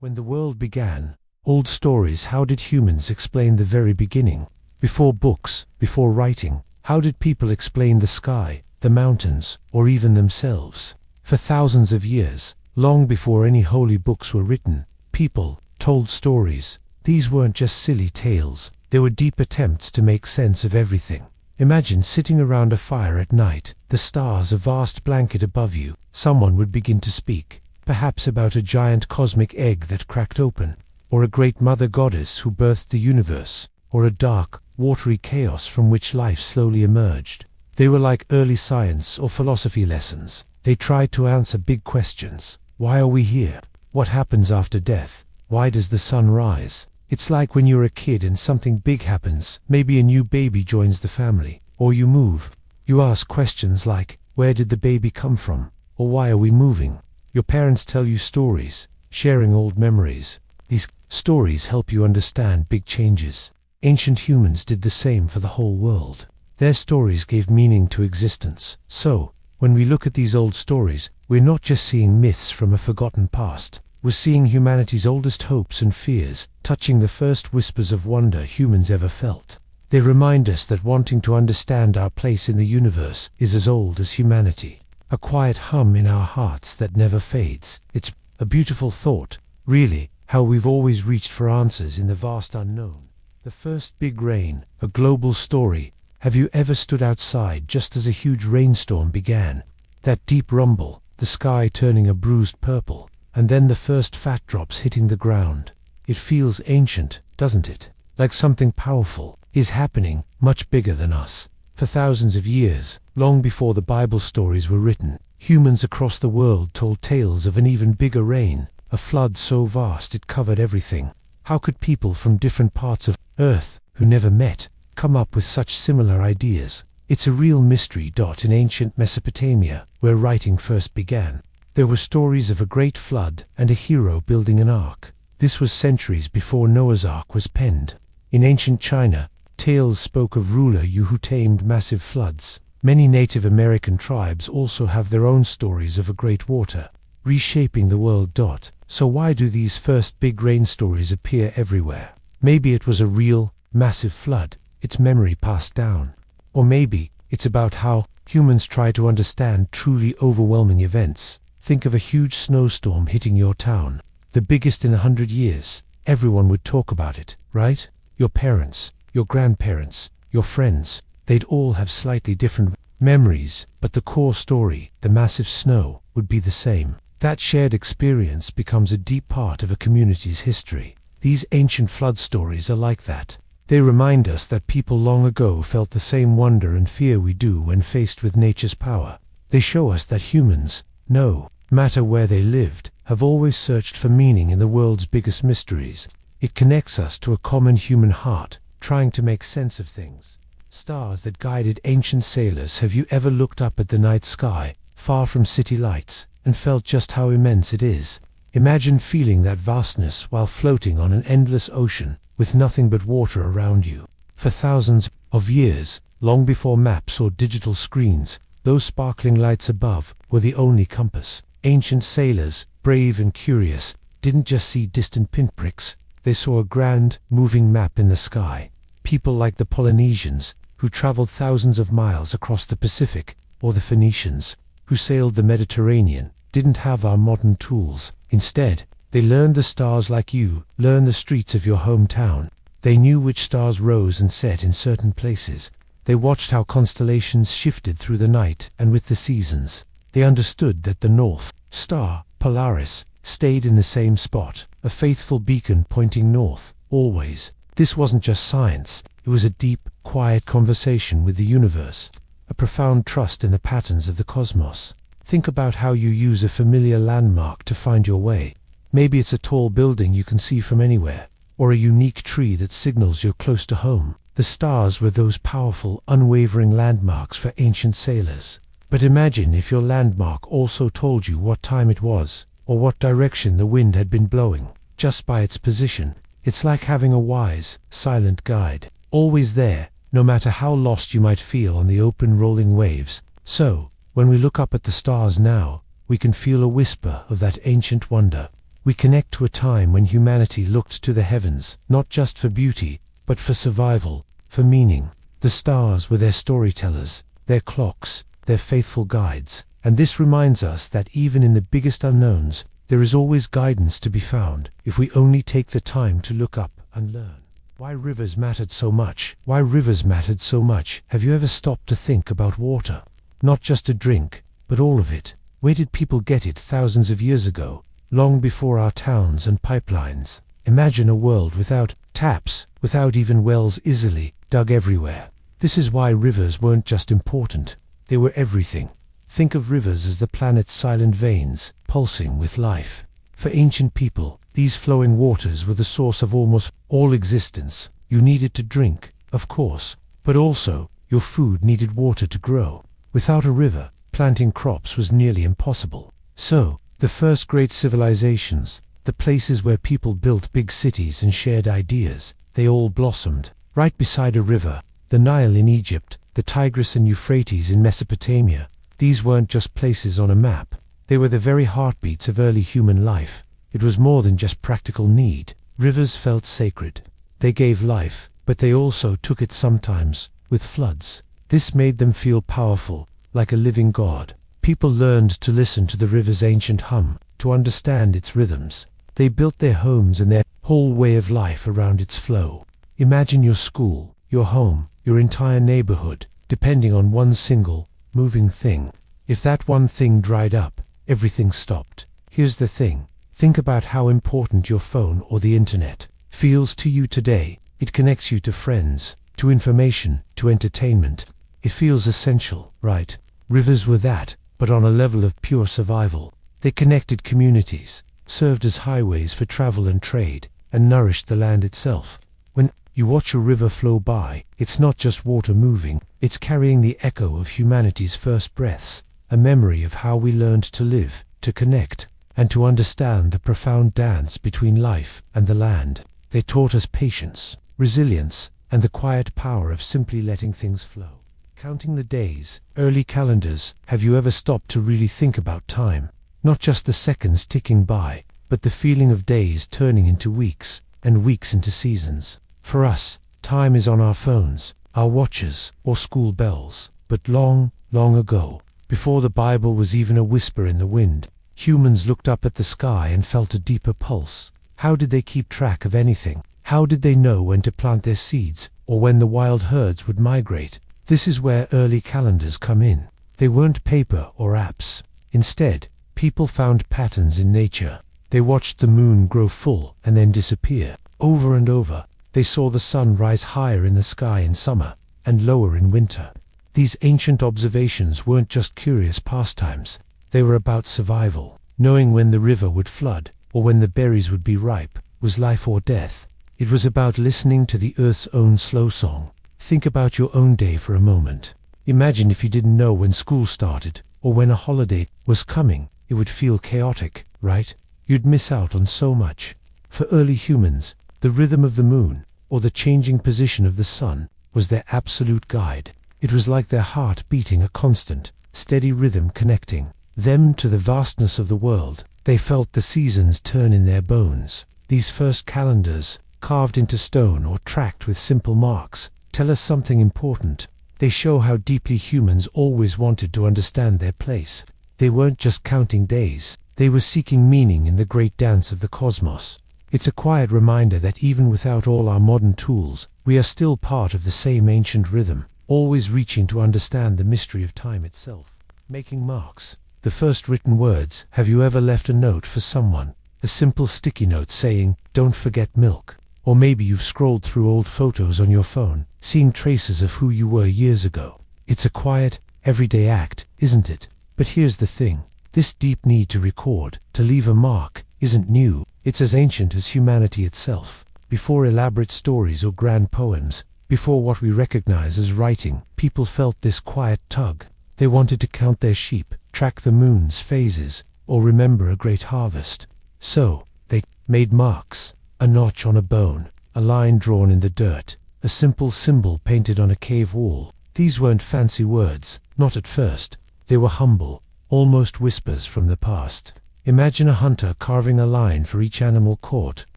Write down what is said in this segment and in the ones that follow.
When the world began, old stories, how did humans explain the very beginning? Before books, before writing, how did people explain the sky, the mountains, or even themselves? For thousands of years, long before any holy books were written, people told stories. These weren't just silly tales, they were deep attempts to make sense of everything. Imagine sitting around a fire at night, the stars a vast blanket above you. Someone would begin to speak, perhaps about a giant cosmic egg that cracked open, or a great mother goddess who birthed the universe, or a dark, watery chaos from which life slowly emerged. They were like early science or philosophy lessons. They tried to answer big questions. Why are we here? What happens after death? Why does the sun rise? It's like when you're a kid and something big happens, maybe a new baby joins the family, or you move. You ask questions like, where did the baby come from? Or why are we moving? Your parents tell you stories, sharing old memories. These stories help you understand big changes. Ancient humans did the same for the whole world. Their stories gave meaning to existence. So, when we look at these old stories, we're not just seeing myths from a forgotten past. We're seeing humanity's oldest hopes and fears, touching the first whispers of wonder humans ever felt. They remind us that wanting to understand our place in the universe is as old as humanity. A quiet hum in our hearts that never fades. It's a beautiful thought, really, how we've always reached for answers in the vast unknown. The first big rain, a global story. Have you ever stood outside just as a huge rainstorm began? That deep rumble, the sky turning a bruised purple, and then the first fat drops hitting the ground. It feels ancient, doesn't it? Like something powerful is happening, much bigger than us. For thousands of years, long before the Bible stories were written, humans across the world told tales of an even bigger rain, a flood so vast it covered everything. How could people from different parts of Earth, who never met, come up with such similar ideas? It's a real mystery. In ancient Mesopotamia, where writing first began, there were stories of a great flood and a hero building an ark. This was centuries before Noah's Ark was penned. In ancient China, tales spoke of ruler Yu who tamed massive floods. Many Native American tribes also have their own stories of a great water, reshaping the world. So why do these first big rain stories appear everywhere? Maybe it was a real, massive flood, its memory passed down. Or maybe it's about how humans try to understand truly overwhelming events. Think of a huge snowstorm hitting your town, the biggest in 100 years. Everyone would talk about it, right? Your parents, your grandparents, your friends, they'd all have slightly different memories, but the core story, the massive snow, would be the same. That shared experience becomes a deep part of a community's history. These ancient flood stories are like that. They remind us that people long ago felt the same wonder and fear we do when faced with nature's power. They show us that humans, no matter where they lived, have always searched for meaning in the world's biggest mysteries. It connects us to a common human heart, trying to make sense of things. Stars that guided ancient sailors. Have you ever looked up at the night sky, far from city lights, and felt just how immense it is? Imagine feeling that vastness while floating on an endless ocean, with nothing but water around you. For thousands of years, long before maps or digital screens, those sparkling lights above were the only compass. Ancient sailors, brave and curious, didn't just see distant pinpricks, they saw a grand, moving map in the sky. People like the Polynesians, who traveled thousands of miles across the Pacific, or the Phoenicians, who sailed the Mediterranean, didn't have our modern tools. Instead, they learned the stars like you learn the streets of your hometown. They knew which stars rose and set in certain places. They watched how constellations shifted through the night and with the seasons. They understood that the North Star, Polaris, stayed in the same spot, a faithful beacon pointing north, always. This wasn't just science, it was a deep, quiet conversation with the universe, a profound trust in the patterns of the cosmos. Think about how you use a familiar landmark to find your way. Maybe it's a tall building you can see from anywhere, or a unique tree that signals you're close to home. The stars were those powerful, unwavering landmarks for ancient sailors. But imagine if your landmark also told you what time it was, or what direction the wind had been blowing, just by its position. It's like having a wise, silent guide, always there, no matter how lost you might feel on the open rolling waves. So, when we look up at the stars now, we can feel a whisper of that ancient wonder. We connect to a time when humanity looked to the heavens, not just for beauty, but for survival, for meaning. The stars were their storytellers, their clocks, their faithful guides, and this reminds us that even in the biggest unknowns, there is always guidance to be found, if we only take the time to look up and learn. Why rivers mattered so much? Why rivers mattered so much? Have you ever stopped to think about water? Not just a drink, but all of it. Where did people get it thousands of years ago, long before our towns and pipelines? Imagine a world without taps, without even wells easily dug everywhere. This is why rivers weren't just important, they were everything. Think of rivers as the planet's silent veins, pulsing with life. For ancient people, these flowing waters were the source of almost all existence. You needed to drink, of course, but also, your food needed water to grow. Without a river, planting crops was nearly impossible. So, the first great civilizations, the places where people built big cities and shared ideas, they all blossomed right beside a river. The Nile in Egypt, the Tigris and Euphrates in Mesopotamia. These weren't just places on a map. They were the very heartbeats of early human life. It was more than just practical need. Rivers felt sacred. They gave life, but they also took it sometimes, with floods. This made them feel powerful, like a living god. People learned to listen to the river's ancient hum, to understand its rhythms. They built their homes and their whole way of life around its flow. Imagine your school, your home, your entire neighborhood, depending on one single, moving thing. If that one thing dried up, everything stopped. Here's the thing. Think about how important your phone or the internet feels to you today. It connects you to friends, to information, to entertainment. It feels essential, right? Rivers were that, but on a level of pure survival. They connected communities, served as highways for travel and trade, and nourished the land itself. When you watch a river flow by, it's not just water moving, it's carrying the echo of humanity's first breaths, a memory of how we learned to live, to connect, and to understand the profound dance between life and the land. They taught us patience, resilience, and the quiet power of simply letting things flow. Counting the days, early calendars. Have you ever stopped to really think about time? Not just the seconds ticking by, but the feeling of days turning into weeks, and weeks into seasons. For us, time is on our phones, our watches, or school bells. But long, long ago, before the Bible was even a whisper in the wind, humans looked up at the sky and felt a deeper pulse. How did they keep track of anything? How did they know when to plant their seeds, or when the wild herds would migrate? This is where early calendars come in. They weren't paper or apps. Instead, people found patterns in nature. They watched the moon grow full and then disappear. Over and over, they saw the sun rise higher in the sky in summer and lower in winter. These ancient observations weren't just curious pastimes. They were about survival. Knowing when the river would flood, or when the berries would be ripe, was life or death. It was about listening to the earth's own slow song. Think about your own day for a moment. Imagine if you didn't know when school started, or when a holiday was coming. It would feel chaotic, right? You'd miss out on so much. For early humans, the rhythm of the moon, or the changing position of the sun, was their absolute guide. It was like their heart beating a constant, steady rhythm connecting them to the vastness of the world. They felt the seasons turn in their bones. These first calendars, carved into stone or tracked with simple marks, tell us something important. They show how deeply humans always wanted to understand their place. They weren't just counting days, they were seeking meaning in the great dance of the cosmos. It's a quiet reminder that even without all our modern tools, we are still part of the same ancient rhythm, always reaching to understand the mystery of time itself. Making marks. The first written words. Have you ever left a note for someone? A simple sticky note saying, "Don't forget milk." Or maybe you've scrolled through old photos on your phone, seeing traces of who you were years ago. It's a quiet, everyday act, isn't it? But here's the thing. This deep need to record, to leave a mark, isn't new. It's as ancient as humanity itself. Before elaborate stories or grand poems, before what we recognize as writing, people felt this quiet tug. They wanted to count their sheep, track the moon's phases, or remember a great harvest. So, they made marks. A notch on a bone, a line drawn in the dirt, a simple symbol painted on a cave wall. These weren't fancy words, not at first. They were humble, almost whispers from the past. Imagine a hunter carving a line for each animal caught,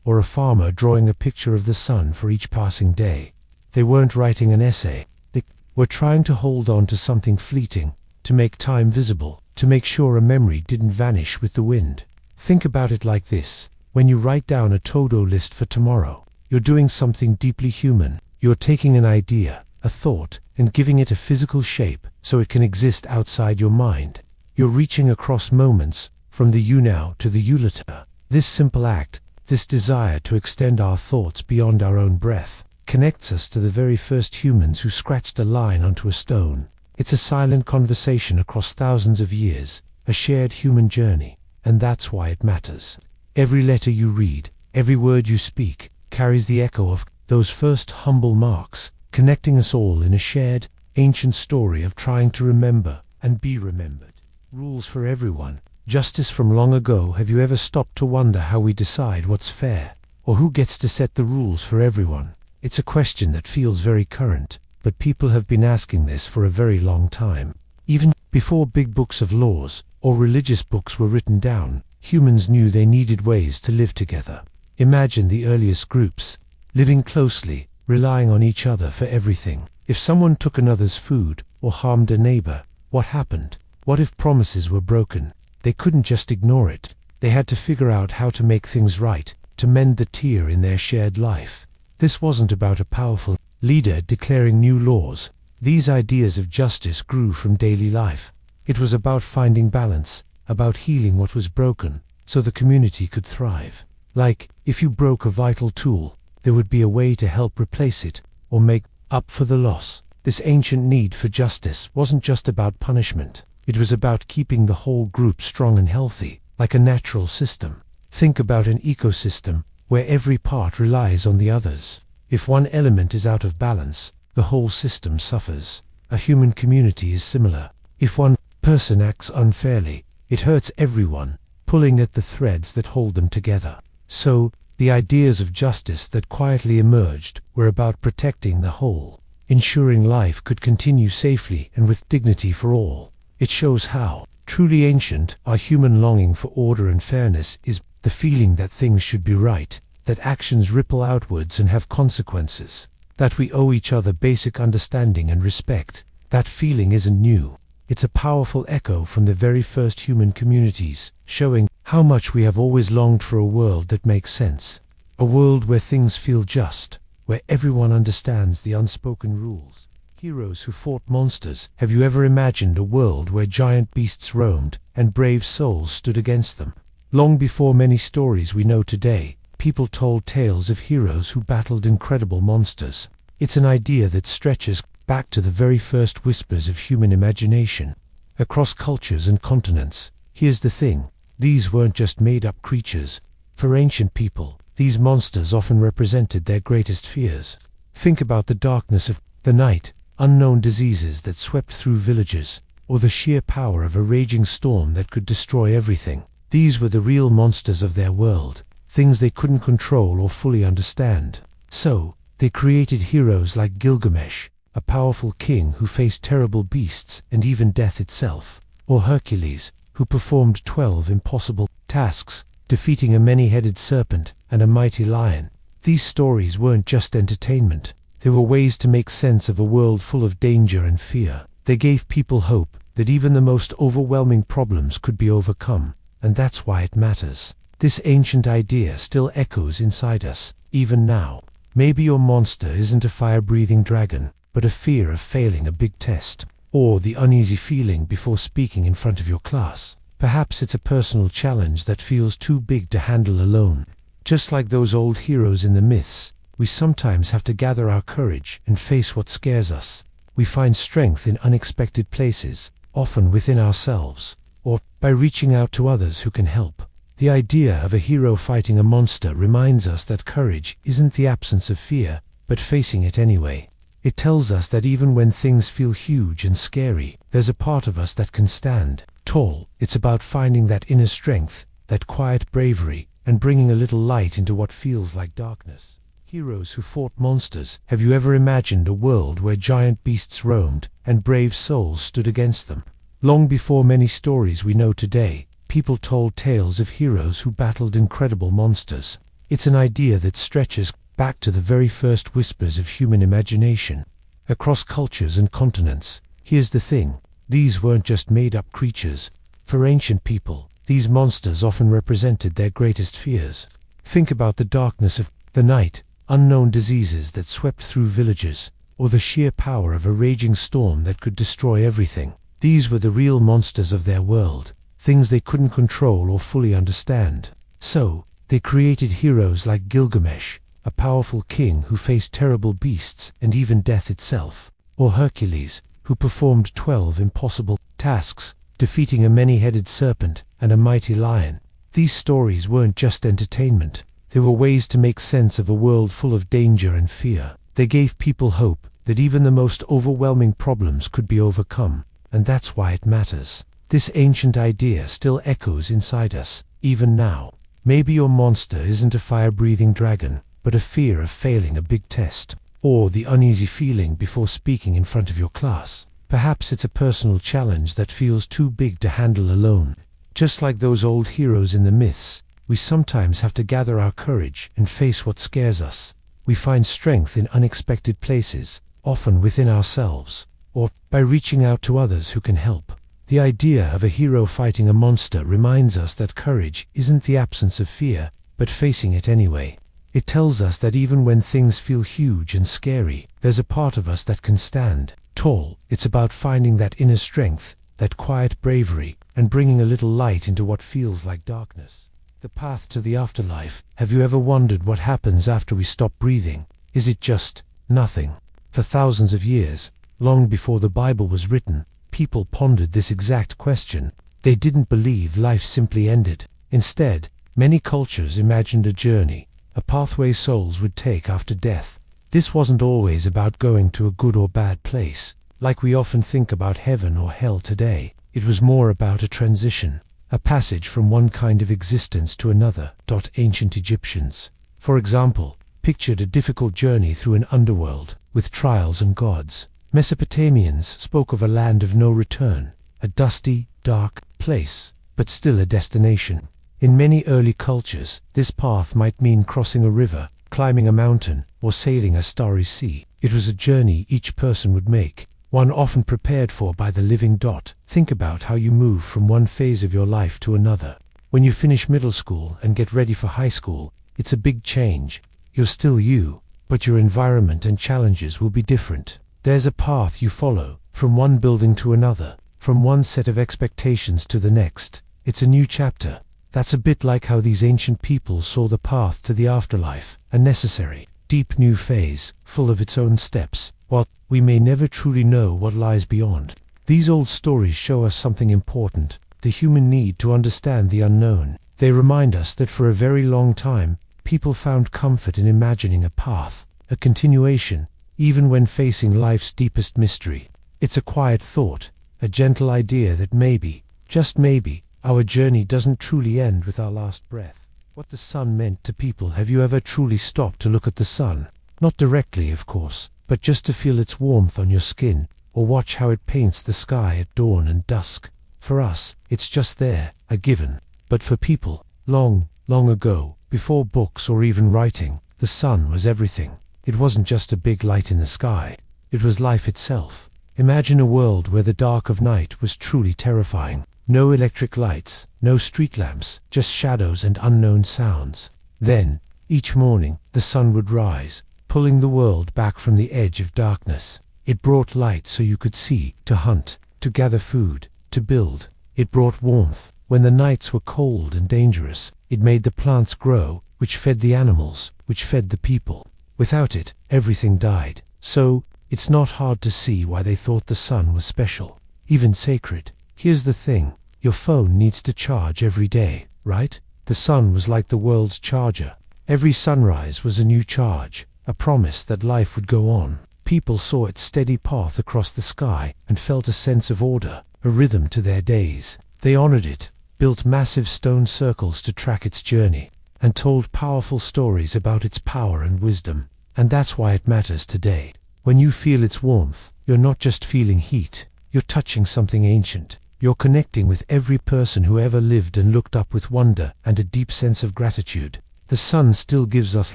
or a farmer drawing a picture of the sun for each passing day. They weren't writing an essay. They were trying to hold on to something fleeting, to make time visible, to make sure a memory didn't vanish with the wind. Think about it like this. When you write down a to-do list for tomorrow, you're doing something deeply human. You're taking an idea, a thought, and giving it a physical shape so it can exist outside your mind. You're reaching across moments, from the you now to the you later. This simple act, this desire to extend our thoughts beyond our own breath, connects us to the very first humans who scratched a line onto a stone. It's a silent conversation across thousands of years, a shared human journey, and that's why it matters. Every letter you read, every word you speak, carries the echo of those first humble marks, connecting us all in a shared, ancient story of trying to remember and be remembered. Rules for everyone. Justice from long ago. Have you ever stopped to wonder how we decide what's fair, or who gets to set the rules for everyone? It's a question that feels very current, but people have been asking this for a very long time. Even before big books of laws or religious books were written down, humans knew they needed ways to live together. Imagine the earliest groups, living closely, relying on each other for everything. If someone took another's food or harmed a neighbor, what happened? What if promises were broken? They couldn't just ignore it. They had to figure out how to make things right, to mend the tear in their shared life. This wasn't about a powerful leader declaring new laws. These ideas of justice grew from daily life. It was about finding balance, about healing what was broken, so the community could thrive. Like, if you broke a vital tool, there would be a way to help replace it, or make up for the loss. This ancient need for justice wasn't just about punishment. It was about keeping the whole group strong and healthy, like a natural system. Think about an ecosystem, where every part relies on the others. If one element is out of balance, the whole system suffers. A human community is similar. If one person acts unfairly, it hurts everyone, pulling at the threads that hold them together. So, the ideas of justice that quietly emerged were about protecting the whole, ensuring life could continue safely and with dignity for all. It shows how truly ancient our human longing for order and fairness is, the feeling that things should be right, that actions ripple outwards and have consequences, that we owe each other basic understanding and respect. That feeling isn't new. It's a powerful echo from the very first human communities, showing how much we have always longed for a world that makes sense. A world where things feel just, where everyone understands the unspoken rules. Heroes who fought monsters. Have you ever imagined a world where giant beasts roamed and brave souls stood against them? Long before many stories we know today, people told tales of heroes who battled incredible monsters. It's an idea that stretches back to the very first whispers of human imagination. Across cultures and continents, here's the thing, these weren't just made-up creatures. For ancient people, these monsters often represented their greatest fears. Think about the darkness of the night, unknown diseases that swept through villages, or the sheer power of a raging storm that could destroy everything. These were the real monsters of their world, things they couldn't control or fully understand. So, they created heroes like Gilgamesh, a powerful king who faced terrible beasts and even death itself, or Hercules, who performed 12 impossible tasks, defeating a many-headed serpent and a mighty lion. These stories weren't just entertainment. They were ways to make sense of a world full of danger and fear. They gave people hope that even the most overwhelming problems could be overcome, and that's why it matters. This ancient idea still echoes inside us, even now. Maybe your monster isn't a fire-breathing dragon, but a fear of failing a big test, or the uneasy feeling before speaking in front of your class. Perhaps it's a personal challenge that feels too big to handle alone. Just like those old heroes in the myths, we sometimes have to gather our courage and face what scares us. We find strength in unexpected places, often within ourselves, or by reaching out to others who can help. The idea of a hero fighting a monster reminds us that courage isn't the absence of fear, but facing it anyway. It tells us that even when things feel huge and scary, there's a part of us that can stand tall. It's about finding that inner strength, that quiet bravery, and bringing a little light into what feels like darkness. Heroes who fought monsters. Have you ever imagined a world where giant beasts roamed and brave souls stood against them? Long before many stories we know today, people told tales of heroes who battled incredible monsters. It's an idea that stretches back to the very first whispers of human imagination. Across cultures and continents, here's the thing, these weren't just made-up creatures. For ancient people, these monsters often represented their greatest fears. Think about the darkness of the night, unknown diseases that swept through villages, or the sheer power of a raging storm that could destroy everything. These were the real monsters of their world, things they couldn't control or fully understand. So, they created heroes like Gilgamesh, a powerful king who faced terrible beasts and even death itself, or Hercules, who performed 12 impossible tasks, defeating a many-headed serpent and a mighty lion. These stories weren't just entertainment, they were ways to make sense of a world full of danger and fear. They gave people hope that even the most overwhelming problems could be overcome, and that's why it matters. This ancient idea still echoes inside us, even now. Maybe your monster isn't a fire-breathing dragon, but a fear of failing a big test, or the uneasy feeling before speaking in front of your class. Perhaps it's a personal challenge that feels too big to handle alone. Just like those old heroes in the myths, we sometimes have to gather our courage and face what scares us. We find strength in unexpected places, often within ourselves, or by reaching out to others who can help. The idea of a hero fighting a monster reminds us that courage isn't the absence of fear, but facing it anyway. It tells us that even when things feel huge and scary, there's a part of us that can stand tall. It's about finding that inner strength, that quiet bravery, and bringing a little light into what feels like darkness. The path to the afterlife. Have you ever wondered what happens after we stop breathing? Is it just nothing? For thousands of years, long before the Bible was written, people pondered this exact question. They didn't believe life simply ended. Instead, many cultures imagined a journey, a pathway souls would take after death. This wasn't always about going to a good or bad place, like we often think about heaven or hell today. It was more about a transition, a passage from one kind of existence to another. Ancient Egyptians, for example, pictured a difficult journey through an underworld, with trials and gods. Mesopotamians spoke of a land of no return, a dusty, dark place, but still a destination. In many early cultures, this path might mean crossing a river, climbing a mountain, or sailing a starry sea. It was a journey each person would make, one often prepared for by the living. Think about how you move from one phase of your life to another. When you finish middle school and get ready for high school, it's a big change. You're still you, but your environment and challenges will be different. There's a path you follow, from one building to another, from one set of expectations to the next. It's a new chapter. That's a bit like how these ancient people saw the path to the afterlife, a necessary, deep new phase, full of its own steps. While we may never truly know what lies beyond, these old stories show us something important, the human need to understand the unknown. They remind us that for a very long time, people found comfort in imagining a path, a continuation, even when facing life's deepest mystery. It's a quiet thought, a gentle idea that maybe, just maybe, our journey doesn't truly end with our last breath. What the sun meant to people. Have you ever truly stopped to look at the sun? Not directly, of course, but just to feel its warmth on your skin, or watch how it paints the sky at dawn and dusk. For us, it's just there, a given. But for people, long, long ago, before books or even writing, the sun was everything. It wasn't just a big light in the sky. It was life itself. Imagine a world where the dark of night was truly terrifying. No electric lights, no street lamps, just shadows and unknown sounds. Then, each morning, the sun would rise, pulling the world back from the edge of darkness. It brought light so you could see, to hunt, to gather food, to build. It brought warmth. When the nights were cold and dangerous, it made the plants grow, which fed the animals, which fed the people. Without it, everything died. So, it's not hard to see why they thought the sun was special, even sacred. Here's the thing, your phone needs to charge every day, right? The sun was like the world's charger. Every sunrise was a new charge, a promise that life would go on. People saw its steady path across the sky and felt a sense of order, a rhythm to their days. They honored it, built massive stone circles to track its journey, and told powerful stories about its power and wisdom. And that's why it matters today. When you feel its warmth, you're not just feeling heat, you're touching something ancient. You're connecting with every person who ever lived and looked up with wonder and a deep sense of gratitude. The sun still gives us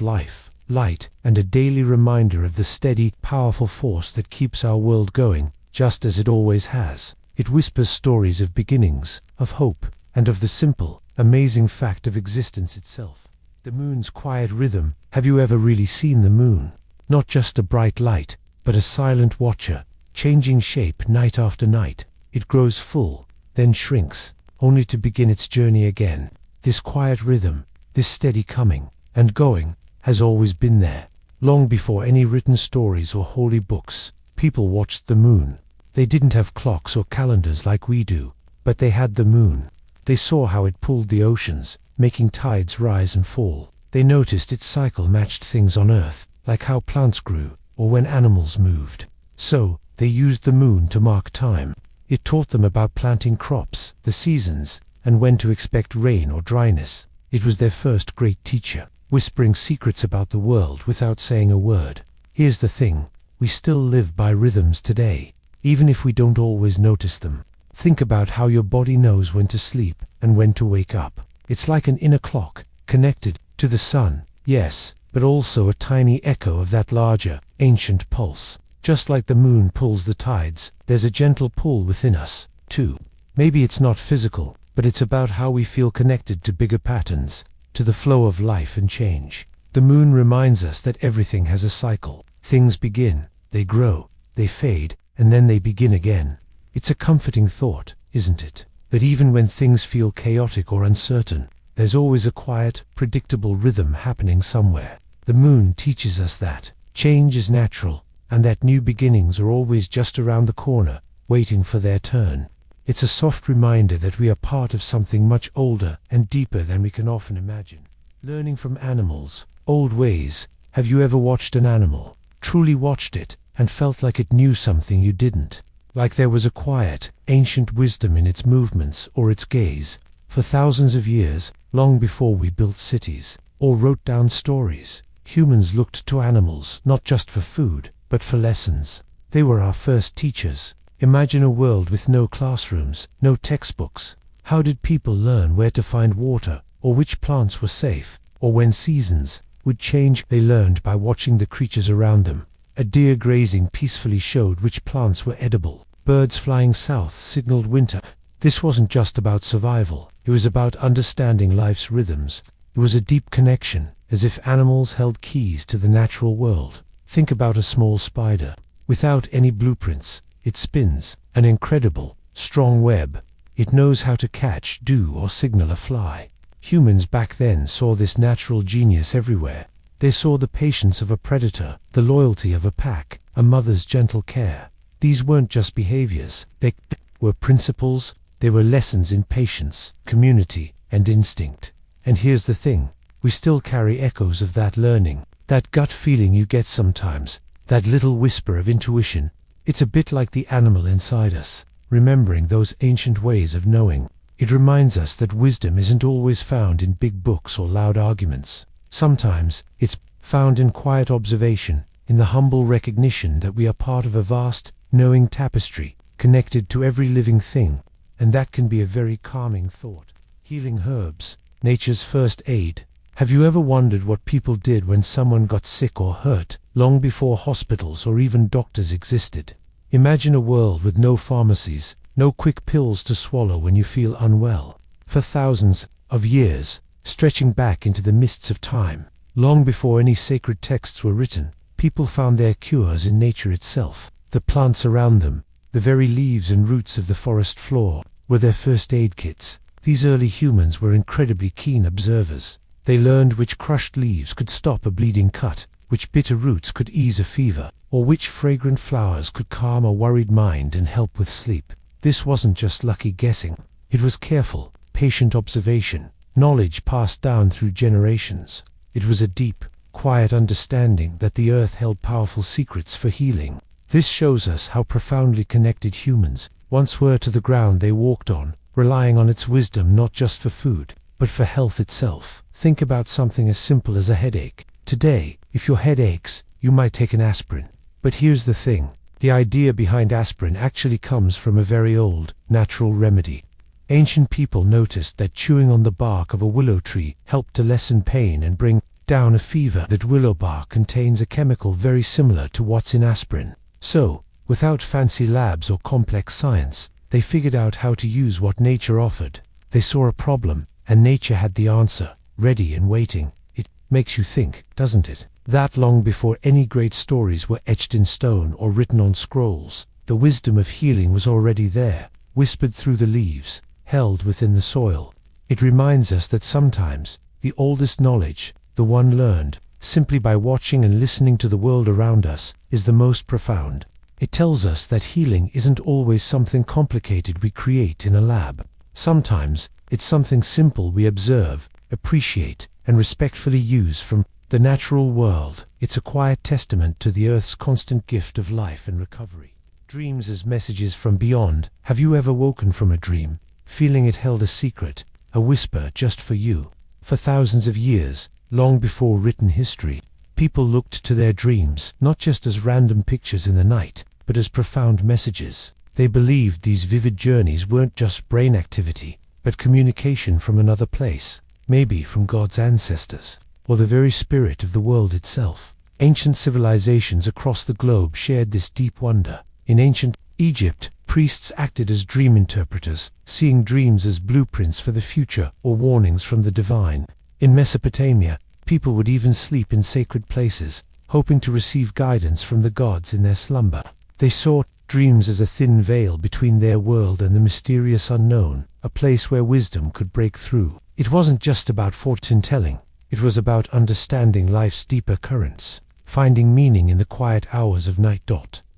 life, light, and a daily reminder of the steady, powerful force that keeps our world going, just as it always has. It whispers stories of beginnings, of hope, and of the simple, amazing fact of existence itself. The moon's quiet rhythm. Have you ever really seen the moon? Not just a bright light, but a silent watcher, changing shape night after night. It grows full, then shrinks, only to begin its journey again. This quiet rhythm, this steady coming and going, has always been there. Long before any written stories or holy books, people watched the moon. They didn't have clocks or calendars like we do, but they had the moon. They saw how it pulled the oceans, making tides rise and fall. They noticed its cycle matched things on Earth, like how plants grew, or when animals moved. So, they used the moon to mark time. It taught them about planting crops, the seasons, and when to expect rain or dryness. It was their first great teacher, whispering secrets about the world without saying a word. Here's the thing, we still live by rhythms today, even if we don't always notice them. Think about how your body knows when to sleep and when to wake up. It's like an inner clock, connected to the sun, yes, but also a tiny echo of that larger, ancient pulse. Just like the moon pulls the tides, there's a gentle pull within us, too. Maybe it's not physical, but it's about how we feel connected to bigger patterns, to the flow of life and change. The moon reminds us that everything has a cycle. Things begin, they grow, they fade, and then they begin again. It's a comforting thought, isn't it? That even when things feel chaotic or uncertain, there's always a quiet, predictable rhythm happening somewhere. The moon teaches us that change is natural, and that new beginnings are always just around the corner, waiting for their turn. It's a soft reminder that we are part of something much older and deeper than we can often imagine. Learning from animals, old ways. Have you ever watched an animal, truly watched it, and felt like it knew something you didn't? Like there was a quiet, ancient wisdom in its movements or its gaze. For thousands of years, long before we built cities or wrote down stories, humans looked to animals not just for food, but for lessons. They were our first teachers. Imagine a world with no classrooms, no textbooks. How did people learn where to find water, or which plants were safe, or when seasons would change? They learned by watching the creatures around them. A deer grazing peacefully showed which plants were edible. Birds flying south signaled winter. This wasn't just about survival. It was about understanding life's rhythms. It was a deep connection, as if animals held keys to the natural world. Think about a small spider. Without any blueprints, it spins an incredible, strong web. It knows how to catch, do, or signal a fly. Humans back then saw this natural genius everywhere. They saw the patience of a predator, the loyalty of a pack, a mother's gentle care. These weren't just behaviors. They were principles. They were lessons in patience, community, and instinct. And here's the thing, we still carry echoes of that learning. That gut feeling you get sometimes, that little whisper of intuition. It's a bit like the animal inside us, remembering those ancient ways of knowing. It reminds us that wisdom isn't always found in big books or loud arguments. Sometimes, it's found in quiet observation, in the humble recognition that we are part of a vast, knowing tapestry, connected to every living thing. And that can be a very calming thought. Healing herbs, nature's first aid. Have you ever wondered what people did when someone got sick or hurt, long before hospitals or even doctors existed? Imagine a world with no pharmacies, no quick pills to swallow when you feel unwell. For thousands of years, stretching back into the mists of time, long before any sacred texts were written, people found their cures in nature itself. The plants around them, the very leaves and roots of the forest floor, were their first aid kits. These early humans were incredibly keen observers. They learned which crushed leaves could stop a bleeding cut, which bitter roots could ease a fever, or which fragrant flowers could calm a worried mind and help with sleep. This wasn't just lucky guessing. It was careful, patient observation, knowledge passed down through generations. It was a deep, quiet understanding that the earth held powerful secrets for healing. This shows us how profoundly connected humans once were to the ground they walked on, relying on its wisdom not just for food, but for health itself. Think about something as simple as a headache. Today, if your head aches, you might take an aspirin. But here's the thing, The idea behind aspirin actually comes from a very old, natural remedy. Ancient people noticed that chewing on the bark of a willow tree helped to lessen pain and bring down a fever. That willow bark contains a chemical very similar to what's in aspirin. So, without fancy labs or complex science, they figured out how to use what nature offered. They saw a problem, and nature had the answer, ready and waiting. It makes you think, doesn't it? That long before any great stories were etched in stone or written on scrolls, the wisdom of healing was already there, whispered through the leaves, held within the soil. It reminds us that sometimes, the oldest knowledge, the one learned, simply by watching and listening to the world around us, is the most profound. It tells us that healing isn't always something complicated we create in a lab. Sometimes, it's something simple we observe, appreciate, and respectfully use from the natural world. It's a quiet testament to the Earth's constant gift of life and recovery. Dreams as messages from beyond. Have you ever woken from a dream, feeling it held a secret, a whisper just for you? For thousands of years, long before written history, people looked to their dreams not just as random pictures in the night, but as profound messages. They believed these vivid journeys weren't just brain activity, but communication from another place, maybe from God's ancestors, or the very spirit of the world itself. Ancient civilizations across the globe shared this deep wonder. In ancient Egypt, priests acted as dream interpreters, seeing dreams as blueprints for the future or warnings from the divine. In Mesopotamia, people would even sleep in sacred places, hoping to receive guidance from the gods in their slumber. They saw dreams as a thin veil between their world and the mysterious unknown, a place where wisdom could break through. It wasn't just about fortune-telling. It was about understanding life's deeper currents, finding meaning in the quiet hours of night.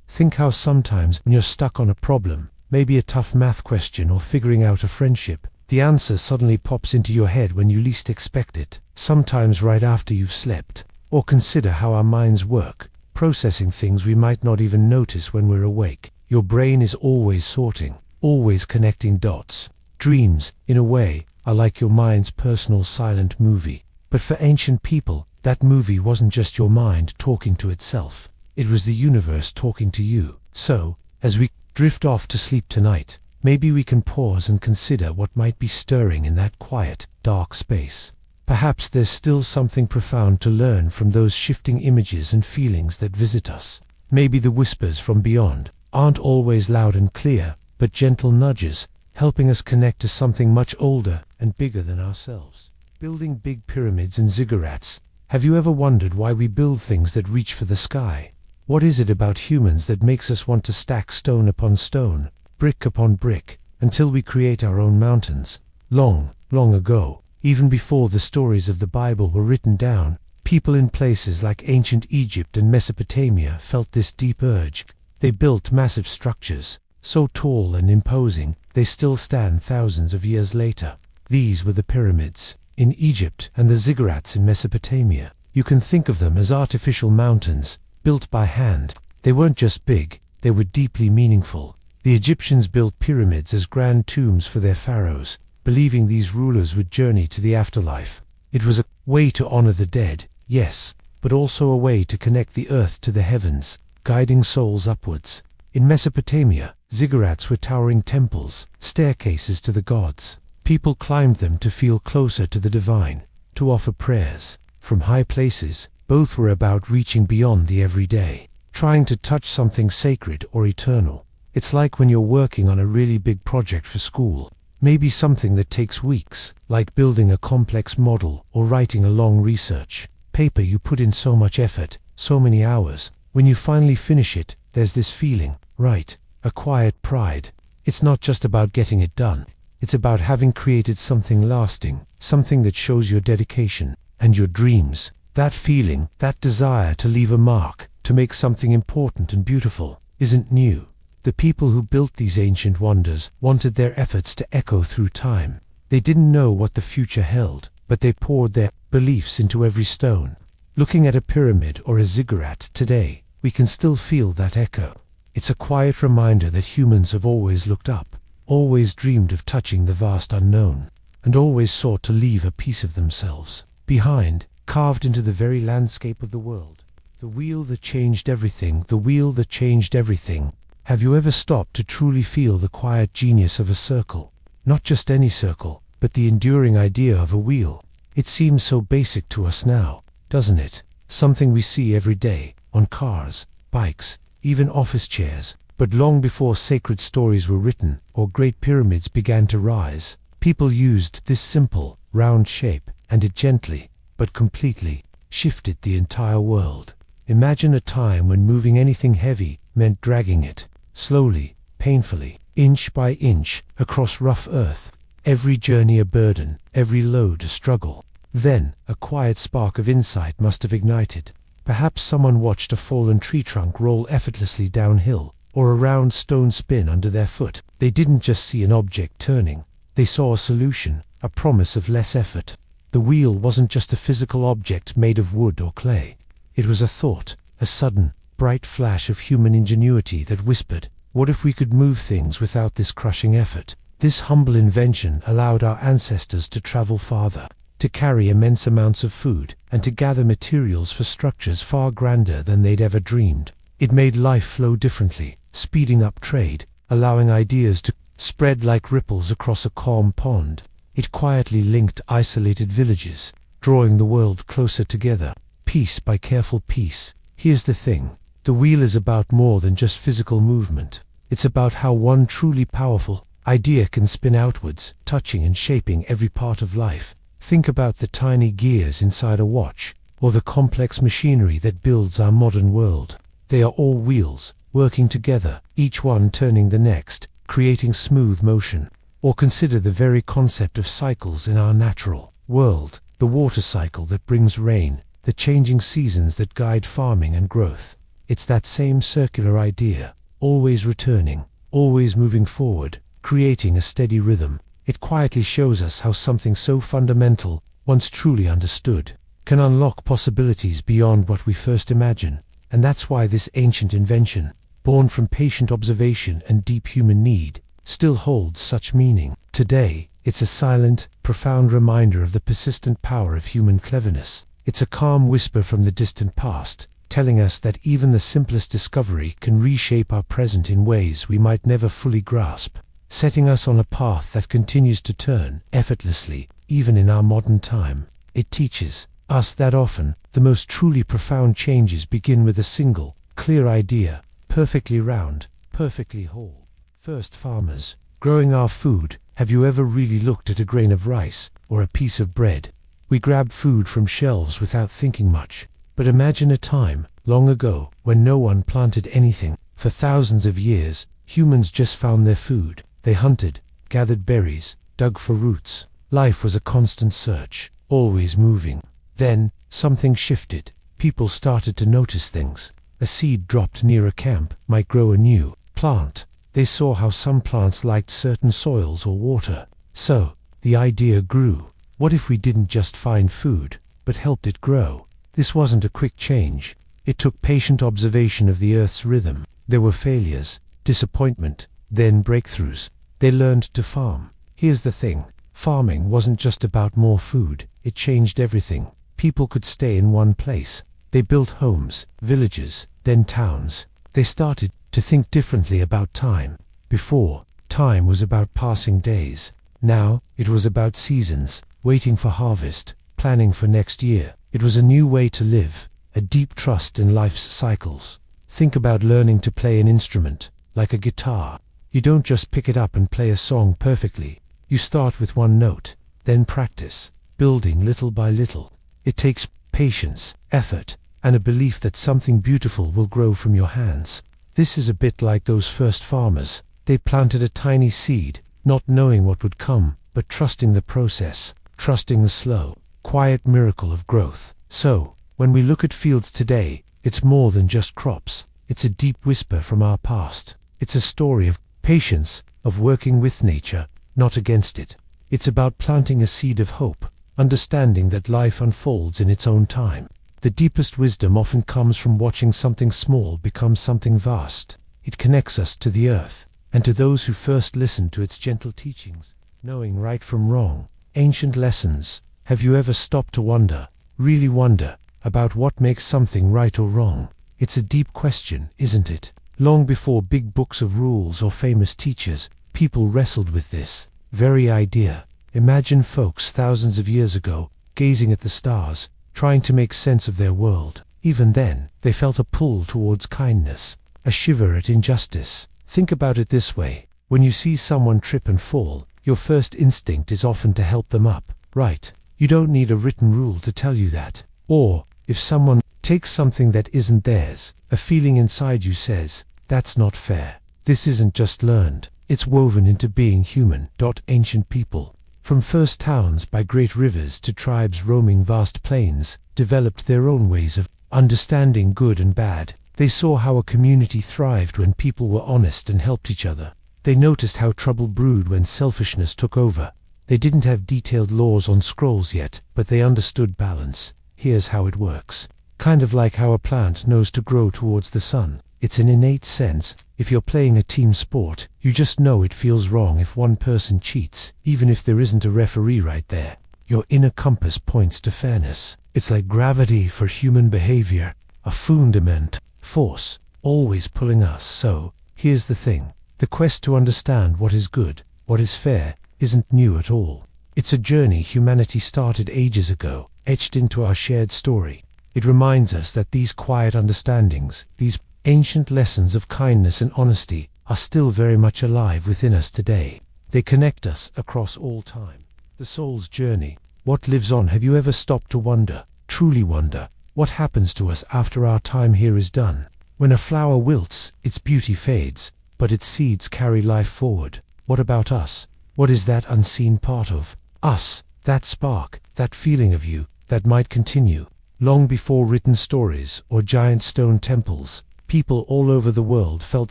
Think how sometimes when you're stuck on a problem, maybe a tough math question or figuring out a friendship, the answer suddenly pops into your head when you least expect it, sometimes right after you've slept. Or consider how our minds work, processing things we might not even notice when we're awake. Your brain is always sorting, always connecting dots. Dreams, in a way, are like your mind's personal silent movie. But for ancient people, that movie wasn't just your mind talking to itself. It was the universe talking to you. So, as we drift off to sleep tonight, maybe we can pause and consider what might be stirring in that quiet, dark space. Perhaps there's still something profound to learn from those shifting images and feelings that visit us. Maybe the whispers from beyond aren't always loud and clear, but gentle nudges, helping us connect to something much older and bigger than ourselves. Building big pyramids and ziggurats. Have you ever wondered why we build things that reach for the sky? What is it about humans that makes us want to stack stone upon stone, brick upon brick, until we create our own mountains? Long, long ago, even before the stories of the Bible were written down, people in places like ancient Egypt and Mesopotamia felt this deep urge. They built massive structures, so tall and imposing, they still stand thousands of years later. These were the pyramids in Egypt and the ziggurats in Mesopotamia. You can think of them as artificial mountains, built by hand. They weren't just big, they were deeply meaningful. The Egyptians built pyramids as grand tombs for their pharaohs, believing these rulers would journey to the afterlife. It was a way to honor the dead, yes, but also a way to connect the earth to the heavens, guiding souls upwards. In Mesopotamia, ziggurats were towering temples, staircases to the gods. People climbed them to feel closer to the divine, to offer prayers. From high places, both were about reaching beyond the everyday, trying to touch something sacred or eternal. It's like when you're working on a really big project for school, maybe something that takes weeks, like building a complex model or writing a long research paper. You put in so much effort, so many hours. When you finally finish it, there's this feeling, right? A quiet pride. It's not just about getting it done. It's about having created something lasting, something that shows your dedication and your dreams. That feeling, that desire to leave a mark, to make something important and beautiful, isn't new. The people who built these ancient wonders wanted their efforts to echo through time. They didn't know what the future held, but they poured their beliefs into every stone. Looking at a pyramid or a ziggurat today, we can still feel that echo. It's a quiet reminder that humans have always looked up, always dreamed of touching the vast unknown, and always sought to leave a piece of themselves behind, carved into the very landscape of the world. The wheel that changed everything, the wheel that changed everything. Have you ever stopped to truly feel the quiet genius of a circle? Not just any circle, but the enduring idea of a wheel. It seems so basic to us now, doesn't it? Something we see every day, on cars, bikes, even office chairs. But long before sacred stories were written, or great pyramids began to rise, people used this simple, round shape, and it gently, but completely, shifted the entire world. Imagine a time when moving anything heavy meant dragging it, slowly, painfully, inch by inch, across rough earth. Every journey a burden, every load a struggle. Then, a quiet spark of insight must have ignited. Perhaps someone watched a fallen tree trunk roll effortlessly downhill, or a round stone spin under their foot. They didn't just see an object turning. They saw a solution, a promise of less effort. The wheel wasn't just a physical object made of wood or clay. It was a thought, a sudden, bright flash of human ingenuity that whispered, what if we could move things without this crushing effort? This humble invention allowed our ancestors to travel farther, to carry immense amounts of food, and to gather materials for structures far grander than they'd ever dreamed. It made life flow differently, speeding up trade, allowing ideas to spread like ripples across a calm pond. It quietly linked isolated villages, drawing the world closer together, piece by careful piece. Here's the thing, the wheel is about more than just physical movement. It's about how one truly powerful idea can spin outwards, touching and shaping every part of life. Think about the tiny gears inside a watch, or the complex machinery that builds our modern world. They are all wheels, working together, each one turning the next, creating smooth motion. Or consider the very concept of cycles in our natural world, the water cycle that brings rain, the changing seasons that guide farming and growth. It's that same circular idea, always returning, always moving forward, creating a steady rhythm. It quietly shows us how something so fundamental, once truly understood, can unlock possibilities beyond what we first imagine. And that's why this ancient invention, born from patient observation and deep human need, still holds such meaning. Today, it's a silent, profound reminder of the persistent power of human cleverness. It's a calm whisper from the distant past, telling us that even the simplest discovery can reshape our present in ways we might never fully grasp, setting us on a path that continues to turn effortlessly, even in our modern time. It teaches us that often, the most truly profound changes begin with a single, clear idea, perfectly round, perfectly whole. First farmers, growing our food. Have you ever really looked at a grain of rice, or a piece of bread? We grab food from shelves without thinking much. But imagine a time, long ago, when no one planted anything. For thousands of years, humans just found their food. They hunted, gathered berries, dug for roots. Life was a constant search, always moving. Then, something shifted. People started to notice things. A seed dropped near a camp might grow a new plant. They saw how some plants liked certain soils or water. So, the idea grew. What if we didn't just find food, but helped it grow? This wasn't a quick change. It took patient observation of the Earth's rhythm. There were failures, disappointment, then breakthroughs. They learned to farm. Here's the thing. Farming wasn't just about more food. It changed everything. People could stay in one place. They built homes, villages, then towns. They started to think differently about time. Before, time was about passing days. Now, it was about seasons, waiting for harvest, planning for next year. It was a new way to live, a deep trust in life's cycles. Think about learning to play an instrument, like a guitar. You don't just pick it up and play a song perfectly. You start with one note, then practice, building little by little. It takes patience, effort, and a belief that something beautiful will grow from your hands. This is a bit like those first farmers. They planted a tiny seed, not knowing what would come, but trusting the process, trusting the slow, quiet miracle of growth. So, when we look at fields today, it's more than just crops. It's a deep whisper from our past. It's a story of patience, of working with nature, not against it. It's about planting a seed of hope, understanding that life unfolds in its own time. The deepest wisdom often comes from watching something small become something vast. It connects us to the earth, and to those who first listened to its gentle teachings, knowing right from wrong, ancient lessons. Have you ever stopped to wonder, really wonder, about what makes something right or wrong. It's a deep question, isn't it? Long before big books of rules or famous teachers, people wrestled with this very idea. Imagine folks thousands of years ago, gazing at the stars, trying to make sense of their world. Even then, they felt a pull towards kindness, a shiver at injustice. Think about it this way. When you see someone trip and fall, your first instinct is often to help them up, right? You don't need a written rule to tell you that. Or, if someone takes something that isn't theirs, a feeling inside you says, that's not fair. This isn't just learned, it's woven into being human. Ancient people, from first towns by great rivers to tribes roaming vast plains, developed their own ways of understanding good and bad. They saw how a community thrived when people were honest and helped each other. They noticed how trouble brewed when selfishness took over. They didn't have detailed laws on scrolls yet, but they understood balance. Here's how it works. Kind of like how a plant knows to grow towards the sun. It's an innate sense. If you're playing a team sport, you just know it feels wrong if one person cheats, even if there isn't a referee right there. Your inner compass points to fairness. It's like gravity for human behavior, a fundament force, always pulling us. So, here's the thing. The quest to understand what is good, what is fair, isn't new at all. It's a journey humanity started ages ago, etched into our shared story. It reminds us that these quiet understandings, these ancient lessons of kindness and honesty, are still very much alive within us today. They connect us across all time. The soul's journey. What lives on? Have you ever stopped to wonder, truly wonder, what happens to us after our time here is done? When a flower wilts, its beauty fades, but its seeds carry life forward. What about us? What is that unseen part of us? That spark, that feeling of you, that might continue. Long before written stories or giant stone temples, people all over the world felt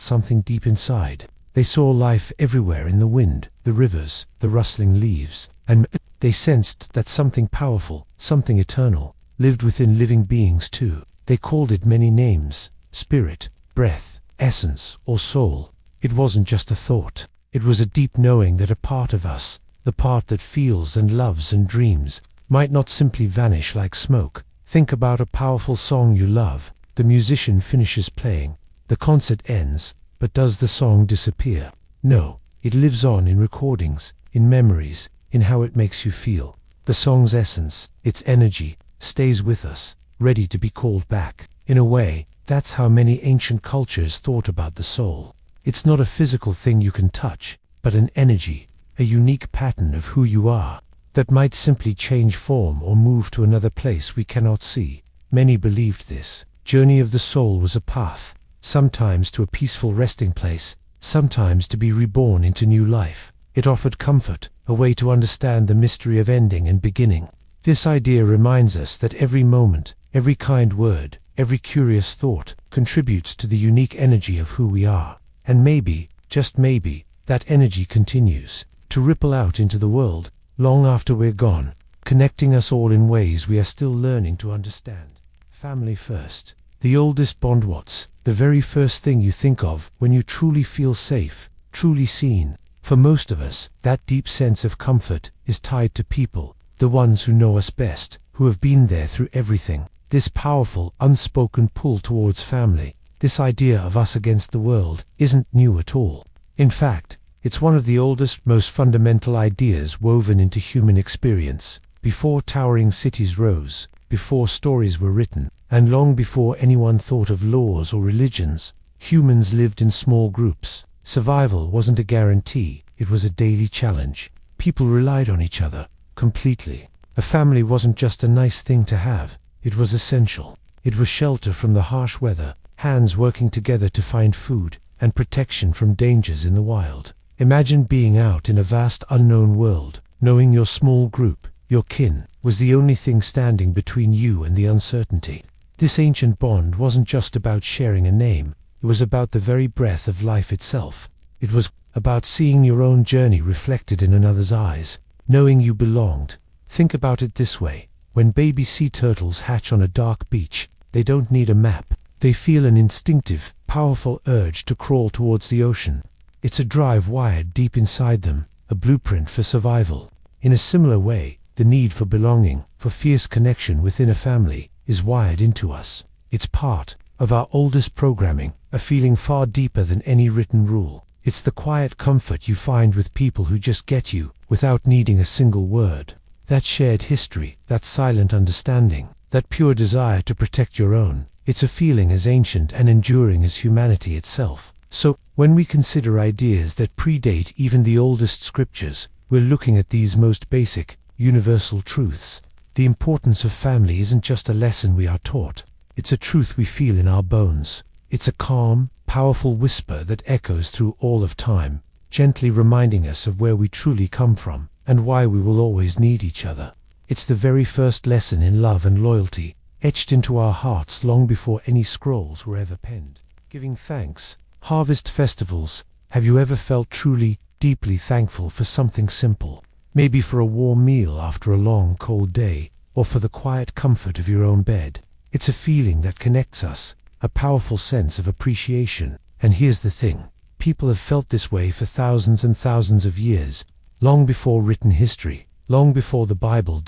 something deep inside. They saw life everywhere in the wind, the rivers, the rustling leaves, and they sensed that something powerful, something eternal, lived within living beings too. They called it many names: spirit, breath, essence, or soul. It wasn't just a thought. It was a deep knowing that a part of us, the part that feels and loves and dreams, might not simply vanish like smoke. Think about a powerful song you love. The musician finishes playing, the concert ends, but does the song disappear? No, it lives on in recordings, in memories, in how it makes you feel. The song's essence, its energy, stays with us, ready to be called back. In a way, that's how many ancient cultures thought about the soul. It's not a physical thing you can touch, but an energy, a unique pattern of who you are, that might simply change form or move to another place we cannot see. Many believed this. Journey of the soul was a path, sometimes to a peaceful resting place, sometimes to be reborn into new life. It offered comfort, a way to understand the mystery of ending and beginning. This idea reminds us that every moment, every kind word, every curious thought contributes to the unique energy of who we are. And maybe, just maybe, that energy continues to ripple out into the world long after we're gone, connecting us all in ways we are still learning to understand. Family first. The oldest bond. What's the very first thing you think of when you truly feel safe, truly seen? For most of us, that deep sense of comfort is tied to people, the ones who know us best, who have been there through everything. This powerful, unspoken pull towards family, this idea of us against the world, isn't new at all. In fact, it's one of the oldest, most fundamental ideas woven into human experience. Before towering cities rose, before stories were written, and long before anyone thought of laws or religions, humans lived in small groups. Survival wasn't a guarantee, it was a daily challenge. People relied on each other, completely. A family wasn't just a nice thing to have, it was essential. It was shelter from the harsh weather, hands working together to find food, and protection from dangers in the wild. Imagine being out in a vast unknown world, knowing your small group, your kin, was the only thing standing between you and the uncertainty. This ancient bond wasn't just about sharing a name, it was about the very breath of life itself. It was about seeing your own journey reflected in another's eyes, knowing you belonged. Think about it this way. When baby sea turtles hatch on a dark beach, they don't need a map. They feel an instinctive, powerful urge to crawl towards the ocean. It's a drive wired deep inside them, a blueprint for survival. In a similar way, the need for belonging, for fierce connection within a family, is wired into us. It's part of our oldest programming, a feeling far deeper than any written rule. It's the quiet comfort you find with people who just get you, without needing a single word. That shared history, that silent understanding, that pure desire to protect your own. It's a feeling as ancient and enduring as humanity itself. So, when we consider ideas that predate even the oldest scriptures, we're looking at these most basic, universal truths. The importance of family isn't just a lesson we are taught. It's a truth we feel in our bones. It's a calm, powerful whisper that echoes through all of time, gently reminding us of where we truly come from, and why we will always need each other. It's the very first lesson in love and loyalty, etched into our hearts long before any scrolls were ever penned. Giving thanks. Harvest festivals. Have you ever felt truly, deeply thankful for something simple? Maybe for a warm meal after a long, cold day, or for the quiet comfort of your own bed. It's a feeling that connects us, a powerful sense of appreciation. And here's the thing. People have felt this way for thousands and thousands of years, long before written history, long before the Bible.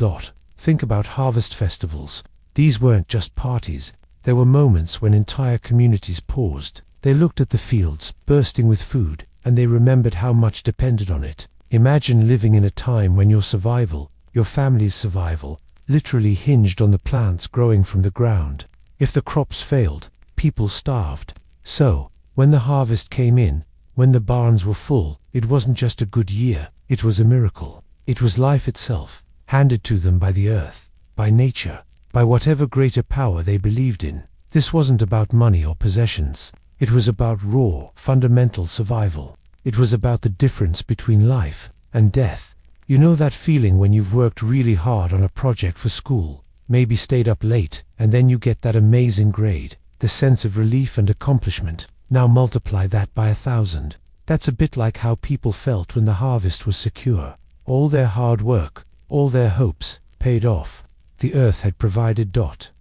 Think about harvest festivals. These weren't just parties. There were moments when entire communities paused. They looked at the fields, bursting with food, and they remembered how much depended on it. Imagine living in a time when your survival, your family's survival, literally hinged on the plants growing from the ground. If the crops failed, people starved. So, when the harvest came in, when the barns were full, it wasn't just a good year, it was a miracle. It was life itself, handed to them by the earth, by nature, by whatever greater power they believed in. This wasn't about money or possessions. It was about raw, fundamental survival. It was about the difference between life and death. You know that feeling when you've worked really hard on a project for school, maybe stayed up late, and then you get that amazing grade, the sense of relief and accomplishment. Now multiply that by 1,000. That's a bit like how people felt when the harvest was secure. All their hard work, all their hopes, paid off. The earth had provided.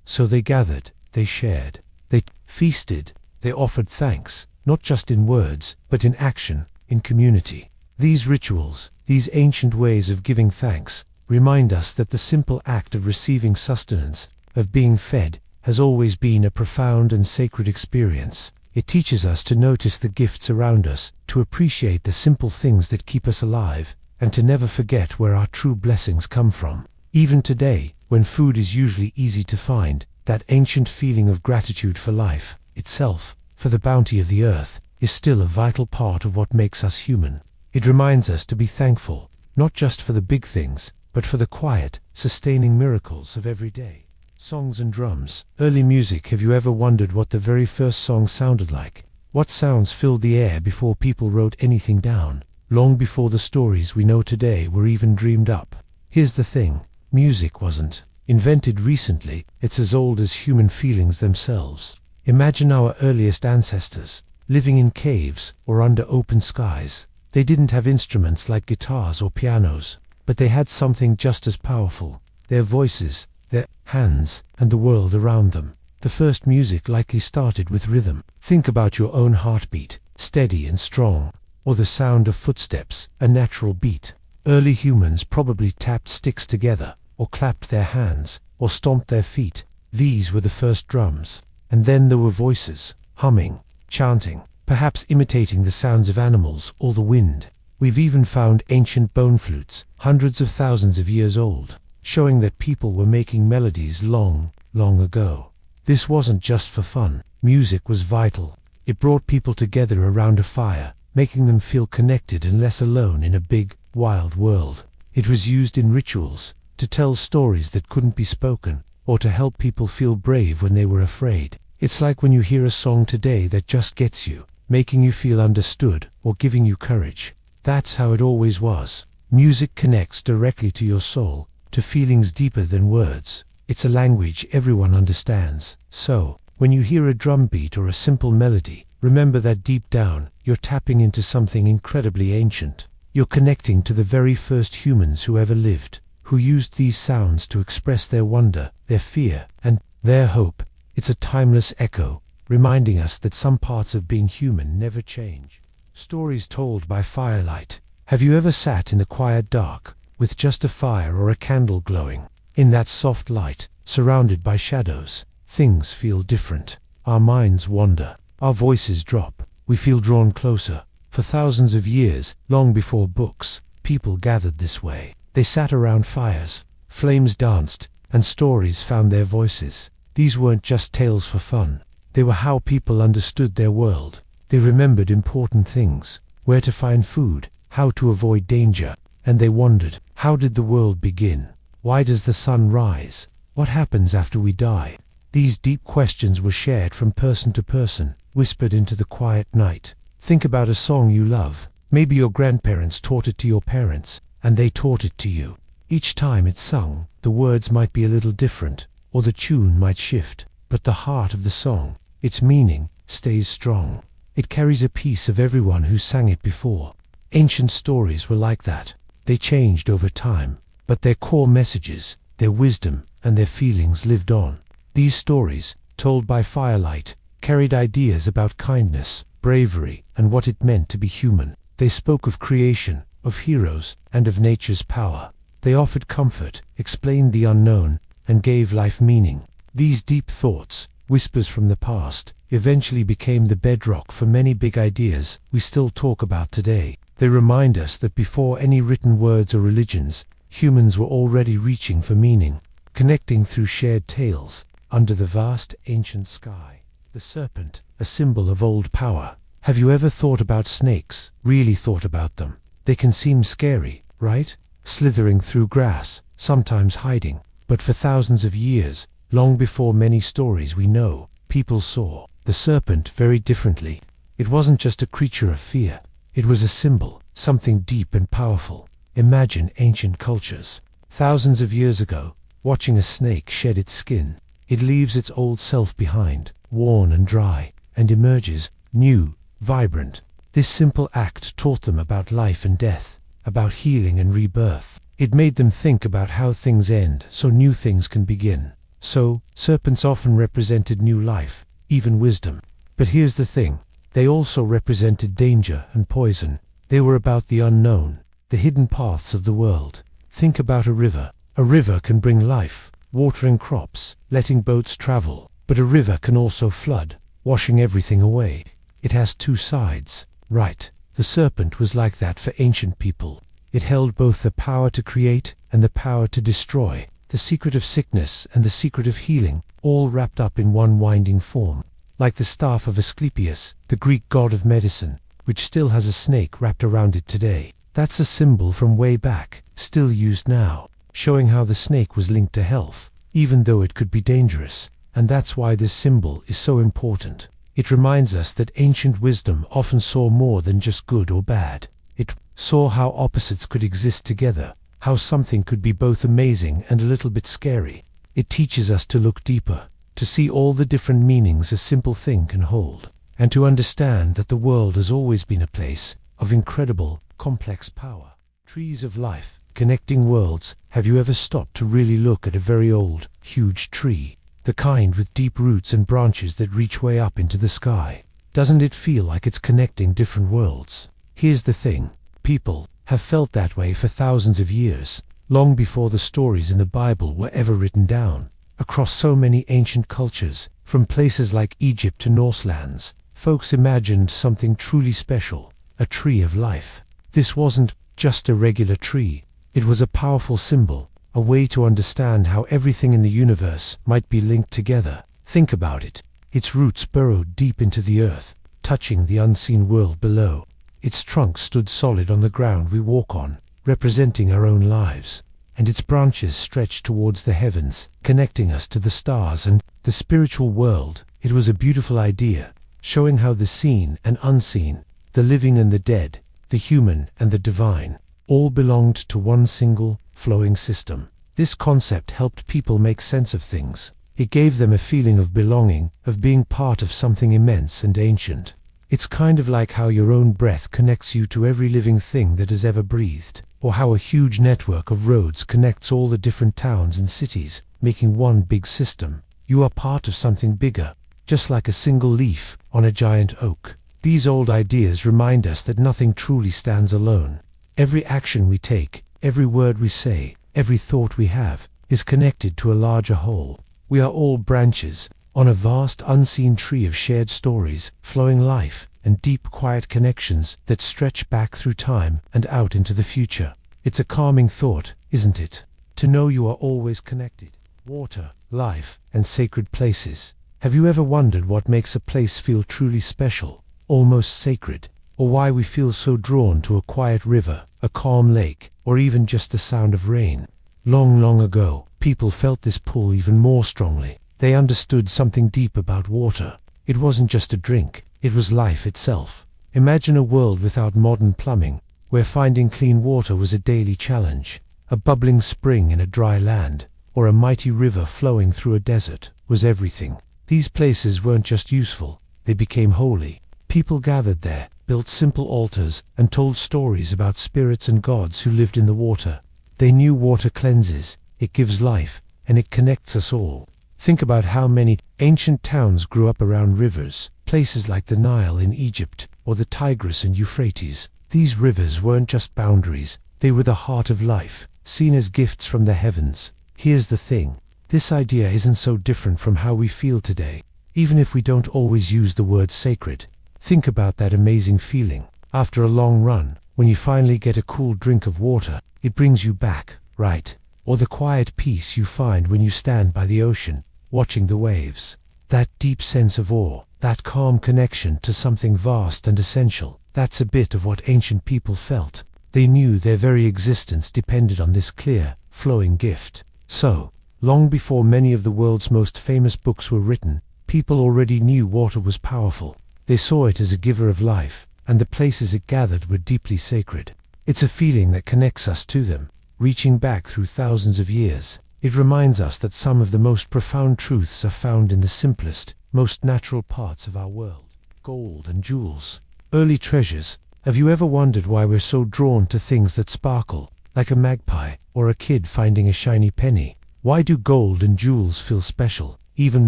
So they gathered, they shared, they feasted, they offered thanks, not just in words, but in action, in community. These rituals, these ancient ways of giving thanks, remind us that the simple act of receiving sustenance, of being fed, has always been a profound and sacred experience. It teaches us to notice the gifts around us, to appreciate the simple things that keep us alive, and to never forget where our true blessings come from. Even today, when food is usually easy to find, that ancient feeling of gratitude for life itself, for the bounty of the earth, is still a vital part of what makes us human. It reminds us to be thankful, not just for the big things, but for the quiet, sustaining miracles of every day. Songs and drums. Early music. Have you ever wondered what the very first song sounded like? What sounds filled the air before people wrote anything down, long before the stories we know today were even dreamed up? Here's the thing. Music wasn't invented recently. It's as old as human feelings themselves. Imagine our earliest ancestors, living in caves or under open skies. They didn't have instruments like guitars or pianos, but they had something just as powerful: their voices, their hands, and the world around them. The first music likely started with rhythm. Think about your own heartbeat, steady and strong, or the sound of footsteps, a natural beat. Early humans probably tapped sticks together, or clapped their hands, or stomped their feet. These were the first drums. And then there were voices, humming, chanting, perhaps imitating the sounds of animals or the wind. We've even found ancient bone flutes, hundreds of thousands of years old, showing that people were making melodies long, long ago. This wasn't just for fun. Music was vital. It brought people together around a fire, making them feel connected and less alone in a big, wild world. It was used in rituals, to tell stories that couldn't be spoken, or to help people feel brave when they were afraid. It's like when you hear a song today that just gets you, making you feel understood, or giving you courage. That's how it always was. Music connects directly to your soul, to feelings deeper than words. It's a language everyone understands. So, when you hear a drum beat or a simple melody, remember that deep down, you're tapping into something incredibly ancient. You're connecting to the very first humans who ever lived, who used these sounds to express their wonder, their fear, and their hope. It's a timeless echo, reminding us that some parts of being human never change. Stories told by firelight. Have you ever sat in the quiet dark, with just a fire or a candle glowing? In that soft light, surrounded by shadows, things feel different. Our minds wander. Our voices drop. We feel drawn closer. For thousands of years, long before books, people gathered this way. They sat around fires, flames danced, and stories found their voices. These weren't just tales for fun. They were how people understood their world. They remembered important things, where to find food, how to avoid danger, and they wondered, how did the world begin? Why does the sun rise? What happens after we die? These deep questions were shared from person to person, whispered into the quiet night. Think about a song you love. Maybe your grandparents taught it to your parents, and they taught it to you. Each time it's sung, the words might be a little different, or the tune might shift, but the heart of the song, its meaning, stays strong. It carries a piece of everyone who sang it before. Ancient stories were like that. They changed over time, but their core messages, their wisdom, and their feelings lived on. These stories, told by Firelight, carried ideas about kindness, bravery, and what it meant to be human. They spoke of creation, of heroes, and of nature's power. They offered comfort, explained the unknown, and gave life meaning. These deep thoughts, whispers from the past, eventually became the bedrock for many big ideas we still talk about today. They remind us that before any written words or religions, humans were already reaching for meaning, connecting through shared tales, under the vast ancient sky. The serpent, a symbol of old power. Have you ever thought about snakes, really thought about them? They can seem scary, right? Slithering through grass, sometimes hiding. But for thousands of years, long before many stories we know, people saw the serpent very differently. It wasn't just a creature of fear. It was a symbol, something deep and powerful. Imagine ancient cultures. Thousands of years ago, watching a snake shed its skin. It leaves its old self behind, worn and dry, and emerges, new, vibrant. This simple act taught them about life and death, about healing and rebirth. It made them think about how things end so new things can begin. So, serpents often represented new life, even wisdom. But here's the thing. They also represented danger and poison. They were about the unknown, the hidden paths of the world. Think about a river. A river can bring life, watering crops, letting boats travel. But a river can also flood, washing everything away. It has two sides, right? The serpent was like that for ancient people. It held both the power to create and the power to destroy, the secret of sickness and the secret of healing, all wrapped up in one winding form. Like the staff of Asclepius, the Greek god of medicine, which still has a snake wrapped around it today. That's a symbol from way back, still used now, showing how the snake was linked to health, even though it could be dangerous. And that's why this symbol is so important. It reminds us that ancient wisdom often saw more than just good or bad. It saw how opposites could exist together, how something could be both amazing and a little bit scary. It teaches us to look deeper, to see all the different meanings a simple thing can hold, and to understand that the world has always been a place of incredible, complex power. Trees of life, connecting worlds. Have you ever stopped to really look at a very old, huge tree? The kind with deep roots and branches that reach way up into the sky. Doesn't it feel like it's connecting different worlds? Here's the thing. People have felt that way for thousands of years, long before the stories in the Bible were ever written down. Across so many ancient cultures, from places like Egypt to Norselands, folks imagined something truly special, a tree of life. This wasn't just a regular tree. It was a powerful symbol, a way to understand how everything in the universe might be linked together. Think about it. Its roots burrowed deep into the earth, touching the unseen world below. Its trunk stood solid on the ground we walk on, representing our own lives. And its branches stretched towards the heavens, connecting us to the stars and the spiritual world. It was a beautiful idea, showing how the seen and unseen, the living and the dead, the human and the divine, all belonged to one single, flowing system. This concept helped people make sense of things. It gave them a feeling of belonging, of being part of something immense and ancient. It's kind of like how your own breath connects you to every living thing that has ever breathed, or how a huge network of roads connects all the different towns and cities, making one big system. You are part of something bigger, just like a single leaf on a giant oak. These old ideas remind us that nothing truly stands alone. Every action we take, every word we say, every thought we have, is connected to a larger whole. We are all branches on a vast unseen tree of shared stories, flowing life, and deep quiet connections that stretch back through time and out into the future. It's a calming thought, isn't it? To know you are always connected. Water, life, and sacred places. Have you ever wondered what makes a place feel truly special, almost sacred, or why we feel so drawn to a quiet river, a calm lake, or even just the sound of rain? Long, long ago, people felt this pull even more strongly. They understood something deep about water. It wasn't just a drink, it was life itself. Imagine a world without modern plumbing, where finding clean water was a daily challenge. A bubbling spring in a dry land, or a mighty river flowing through a desert, was everything. These places weren't just useful, they became holy. People gathered there, built simple altars, and told stories about spirits and gods who lived in the water. They knew water cleanses, it gives life, and it connects us all. Think about how many ancient towns grew up around rivers, places like the Nile in Egypt, or the Tigris and Euphrates. These rivers weren't just boundaries, they were the heart of life, seen as gifts from the heavens. Here's the thing, this idea isn't so different from how we feel today, even if we don't always use the word sacred. Think about that amazing feeling. After a long run, when you finally get a cool drink of water, it brings you back, right? Or the quiet peace you find when you stand by the ocean, watching the waves. That deep sense of awe, that calm connection to something vast and essential, that's a bit of what ancient people felt. They knew their very existence depended on this clear, flowing gift. So, long before many of the world's most famous books were written, people already knew water was powerful. They saw it as a giver of life, and the places it gathered were deeply sacred. It's a feeling that connects us to them, reaching back through thousands of years. It reminds us that some of the most profound truths are found in the simplest, most natural parts of our world. Gold and jewels. Early treasures. Have you ever wondered why we're so drawn to things that sparkle, like a magpie, or a kid finding a shiny penny? Why do gold and jewels feel special, even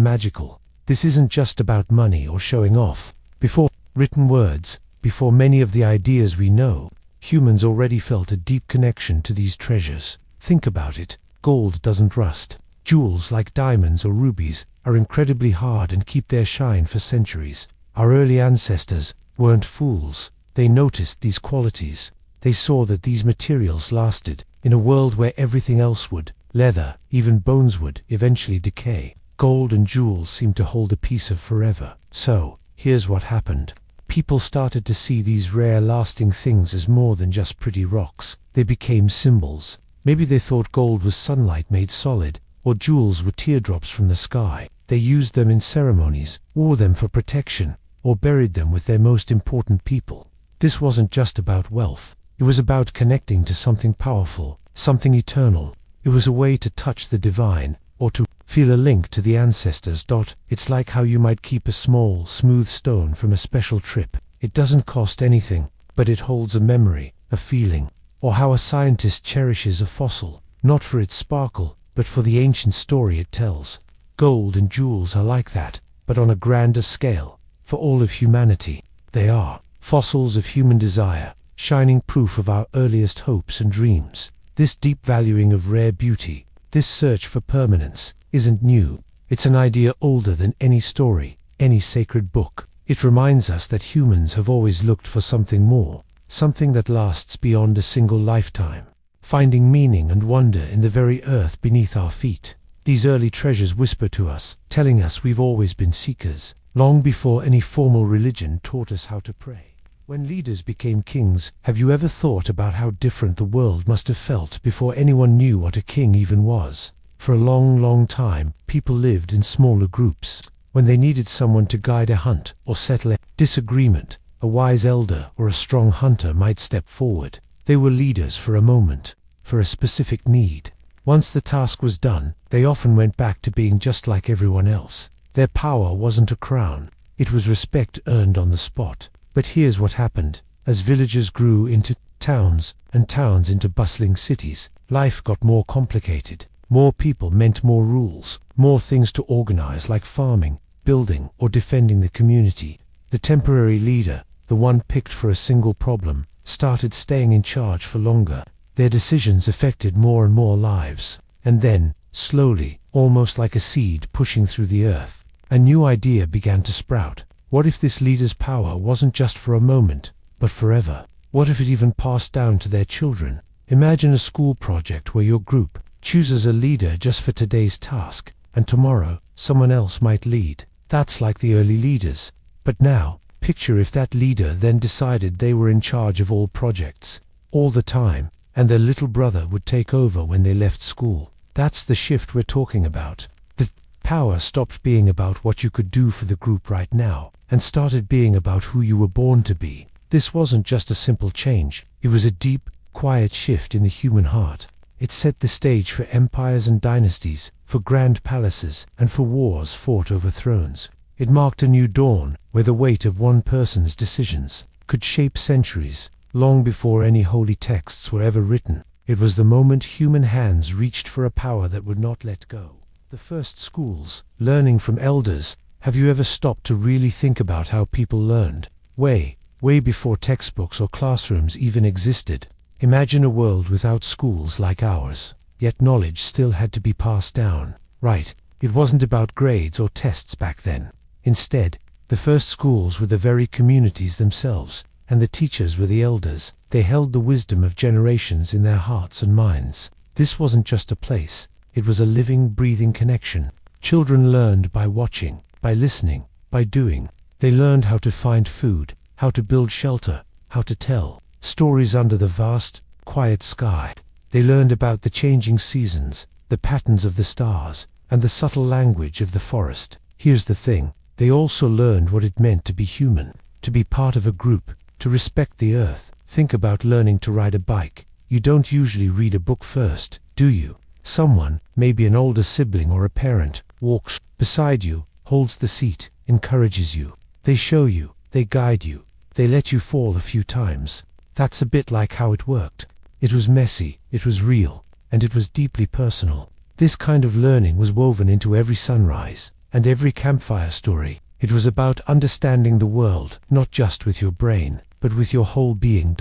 magical? This isn't just about money or showing off. Before written words, before many of the ideas we know, humans already felt a deep connection to these treasures. Think about it. Gold doesn't rust. Jewels like diamonds or rubies are incredibly hard and keep their shine for centuries. Our early ancestors weren't fools. They noticed these qualities. They saw that these materials lasted. In a world where everything else would, leather, even bones would, eventually decay, gold and jewels seemed to hold a piece of forever. So, here's what happened. People started to see these rare, lasting things as more than just pretty rocks. They became symbols. Maybe they thought gold was sunlight made solid, or jewels were teardrops from the sky. They used them in ceremonies, wore them for protection, or buried them with their most important people. This wasn't just about wealth. It was about connecting to something powerful, something eternal. It was a way to touch the divine, or to feel a link to the ancestors. It's like how you might keep a small, smooth stone from a special trip. It doesn't cost anything, but it holds a memory, a feeling. Or how a scientist cherishes a fossil, not for its sparkle, but for the ancient story it tells. Gold and jewels are like that, but on a grander scale. For all of humanity, they are fossils of human desire, shining proof of our earliest hopes and dreams. This deep valuing of rare beauty, this search for permanence, isn't new. It's an idea older than any story, any sacred book. It reminds us that humans have always looked for something more, something that lasts beyond a single lifetime, finding meaning and wonder in the very earth beneath our feet. These early treasures whisper to us, telling us we've always been seekers, long before any formal religion taught us how to pray. When leaders became kings, have you ever thought about how different the world must have felt before anyone knew what a king even was? For a long, long time, people lived in smaller groups. When they needed someone to guide a hunt or settle a disagreement, a wise elder or a strong hunter might step forward. They were leaders for a moment, for a specific need. Once the task was done, they often went back to being just like everyone else. Their power wasn't a crown, it was respect earned on the spot. But here's what happened. As villages grew into towns, and towns into bustling cities, life got more complicated. More people meant more rules, more things to organize, like farming, building, or defending the community. The temporary leader, the one picked for a single problem, started staying in charge for longer. Their decisions affected more and more lives. And then, slowly, almost like a seed pushing through the earth. A new idea began to sprout. What if this leader's power wasn't just for a moment, but forever? What if it even passed down to their children? Imagine a school project where your group chooses a leader just for today's task, and tomorrow someone else might lead. That's like the early leaders. But now, picture if that leader then decided they were in charge of all projects, all the time, and their little brother would take over when they left school. That's the shift we're talking about. The power stopped being about what you could do for the group right now, and started being about who you were born to be. This wasn't just a simple change, it was a deep, quiet shift in the human heart. It set the stage for empires and dynasties, for grand palaces, and for wars fought over thrones. It marked a new dawn, where the weight of one person's decisions could shape centuries, long before any holy texts were ever written. It was the moment human hands reached for a power that would not let go. The first schools, learning from elders. Have you ever stopped to really think about how people learned? Way before textbooks or classrooms even existed. Imagine a world without schools like ours. Yet knowledge still had to be passed down. Right, it wasn't about grades or tests back then. Instead, the first schools were the very communities themselves, and the teachers were the elders. They held the wisdom of generations in their hearts and minds. This wasn't just a place, it was a living, breathing connection. Children learned by watching, by listening, by doing. They learned how to find food, how to build shelter, how to tell stories under the vast, quiet sky. They learned about the changing seasons, the patterns of the stars, and the subtle language of the forest. Here's the thing, they also learned what it meant to be human, to be part of a group, to respect the earth. Think about learning to ride a bike. You don't usually read a book first, do you? Someone, maybe an older sibling or a parent, walks beside you, holds the seat, encourages you. They show you, they guide you, they let you fall a few times. That's a bit like how it worked. It was messy, it was real, and it was deeply personal. This kind of learning was woven into every sunrise and every campfire story. It was about understanding the world, not just with your brain, but with your whole being.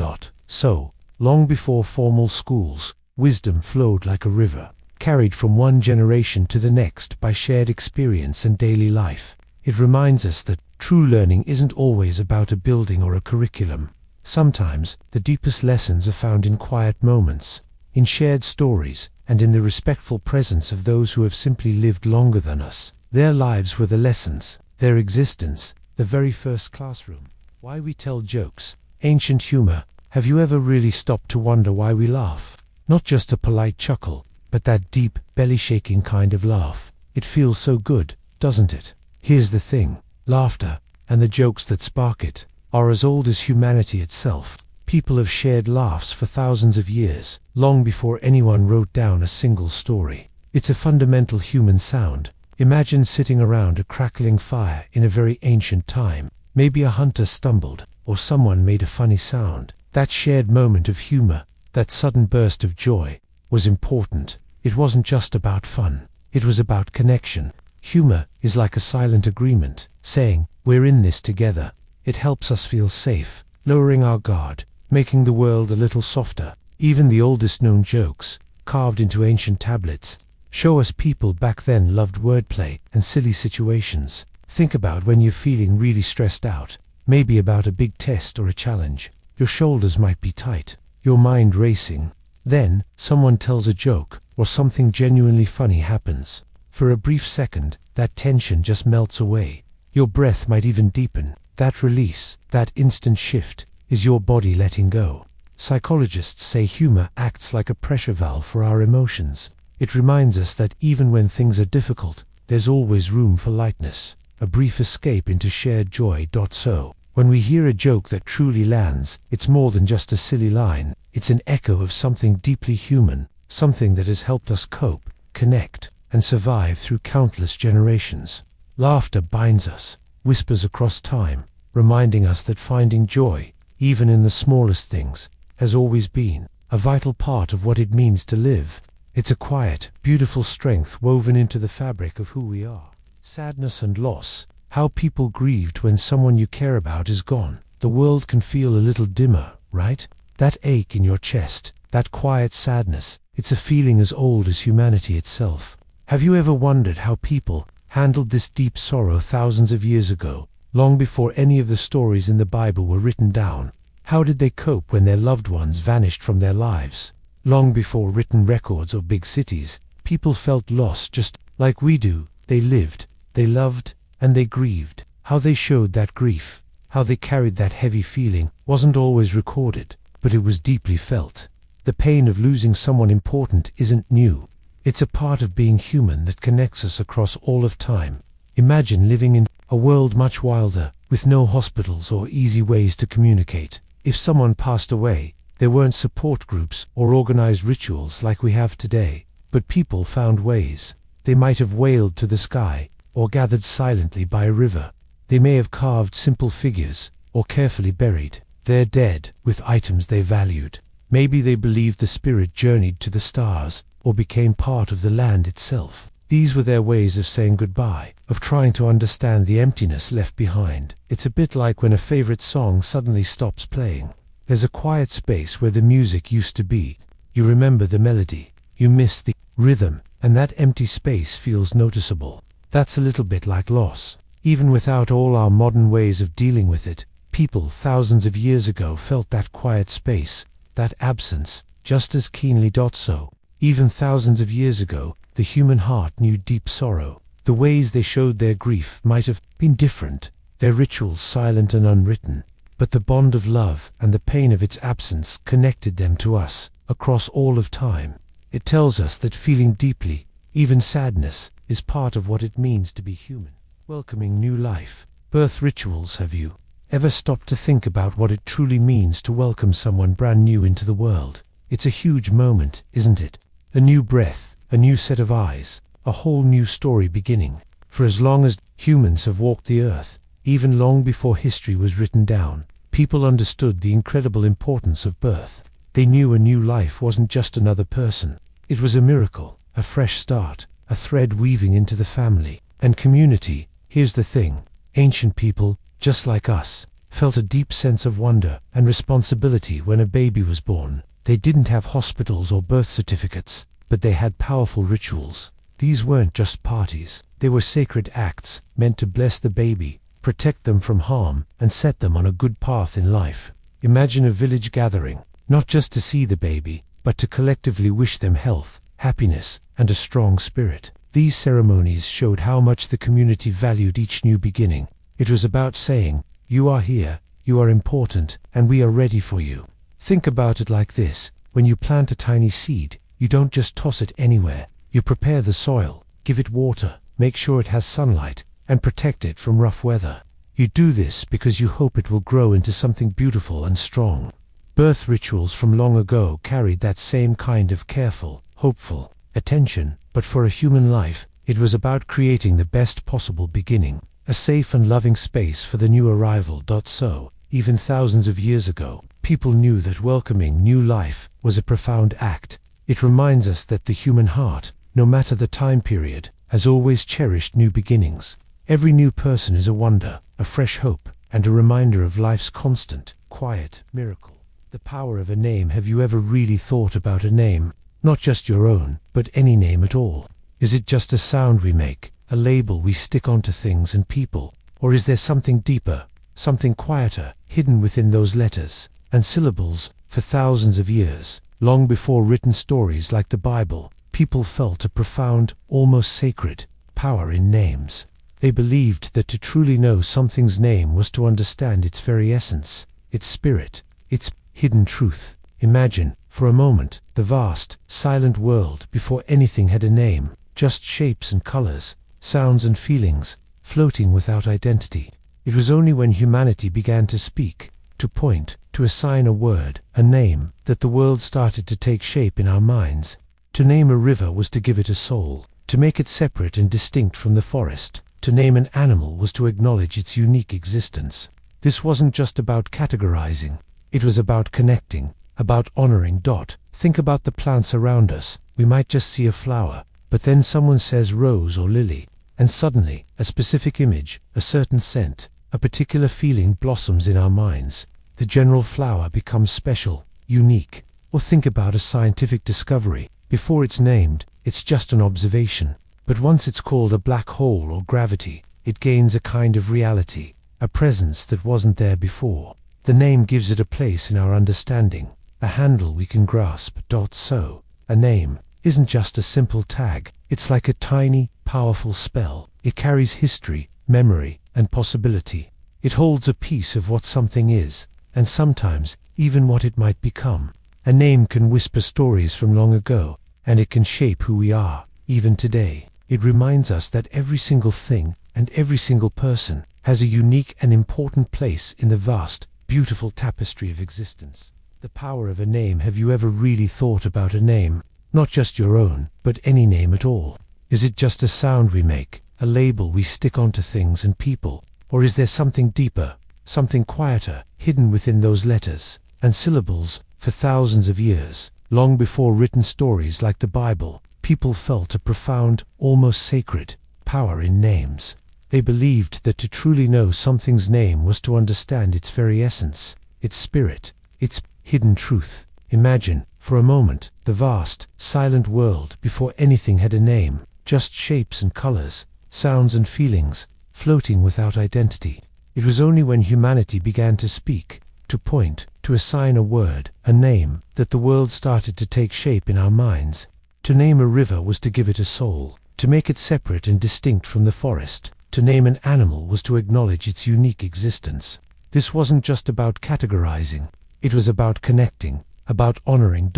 So, long before formal schools, wisdom flowed like a river, carried from one generation to the next by shared experience and daily life. It reminds us that true learning isn't always about a building or a curriculum. Sometimes, the deepest lessons are found in quiet moments, in shared stories, and in the respectful presence of those who have simply lived longer than us. Their lives were the lessons, their existence, the very first classroom. Why we tell jokes, ancient humor. Have you ever really stopped to wonder why we laugh? Not just a polite chuckle, but that deep, belly-shaking kind of laugh. It feels so good, doesn't it? Here's the thing, laughter, and the jokes that spark it, are as old as humanity itself. People have shared laughs for thousands of years, long before anyone wrote down a single story. It's a fundamental human sound. Imagine sitting around a crackling fire in a very ancient time. Maybe a hunter stumbled, or someone made a funny sound. That shared moment of humor, that sudden burst of joy, was important. It wasn't just about fun. It was about connection. Humor is like a silent agreement, saying, we're in this together. It helps us feel safe, lowering our guard, making the world a little softer. Even the oldest known jokes, carved into ancient tablets, show us people back then loved wordplay and silly situations. Think about when you're feeling really stressed out, maybe about a big test or a challenge. Your shoulders might be tight, your mind racing. Then, someone tells a joke, or something genuinely funny happens. For a brief second, that tension just melts away. Your breath might even deepen. That release, that instant shift, is your body letting go. Psychologists say humor acts like a pressure valve for our emotions. It reminds us that even when things are difficult, there's always room for lightness, a brief escape into shared joy. So, when we hear a joke that truly lands, it's more than just a silly line. It's an echo of something deeply human, something that has helped us cope, connect, and survive through countless generations. Laughter binds us, whispers across time, reminding us that finding joy, even in the smallest things, has always been a vital part of what it means to live. It's a quiet, beautiful strength woven into the fabric of who we are. Sadness and loss, how people grieved when someone you care about is gone. The world can feel a little dimmer, right? That ache in your chest, that quiet sadness, it's a feeling as old as humanity itself. Have you ever wondered how people handled this deep sorrow thousands of years ago, long before any of the stories in the Bible were written down? How did they cope when their loved ones vanished from their lives? Long before written records or big cities, people felt loss just like we do. They lived, they loved, and they grieved. How they showed that grief, how they carried that heavy feeling, wasn't always recorded, but it was deeply felt. The pain of losing someone important isn't new. It's a part of being human that connects us across all of time. Imagine living in a world much wilder, with no hospitals or easy ways to communicate. If someone passed away, there weren't support groups or organized rituals like we have today, but people found ways. They might have wailed to the sky, or gathered silently by a river. They may have carved simple figures, or carefully buried their dead with items they valued. Maybe they believed the spirit journeyed to the stars, or became part of the land itself. These were their ways of saying goodbye, of trying to understand the emptiness left behind. It's a bit like when a favorite song suddenly stops playing. There's a quiet space where the music used to be. You remember the melody, you miss the rhythm, and that empty space feels noticeable. That's a little bit like loss. Even without all our modern ways of dealing with it, people thousands of years ago felt that quiet space, that absence, just as keenly. So, even thousands of years ago, the human heart knew deep sorrow. The ways they showed their grief might have been different, their rituals silent and unwritten, but the bond of love and the pain of its absence connected them to us, across all of time. It tells us that feeling deeply, even sadness, is part of what it means to be human. Welcoming new life. Birth rituals. Have you ever stopped to think about what it truly means to welcome someone brand new into the world? It's a huge moment, isn't it? A new breath, a new set of eyes, a whole new story beginning. For as long as humans have walked the earth, even long before history was written down, people understood the incredible importance of birth. They knew a new life wasn't just another person. It was a miracle, a fresh start, a thread weaving into the family and community. Here's the thing. Ancient people, just like us, felt a deep sense of wonder and responsibility when a baby was born. They didn't have hospitals or birth certificates, but they had powerful rituals. These weren't just parties. They were sacred acts meant to bless the baby, protect them from harm, and set them on a good path in life. Imagine a village gathering, not just to see the baby, but to collectively wish them health, happiness, and a strong spirit. These ceremonies showed how much the community valued each new beginning. It was about saying, "You are here, you are important, and we are ready for you." Think about it like this. When you plant a tiny seed, you don't just toss it anywhere. You prepare the soil, give it water, make sure it has sunlight, and protect it from rough weather. You do this because you hope it will grow into something beautiful and strong. Birth rituals from long ago carried that same kind of careful, hopeful attention, but for a human life, it was about creating the best possible beginning, a safe and loving space for the new arrival. So, even thousands of years ago, people knew that welcoming new life was a profound act. It reminds us that the human heart, no matter the time period, has always cherished new beginnings. Every new person is a wonder, a fresh hope, and a reminder of life's constant, quiet miracle. The power of a name. Have you ever really thought about a name? Not just your own, but any name at all. Is it just a sound we make, a label we stick onto things and people? Or is there something deeper, something quieter, hidden within those letters and syllables? For thousands of years, long before written stories like the Bible, people felt a profound, almost sacred, power in names. They believed that to truly know something's name was to understand its very essence, its spirit, its hidden truth. Imagine, for a moment, the vast, silent world before anything had a name, just shapes and colors, sounds and feelings, floating without identity. It was only when humanity began to speak, to point, to assign a word, a name, that the world started to take shape in our minds. To name a river was to give it a soul, to make it separate and distinct from the forest. To name an animal was to acknowledge its unique existence. This wasn't just about categorizing. It was about connecting, about honoring. Think about the plants around us. We might just see a flower, but then someone says rose or lily, and suddenly, a specific image, a certain scent, a particular feeling blossoms in our minds. The general flower becomes special, unique. Or think about a scientific discovery. Before it's named, it's just an observation. But once it's called a black hole or gravity, it gains a kind of reality, a presence that wasn't there before. The name gives it a place in our understanding, a handle we can grasp. So, a name isn't just a simple tag, it's like a tiny, powerful spell. It carries history, memory, and possibility. It holds a piece of what something is, and sometimes even what it might become. A name can whisper stories from long ago, and it can shape who we are, even today. It reminds us that every single thing and every single person has a unique and important place in the vast, beautiful tapestry of existence. The power of a name. Have you ever really thought about a name? Not just your own, but any name at all. Is it just a sound we make, a label we stick onto things and people? Or is there something deeper, something quieter, hidden within those letters and syllables? For thousands of years, long before written stories like the Bible, people felt a profound, almost sacred, power in names. They believed that to truly know something's name was to understand its very essence, its spirit, its hidden truth. Imagine, for a moment, the vast, silent world before anything had a name, just shapes and colors, sounds and feelings, floating without identity. It was only when humanity began to speak, to point, to assign a word, a name, that the world started to take shape in our minds. To name a river was to give it a soul, to make it separate and distinct from the forest. To name an animal was to acknowledge its unique existence. This wasn't just about categorizing, it was about connecting, about honoring.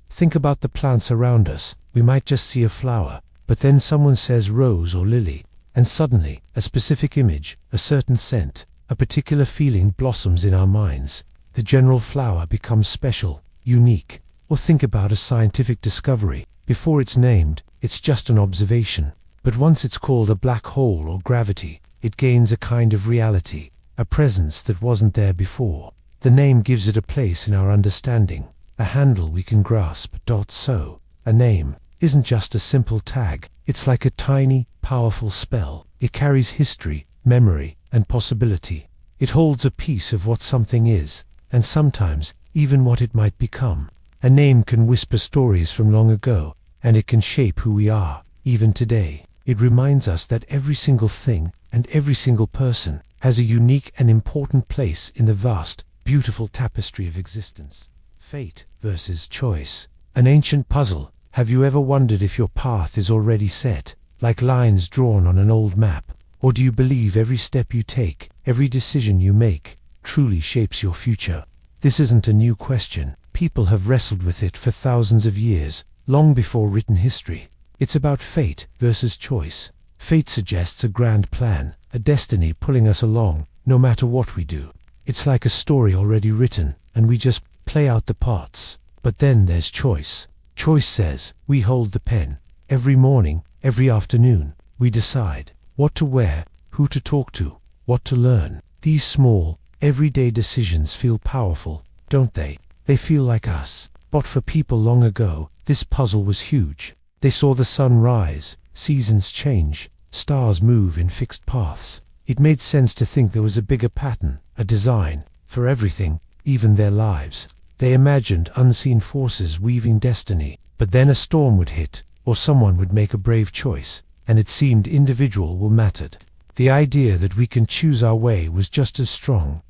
Think about the plants around us. We might just see a flower, but then someone says rose or lily, and suddenly, a specific image, a certain scent, a particular feeling blossoms in our minds. The general flower becomes special, unique. Or think about a scientific discovery. Before it's named, it's just an observation. But once it's called a black hole or gravity, it gains a kind of reality, a presence that wasn't there before. The name gives it a place in our understanding, a handle we can grasp. So, a name isn't just a simple tag, it's like a tiny, powerful spell. It carries history, memory, and possibility. It holds a piece of what something is, and sometimes even what it might become. A name can whisper stories from long ago, and it can shape who we are, even today. It reminds us that every single thing and every single person has a unique and important place in the vast, beautiful tapestry of existence. Fate versus choice. An ancient puzzle. Have you ever wondered if your path is already set, like lines drawn on an old map? Or do you believe every step you take, every decision you make, truly shapes your future? This isn't a new question. People have wrestled with it for thousands of years, long before written history. It's about fate versus choice. Fate suggests a grand plan, a destiny pulling us along, no matter what we do. It's like a story already written, and we just play out the parts. But then there's choice. Choice says, we hold the pen. Every morning, every afternoon, we decide what to wear, who to talk to, what to learn. These small, everyday decisions feel powerful, don't they? They feel like us. But for people long ago, this puzzle was huge. They saw the sun rise, seasons change, stars move in fixed paths. It made sense to think there was a bigger pattern, a design, for everything, even their lives. They imagined unseen forces weaving destiny. But then a storm would hit, or someone would make a brave choice, and it seemed individual will mattered. The idea that we can choose our way was just as strong.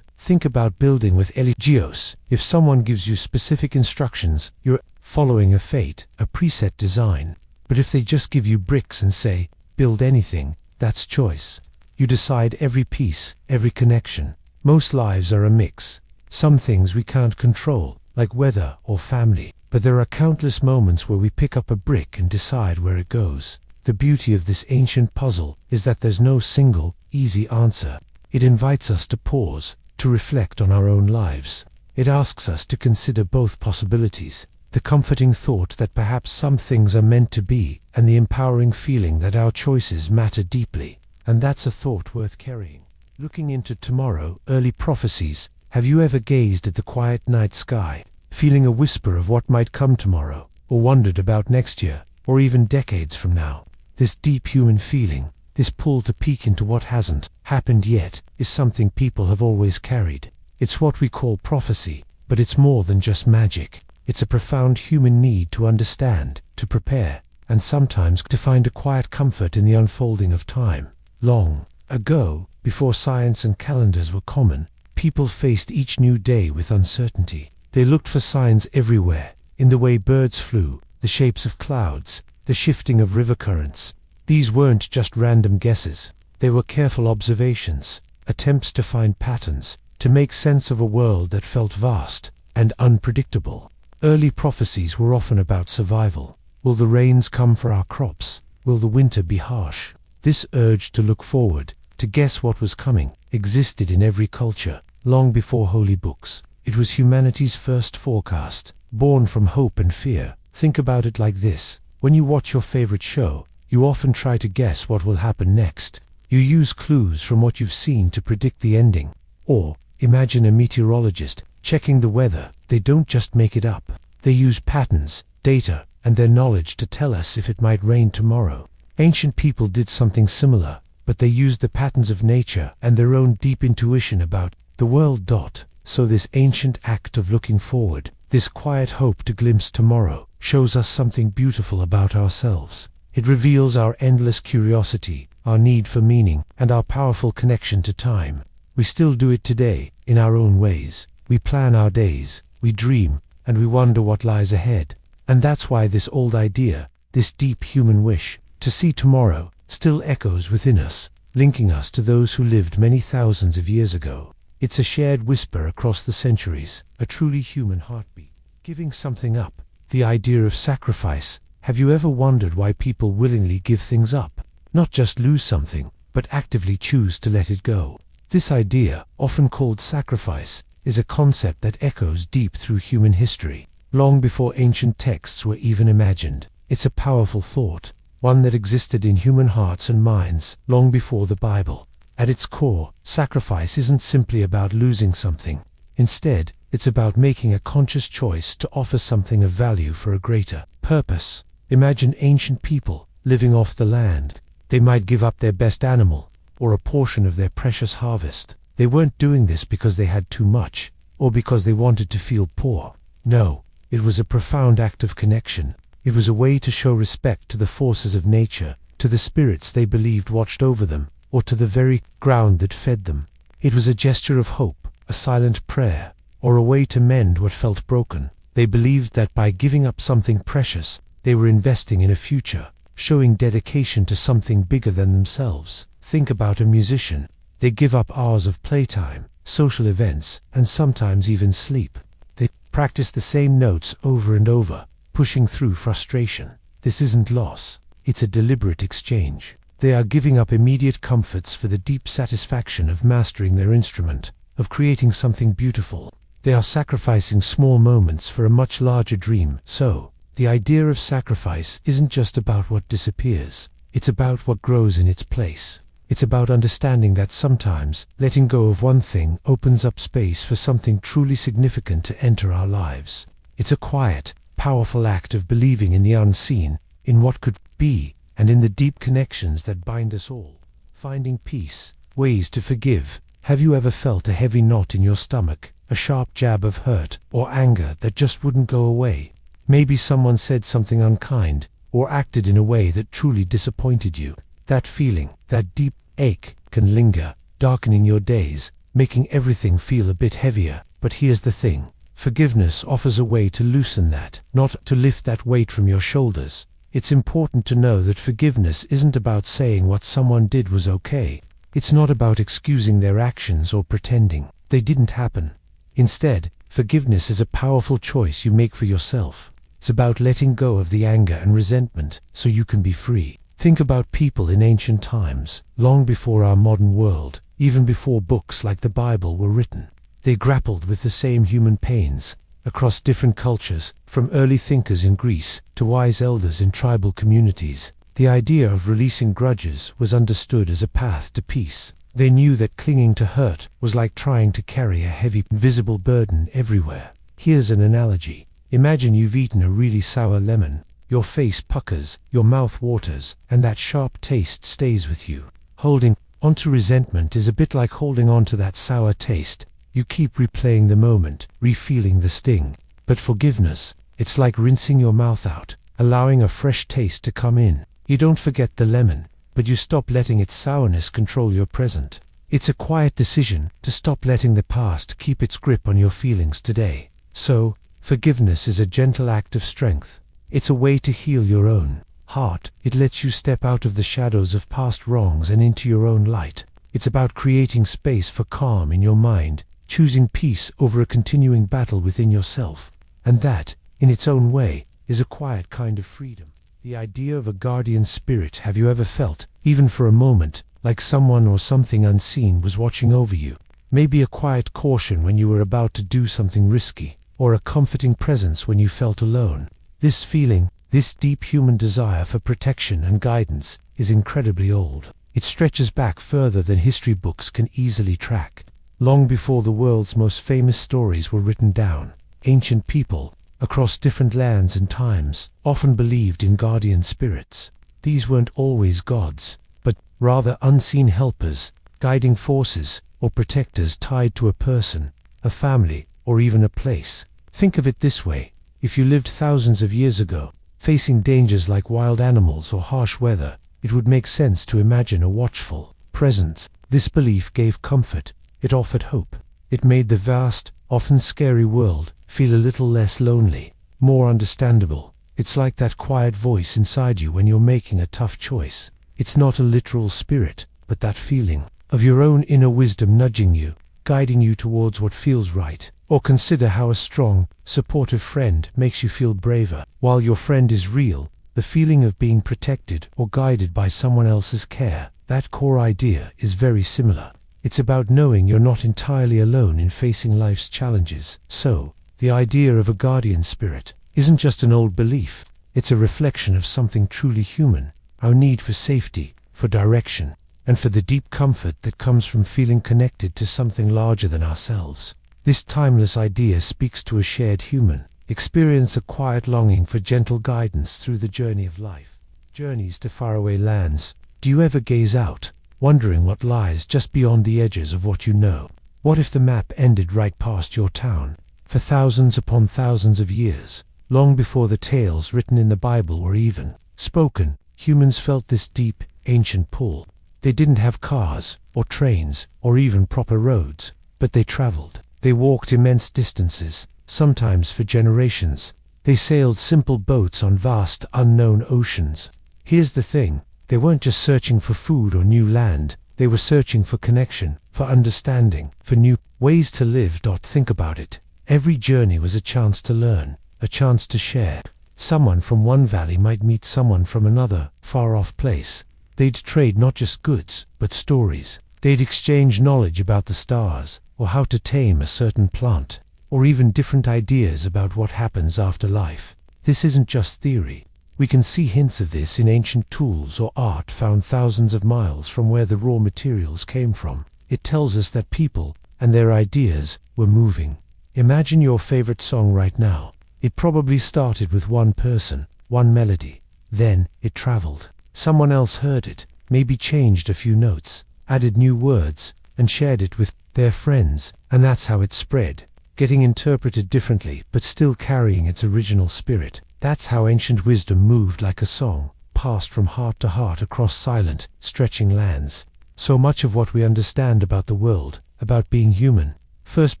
Think about building with Eligios. If someone gives you specific instructions, you're following a fate, a preset design. But if they just give you bricks and say, build anything, that's choice. You decide every piece, every connection. Most lives are a mix. Some things we can't control, like weather or family. But there are countless moments where we pick up a brick and decide where it goes. The beauty of this ancient puzzle is that there's no single, easy answer. It invites us to pause, to reflect on our own lives. It asks us to consider both possibilities, the comforting thought that perhaps some things are meant to be, and the empowering feeling that our choices matter deeply. And that's a thought worth carrying. Looking into tomorrow, early prophecies. Have you ever gazed at the quiet night sky, feeling a whisper of what might come tomorrow, or wondered about next year, or even decades from now? This deep human feeling, this pull to peek into what hasn't happened yet, is something people have always carried. It's what we call prophecy, but it's more than just magic. It's a profound human need to understand, to prepare, and sometimes to find a quiet comfort in the unfolding of time. Long ago, before science and calendars were common, people faced each new day with uncertainty. They looked for signs everywhere, in the way birds flew, the shapes of clouds, the shifting of river currents. These weren't just random guesses. They were careful observations, attempts to find patterns, to make sense of a world that felt vast and unpredictable. Early prophecies were often about survival. Will the rains come for our crops? Will the winter be harsh? This urge to look forward, to guess what was coming, existed in every culture, long before holy books. It was humanity's first forecast, born from hope and fear. Think about it like this. When you watch your favorite show, you often try to guess what will happen next. You use clues from what you've seen to predict the ending. Or, imagine a meteorologist checking the weather. They don't just make it up. They use patterns, data, and their knowledge to tell us if it might rain tomorrow. Ancient people did something similar, but they used the patterns of nature and their own deep intuition about the world. So this ancient act of looking forward, this quiet hope to glimpse tomorrow, shows us something beautiful about ourselves. It reveals our endless curiosity, our need for meaning, and our powerful connection to time. We still do it today, in our own ways. We plan our days, we dream, and we wonder what lies ahead. And that's why this old idea, this deep human wish, to see tomorrow, still echoes within us, linking us to those who lived many thousands of years ago. It's a shared whisper across the centuries, a truly human heartbeat. Giving something up, the idea of sacrifice. Have you ever wondered why people willingly give things up? Not just lose something, but actively choose to let it go. This idea, often called sacrifice, is a concept that echoes deep through human history, long before ancient texts were even imagined. It's a powerful thought, one that existed in human hearts and minds long before the Bible. At its core, sacrifice isn't simply about losing something. Instead, it's about making a conscious choice to offer something of value for a greater purpose. Imagine ancient people living off the land. They might give up their best animal, or a portion of their precious harvest. They weren't doing this because they had too much, or because they wanted to feel poor. No, it was a profound act of connection. It was a way to show respect to the forces of nature, to the spirits they believed watched over them, or to the very ground that fed them. It was a gesture of hope, a silent prayer, or a way to mend what felt broken. They believed that by giving up something precious, they were investing in a future, showing dedication to something bigger than themselves. Think about a musician. They give up hours of playtime, social events, and sometimes even sleep. They practice the same notes over and over, pushing through frustration. This isn't loss, it's a deliberate exchange. They are giving up immediate comforts for the deep satisfaction of mastering their instrument, of creating something beautiful. They are sacrificing small moments for a much larger dream. So, the idea of sacrifice isn't just about what disappears, it's about what grows in its place. It's about understanding that sometimes letting go of one thing opens up space for something truly significant to enter our lives. It's a quiet, powerful act of believing in the unseen, in what could be, and in the deep connections that bind us all. Finding peace, ways to forgive. Have you ever felt a heavy knot in your stomach, a sharp jab of hurt or anger that just wouldn't go away? Maybe someone said something unkind, or acted in a way that truly disappointed you. That feeling, that deep ache, can linger, darkening your days, making everything feel a bit heavier. But here's the thing. Forgiveness offers a way to loosen that, not to lift that weight from your shoulders. It's important to know that forgiveness isn't about saying what someone did was okay. It's not about excusing their actions or pretending they didn't happen. Instead, forgiveness is a powerful choice you make for yourself. It's about letting go of the anger and resentment so you can be free. Think about people in ancient times, long before our modern world, even before books like the Bible were written. They grappled with the same human pains, across different cultures, from early thinkers in Greece to wise elders in tribal communities. The idea of releasing grudges was understood as a path to peace. They knew that clinging to hurt was like trying to carry a heavy, invisible burden everywhere. Here's an analogy. Imagine you've eaten a really sour lemon. Your face puckers, your mouth waters, and that sharp taste stays with you. Holding onto resentment is a bit like holding on to that sour taste. You keep replaying the moment, re-feeling the sting. But forgiveness, it's like rinsing your mouth out. allowing a fresh taste to come in. You don't forget the lemon, but you stop letting its sourness control your present. It's a quiet decision to stop letting the past keep its grip on your feelings today. So, forgiveness is a gentle act of strength. It's a way to heal your own heart. It lets you step out of the shadows of past wrongs and into your own light. It's about creating space for calm in your mind, choosing peace over a continuing battle within yourself. And that, in its own way, is a quiet kind of freedom. The idea of a guardian spirit, have you ever felt, even for a moment, like someone or something unseen was watching over you? Maybe a quiet caution when you were about to do something risky, or a comforting presence when you felt alone. This feeling, this deep human desire for protection and guidance, is incredibly old. It stretches back further than history books can easily track. Long before the world's most famous stories were written down, ancient people, across different lands and times, often believed in guardian spirits. These weren't always gods, but rather unseen helpers, guiding forces, or protectors tied to a person, a family, or even a place. Think of it this way: if you lived thousands of years ago, facing dangers like wild animals or harsh weather, it would make sense to imagine a watchful presence. This belief gave comfort. It offered hope. It made the vast, often scary world feel a little less lonely, more understandable. It's like that quiet voice inside you when you're making a tough choice. It's not a literal spirit, but that feeling of your own inner wisdom nudging you, guiding you towards what feels right. Or consider how a strong, supportive friend makes you feel braver. While your friend is real, the feeling of being protected or guided by someone else's care, that core idea is very similar. It's about knowing you're not entirely alone in facing life's challenges. So, the idea of a guardian spirit isn't just an old belief, it's a reflection of something truly human, our need for safety, for direction, and for the deep comfort that comes from feeling connected to something larger than ourselves. This timeless idea speaks to a shared human experience, a quiet longing for gentle guidance through the journey of life. Journeys to faraway lands. Do you ever gaze out, wondering what lies just beyond the edges of what you know? What if the map ended right past your town? For thousands upon thousands of years, long before the tales written in the Bible were even spoken, humans felt this deep, ancient pull. They didn't have cars, or trains, or even proper roads, but they traveled. They walked immense distances, sometimes for generations. They sailed simple boats on vast, unknown oceans. Here's the thing, they weren't just searching for food or new land, they were searching for connection, for understanding, for new ways to live. Think about it. Every journey was a chance to learn, a chance to share. Someone from one valley might meet someone from another, far-off place. They'd trade not just goods, but stories. They'd exchange knowledge about the stars, or how to tame a certain plant, or even different ideas about what happens after life. This isn't just theory. We can see hints of this in ancient tools or art found thousands of miles from where the raw materials came from. It tells us that people, and their ideas, were moving. Imagine your favorite song right now. It probably started with one person, one melody. Then, it traveled. Someone else heard it, maybe changed a few notes, added new words, and shared it with their friends, and that's how it spread, getting interpreted differently but still carrying its original spirit. That's how ancient wisdom moved like a song, passed from heart to heart across silent, stretching lands. So much of what we understand about the world, about being human, first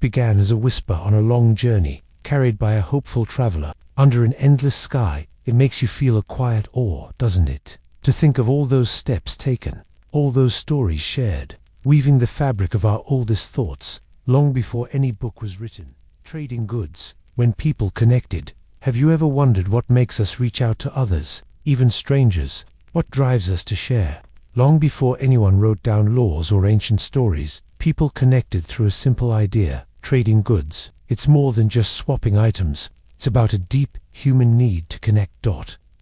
began as a whisper on a long journey, carried by a hopeful traveler. Under an endless sky, it makes you feel a quiet awe, doesn't it? To think of all those steps taken, all those stories shared, weaving the fabric of our oldest thoughts, long before any book was written. Trading goods, when people connected. Have you ever wondered what makes us reach out to others, even strangers? What drives us to share? Long before anyone wrote down laws or ancient stories, people connected through a simple idea: trading goods. It's more than just swapping items. It's about a deep, human need to connect.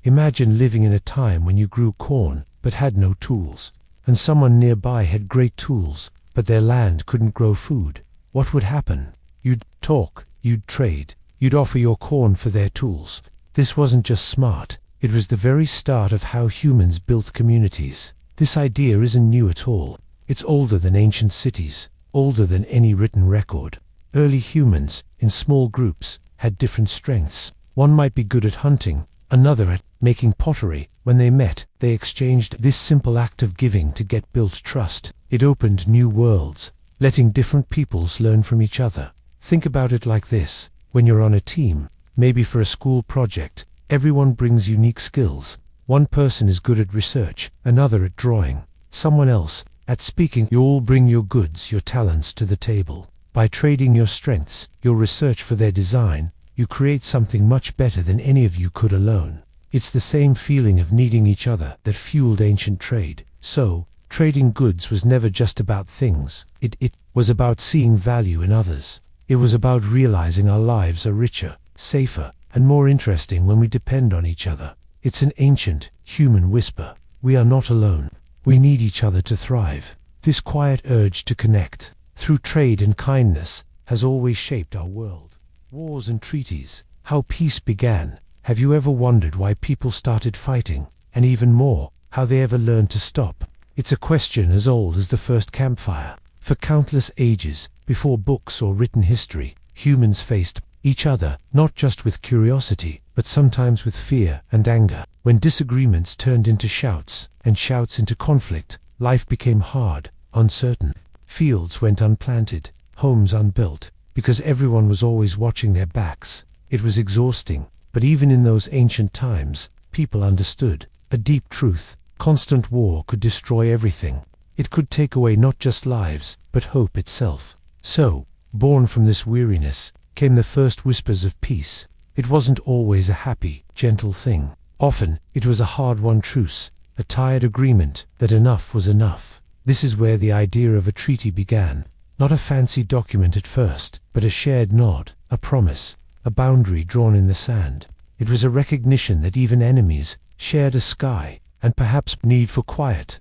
Imagine living in a time when you grew corn, but had no tools, and someone nearby had great tools, but their land couldn't grow food. What would happen? You'd talk, you'd trade, you'd offer your corn for their tools. This wasn't just smart, it was the very start of how humans built communities. This idea isn't new at all. It's older than ancient cities, older than any written record. Early humans, in small groups, had different strengths. One might be good at hunting, another at making pottery. When they met, they exchanged this simple act of giving to get built trust. It opened new worlds, letting different peoples learn from each other. Think about it like this. When you're on a team, maybe for a school project, everyone brings unique skills. One person is good at research, another at drawing, someone else at speaking. You all bring your goods, your talents to the table. By trading your strengths, your research for their design, you create something much better than any of you could alone. It's the same feeling of needing each other that fueled ancient trade. So, trading goods was never just about things. It was about seeing value in others. It was about realizing our lives are richer, safer, and more interesting when we depend on each other. It's an ancient, human whisper. We are not alone. We need each other to thrive. This quiet urge to connect, through trade and kindness, has always shaped our world. Wars and treaties, how peace began. Have you ever wondered why people started fighting? And even more, how they ever learned to stop? It's a question as old as the first campfire. For countless ages, before books or written history, humans faced each other, not just with curiosity, but sometimes with fear and anger. When disagreements turned into shouts, and shouts into conflict, life became hard, uncertain. Fields went unplanted, homes unbuilt, because everyone was always watching their backs. It was exhausting, but even in those ancient times, people understood a deep truth. Constant war could destroy everything. It could take away not just lives, but hope itself. So, born from this weariness, came the first whispers of peace. It wasn't always a happy, gentle thing. Often, it was a hard-won truce, a tired agreement that enough was enough. This is where the idea of a treaty began. Not a fancy document at first, but a shared nod, a promise, a boundary drawn in the sand. It was a recognition that even enemies shared a sky, and perhaps need for quiet.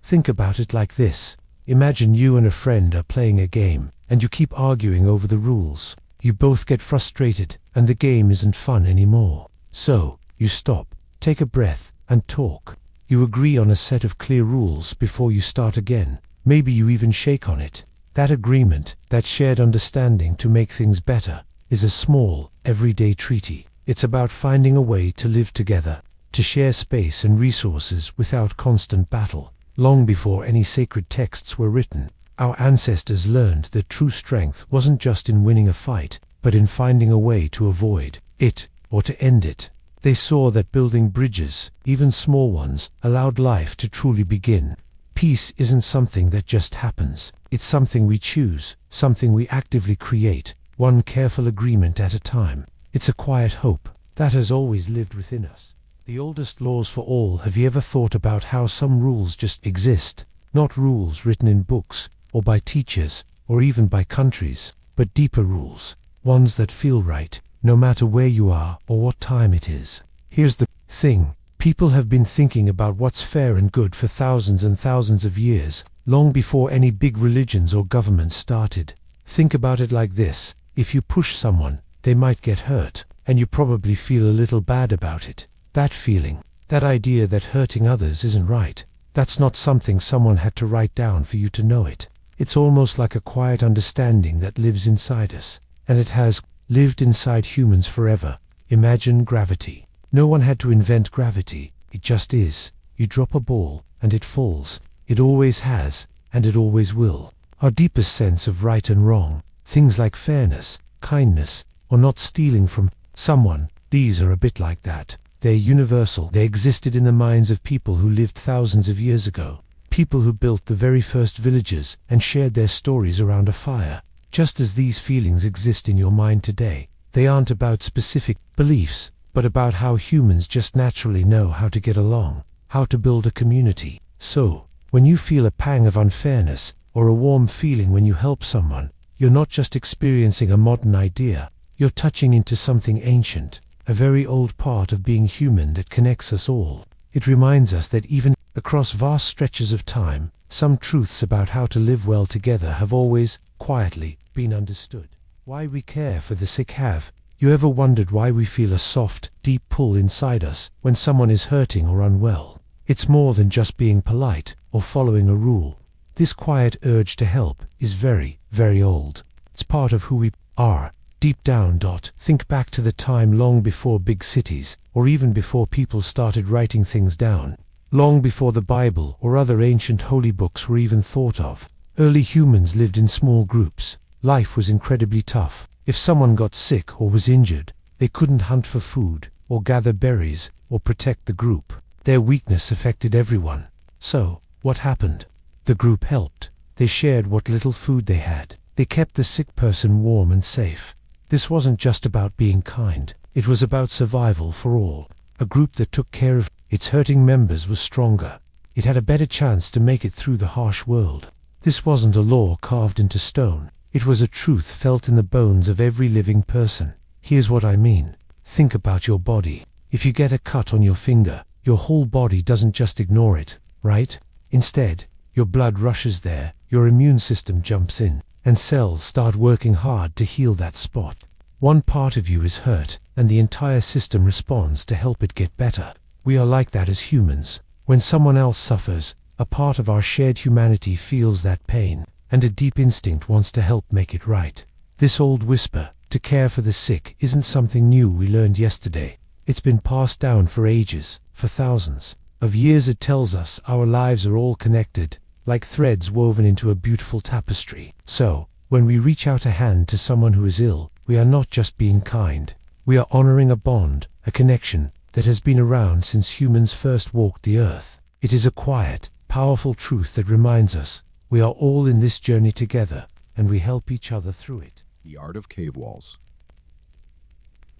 Think about it like this. Imagine you and a friend are playing a game, and you keep arguing over the rules. You both get frustrated, and the game isn't fun anymore. So, you stop, take a breath, and talk. You agree on a set of clear rules before you start again. Maybe you even shake on it. That agreement, that shared understanding to make things better, is a small, everyday treaty. It's about finding a way to live together, to share space and resources without constant battle. Long before any sacred texts were written, our ancestors learned that true strength wasn't just in winning a fight, but in finding a way to avoid it, or to end it. They saw that building bridges, even small ones, allowed life to truly begin. Peace isn't something that just happens. It's something we choose, something we actively create, one careful agreement at a time. It's a quiet hope that has always lived within us. The oldest laws for all. Have you ever thought about how some rules just exist? Not rules written in books, or by teachers, or even by countries, but deeper rules, ones that feel right, no matter where you are or what time it is. Here's the thing. People have been thinking about what's fair and good for thousands and thousands of years, long before any big religions or governments started. Think about it like this. If you push someone, they might get hurt, and you probably feel a little bad about it. That feeling, that idea that hurting others isn't right, that's not something someone had to write down for you to know it. It's almost like a quiet understanding that lives inside us, and it has lived inside humans forever. Imagine gravity. No one had to invent gravity, it just is. You drop a ball, and it falls. It always has, and it always will. Our deepest sense of right and wrong, things like fairness, kindness, or not stealing from someone, these are a bit like that. They're universal. They existed in the minds of people who lived thousands of years ago. People who built the very first villages and shared their stories around a fire. Just as these feelings exist in your mind today, they aren't about specific beliefs, but about how humans just naturally know how to get along, how to build a community. So, when you feel a pang of unfairness, or a warm feeling when you help someone, you're not just experiencing a modern idea, you're touching into something ancient, a very old part of being human that connects us all. It reminds us that even across vast stretches of time, some truths about how to live well together have always, quietly, been understood. Why we care for the sick. Have you ever wondered why we feel a soft, deep pull inside us when someone is hurting or unwell? It's more than just being polite or following a rule. This quiet urge to help is very, very old. It's part of who we are, Deep down. Think back to the time long before big cities, or even before people started writing things down. Long before the Bible or other ancient holy books were even thought of. Early humans lived in small groups. Life was incredibly tough. If someone got sick or was injured, they couldn't hunt for food, or gather berries, or protect the group. Their weakness affected everyone. So, what happened? The group helped. They shared what little food they had. They kept the sick person warm and safe. This wasn't just about being kind. It was about survival for all. A group that took care of its hurting members was stronger. It had a better chance to make it through the harsh world. This wasn't a law carved into stone. It was a truth felt in the bones of every living person. Here's what I mean. Think about your body. If you get a cut on your finger, your whole body doesn't just ignore it, right? Instead, your blood rushes there, your immune system jumps in, and cells start working hard to heal that spot. One part of you is hurt, and the entire system responds to help it get better. We are like that as humans. When someone else suffers, a part of our shared humanity feels that pain, and a deep instinct wants to help make it right. This old whisper, to care for the sick, isn't something new we learned yesterday. It's been passed down for ages, for thousands of years. It tells us our lives are all connected, like threads woven into a beautiful tapestry. So, when we reach out a hand to someone who is ill, we are not just being kind. We are honoring a bond, a connection, that has been around since humans first walked the earth. It is a quiet, powerful truth that reminds us we are all in this journey together, and we help each other through it. The art of cave walls.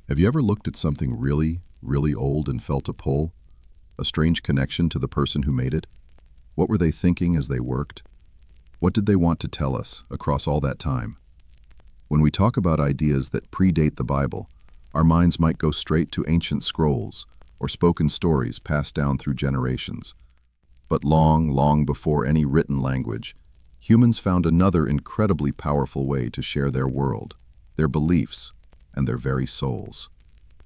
Have you ever looked at something really, really old and felt a pull? A strange connection to the person who made it? What were they thinking as they worked? What did they want to tell us across all that time? When we talk about ideas that predate the Bible, our minds might go straight to ancient scrolls or spoken stories passed down through generations. But long, long before any written language, humans found another incredibly powerful way to share their world, their beliefs, and their very souls,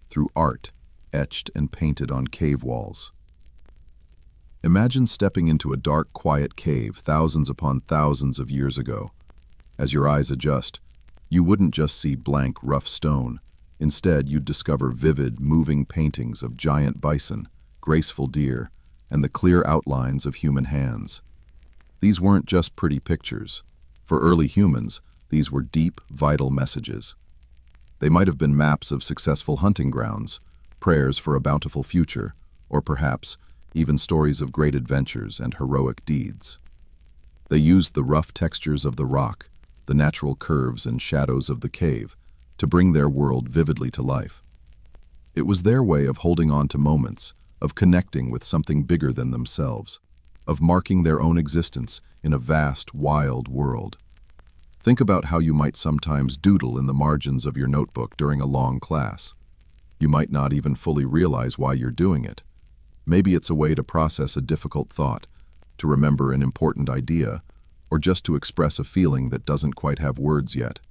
through art etched and painted on cave walls. Imagine stepping into a dark, quiet cave thousands upon thousands of years ago. As your eyes adjust, you wouldn't just see blank, rough stone. Instead, you'd discover vivid, moving paintings of giant bison, graceful deer, and the clear outlines of human hands. These weren't just pretty pictures. For early humans, these were deep, vital messages. They might have been maps of successful hunting grounds, prayers for a bountiful future, or perhaps even stories of great adventures and heroic deeds. They used the rough textures of the rock, the natural curves and shadows of the cave, to bring their world vividly to life. It was their way of holding on to moments, of connecting with something bigger than themselves, of marking their own existence in a vast, wild world. Think about how you might sometimes doodle in the margins of your notebook during a long class. You might not even fully realize why you're doing it. Maybe it's a way to process a difficult thought, to remember an important idea, or just to express a feeling that doesn't quite have words yet.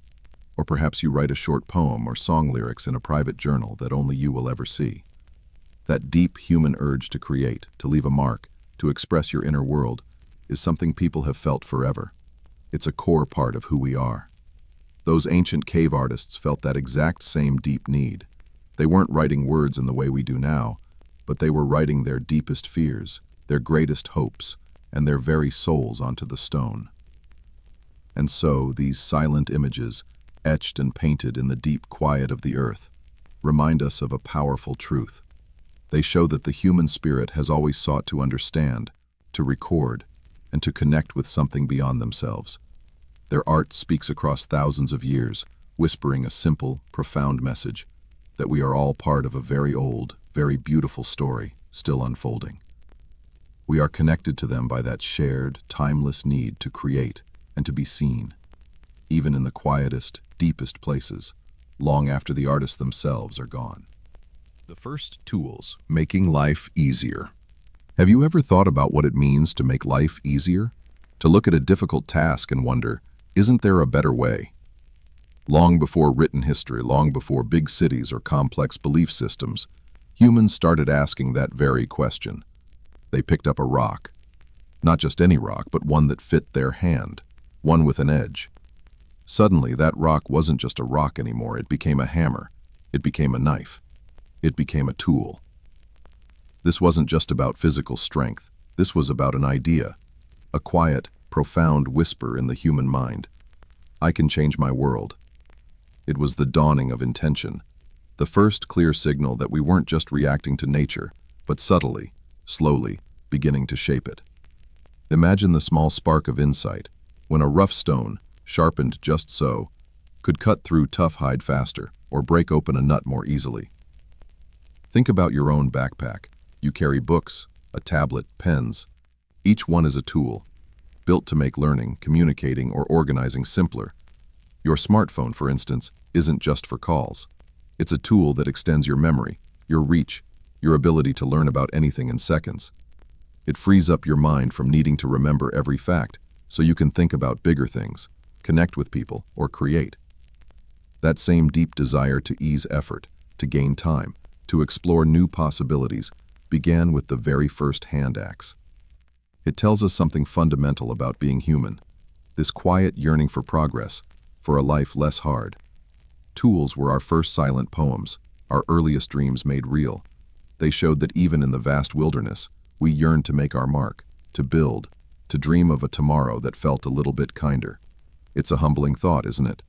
Or perhaps you write a short poem or song lyrics in a private journal that only you will ever see. That deep human urge to create, to leave a mark, to express your inner world, is something people have felt forever. It's a core part of who we are. Those ancient cave artists felt that exact same deep need. They weren't writing words in the way we do now, but they were writing their deepest fears, their greatest hopes, and their very souls onto the stone. And so, these silent images, etched and painted in the deep quiet of the earth, remind us of a powerful truth. They show that the human spirit has always sought to understand, to record, and to connect with something beyond themselves. Their art speaks across thousands of years, whispering a simple, profound message, that we are all part of a very old, very beautiful story, still unfolding. We are connected to them by that shared, timeless need to create and to be seen, even in the quietest, deepest places, long after the artists themselves are gone. The first tools, making life easier. Have you ever thought about what it means to make life easier? To look at a difficult task and wonder, isn't there a better way? Long before written history, long before big cities or complex belief systems, humans started asking that very question. They picked up a rock. Not just any rock, but one that fit their hand, one with an edge. Suddenly, that rock wasn't just a rock anymore. It became a hammer. It became a knife. It became a tool. This wasn't just about physical strength. This was about an idea, a quiet, profound whisper in the human mind. I can change my world. It was the dawning of intention, the first clear signal that we weren't just reacting to nature, but subtly, slowly, beginning to shape it. Imagine the small spark of insight, when a rough stone, sharpened just so, could cut through tough hide faster or break open a nut more easily. Think about your own backpack. You carry books, a tablet, pens. Each one is a tool, built to make learning, communicating, or organizing simpler. Your smartphone, for instance, isn't just for calls. It's a tool that extends your memory, your reach, your ability to learn about anything in seconds. It frees up your mind from needing to remember every fact, so you can think about bigger things, connect with people, or create. That same deep desire to ease effort, to gain time, to explore new possibilities, began with the very first hand axe. It tells us something fundamental about being human, this quiet yearning for progress, for a life less hard. Tools were our first silent poems, our earliest dreams made real. They showed that even in the vast wilderness, we yearned to make our mark, to build, to dream of a tomorrow that felt a little bit kinder. It's a humbling thought, isn't it?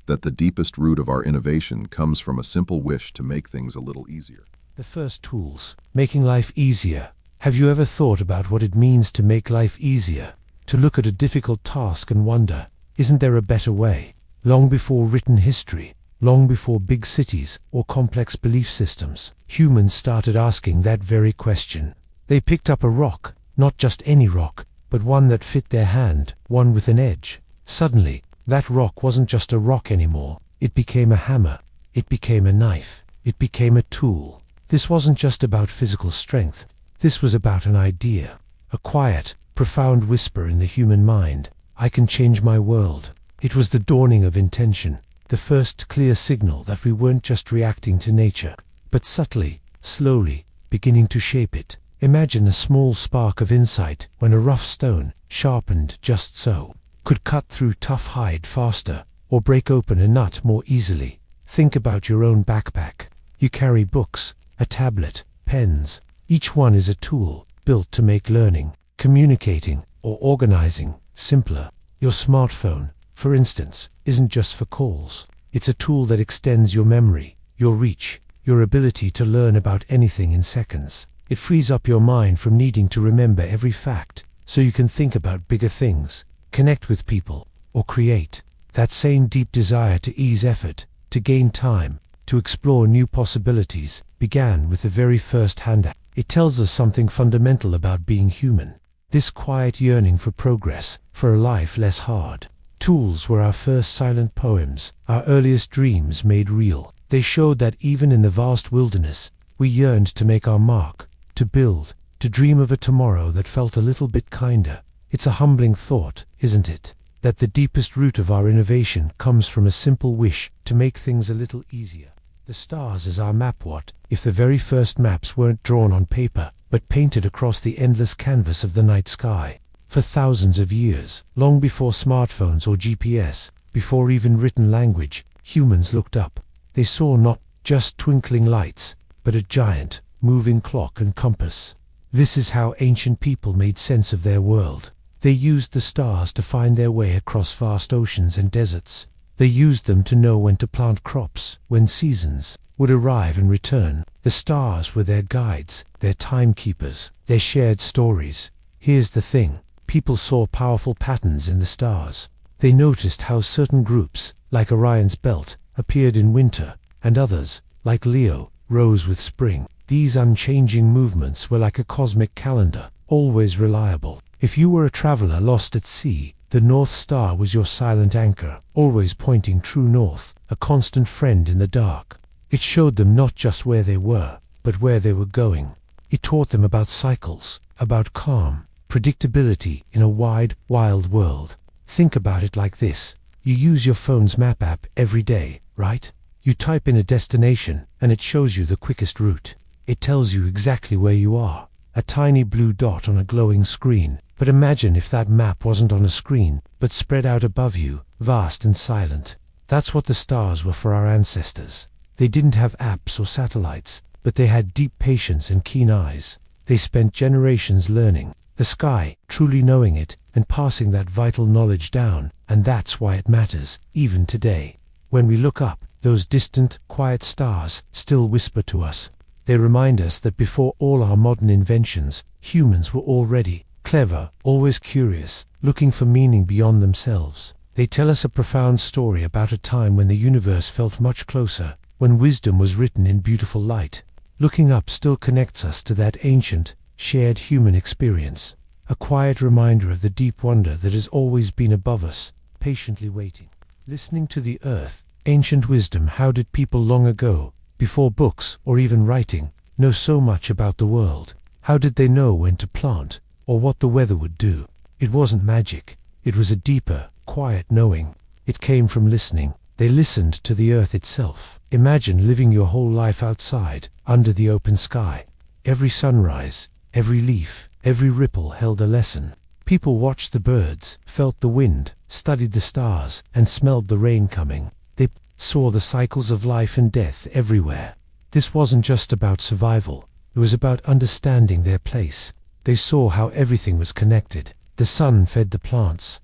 That the deepest root of our innovation comes from a simple wish to make things a little easier. The first tools, making life easier. Have you ever thought about what it means to make life easier? To look at a difficult task and wonder, isn't there a better way? Long before written history, long before big cities or complex belief systems, humans started asking that very question. They picked up a rock, not just any rock, but one that fit their hand, one with an edge. Suddenly, that rock wasn't just a rock anymore. It became a hammer. It became a knife. It became a tool. This wasn't just about physical strength. This was about an idea, a quiet, profound whisper in the human mind. I can change my world. It was the dawning of intention, the first clear signal that we weren't just reacting to nature, but subtly, slowly, beginning to shape it. Imagine a small spark of insight when a rough stone, sharpened just so, could cut through tough hide faster or break open a nut more easily. Think about your own backpack. You carry books, a tablet, pens. Each one is a tool built to make learning, communicating, or organizing simpler. Your smartphone, for instance, isn't just for calls. It's a tool that extends your memory, your reach, your ability to learn about anything in seconds. It frees up your mind from needing to remember every fact, so you can think about bigger things, connect with people, or create. That same deep desire to ease effort, to gain time, to explore new possibilities, began with the very first hand. It tells us something fundamental about being human. This quiet yearning for progress, for a life less hard. Tools were our first silent poems, our earliest dreams made real. They showed that even in the vast wilderness, we yearned to make our mark, to build, to dream of a tomorrow that felt a little bit kinder. It's a humbling thought, isn't it? That the deepest root of our innovation comes from a simple wish to make things a little easier. The stars as our map. What if the very first maps weren't drawn on paper, but painted across the endless canvas of the night sky? For thousands of years, long before smartphones or GPS, before even written language, humans looked up. They saw not just twinkling lights, but a giant, moving clock and compass. This is how ancient people made sense of their world. They used the stars to find their way across vast oceans and deserts. They used them to know when to plant crops, when seasons would arrive and return. The stars were their guides, their timekeepers, their shared stories. Here's the thing. People saw powerful patterns in the stars. They noticed how certain groups, like Orion's belt, appeared in winter, and others, like Leo, rose with spring. These unchanging movements were like a cosmic calendar, always reliable. If you were a traveler lost at sea, the North Star was your silent anchor, always pointing true north, a constant friend in the dark. It showed them not just where they were, but where they were going. It taught them about cycles, about calm, predictability in a wide, wild world. Think about it like this. You use your phone's map app every day, right? You type in a destination, and it shows you the quickest route. It tells you exactly where you are, a tiny blue dot on a glowing screen. But imagine if that map wasn't on a screen, but spread out above you, vast and silent. That's what the stars were for our ancestors. They didn't have apps or satellites, but they had deep patience and keen eyes. They spent generations learning the sky, truly knowing it, and passing that vital knowledge down, and that's why it matters, even today. When we look up, those distant, quiet stars still whisper to us. They remind us that before all our modern inventions, humans were already clever, always curious, looking for meaning beyond themselves. They tell us a profound story about a time when the universe felt much closer, when wisdom was written in beautiful light. Looking up still connects us to that ancient, shared human experience, a quiet reminder of the deep wonder that has always been above us, patiently waiting. Listening to the earth, ancient wisdom. How did people long ago, before books or even writing, know so much about the world? How did they know when to plant, or what the weather would do? It wasn't magic. It was a deeper, quiet knowing. It came from listening. They listened to the earth itself. Imagine living your whole life outside, under the open sky. Every sunrise, every leaf, every ripple held a lesson. People watched the birds, felt the wind, studied the stars, and smelled the rain coming. They saw the cycles of life and death everywhere. This wasn't just about survival. It was about understanding their place. They saw how everything was connected. The sun fed the plants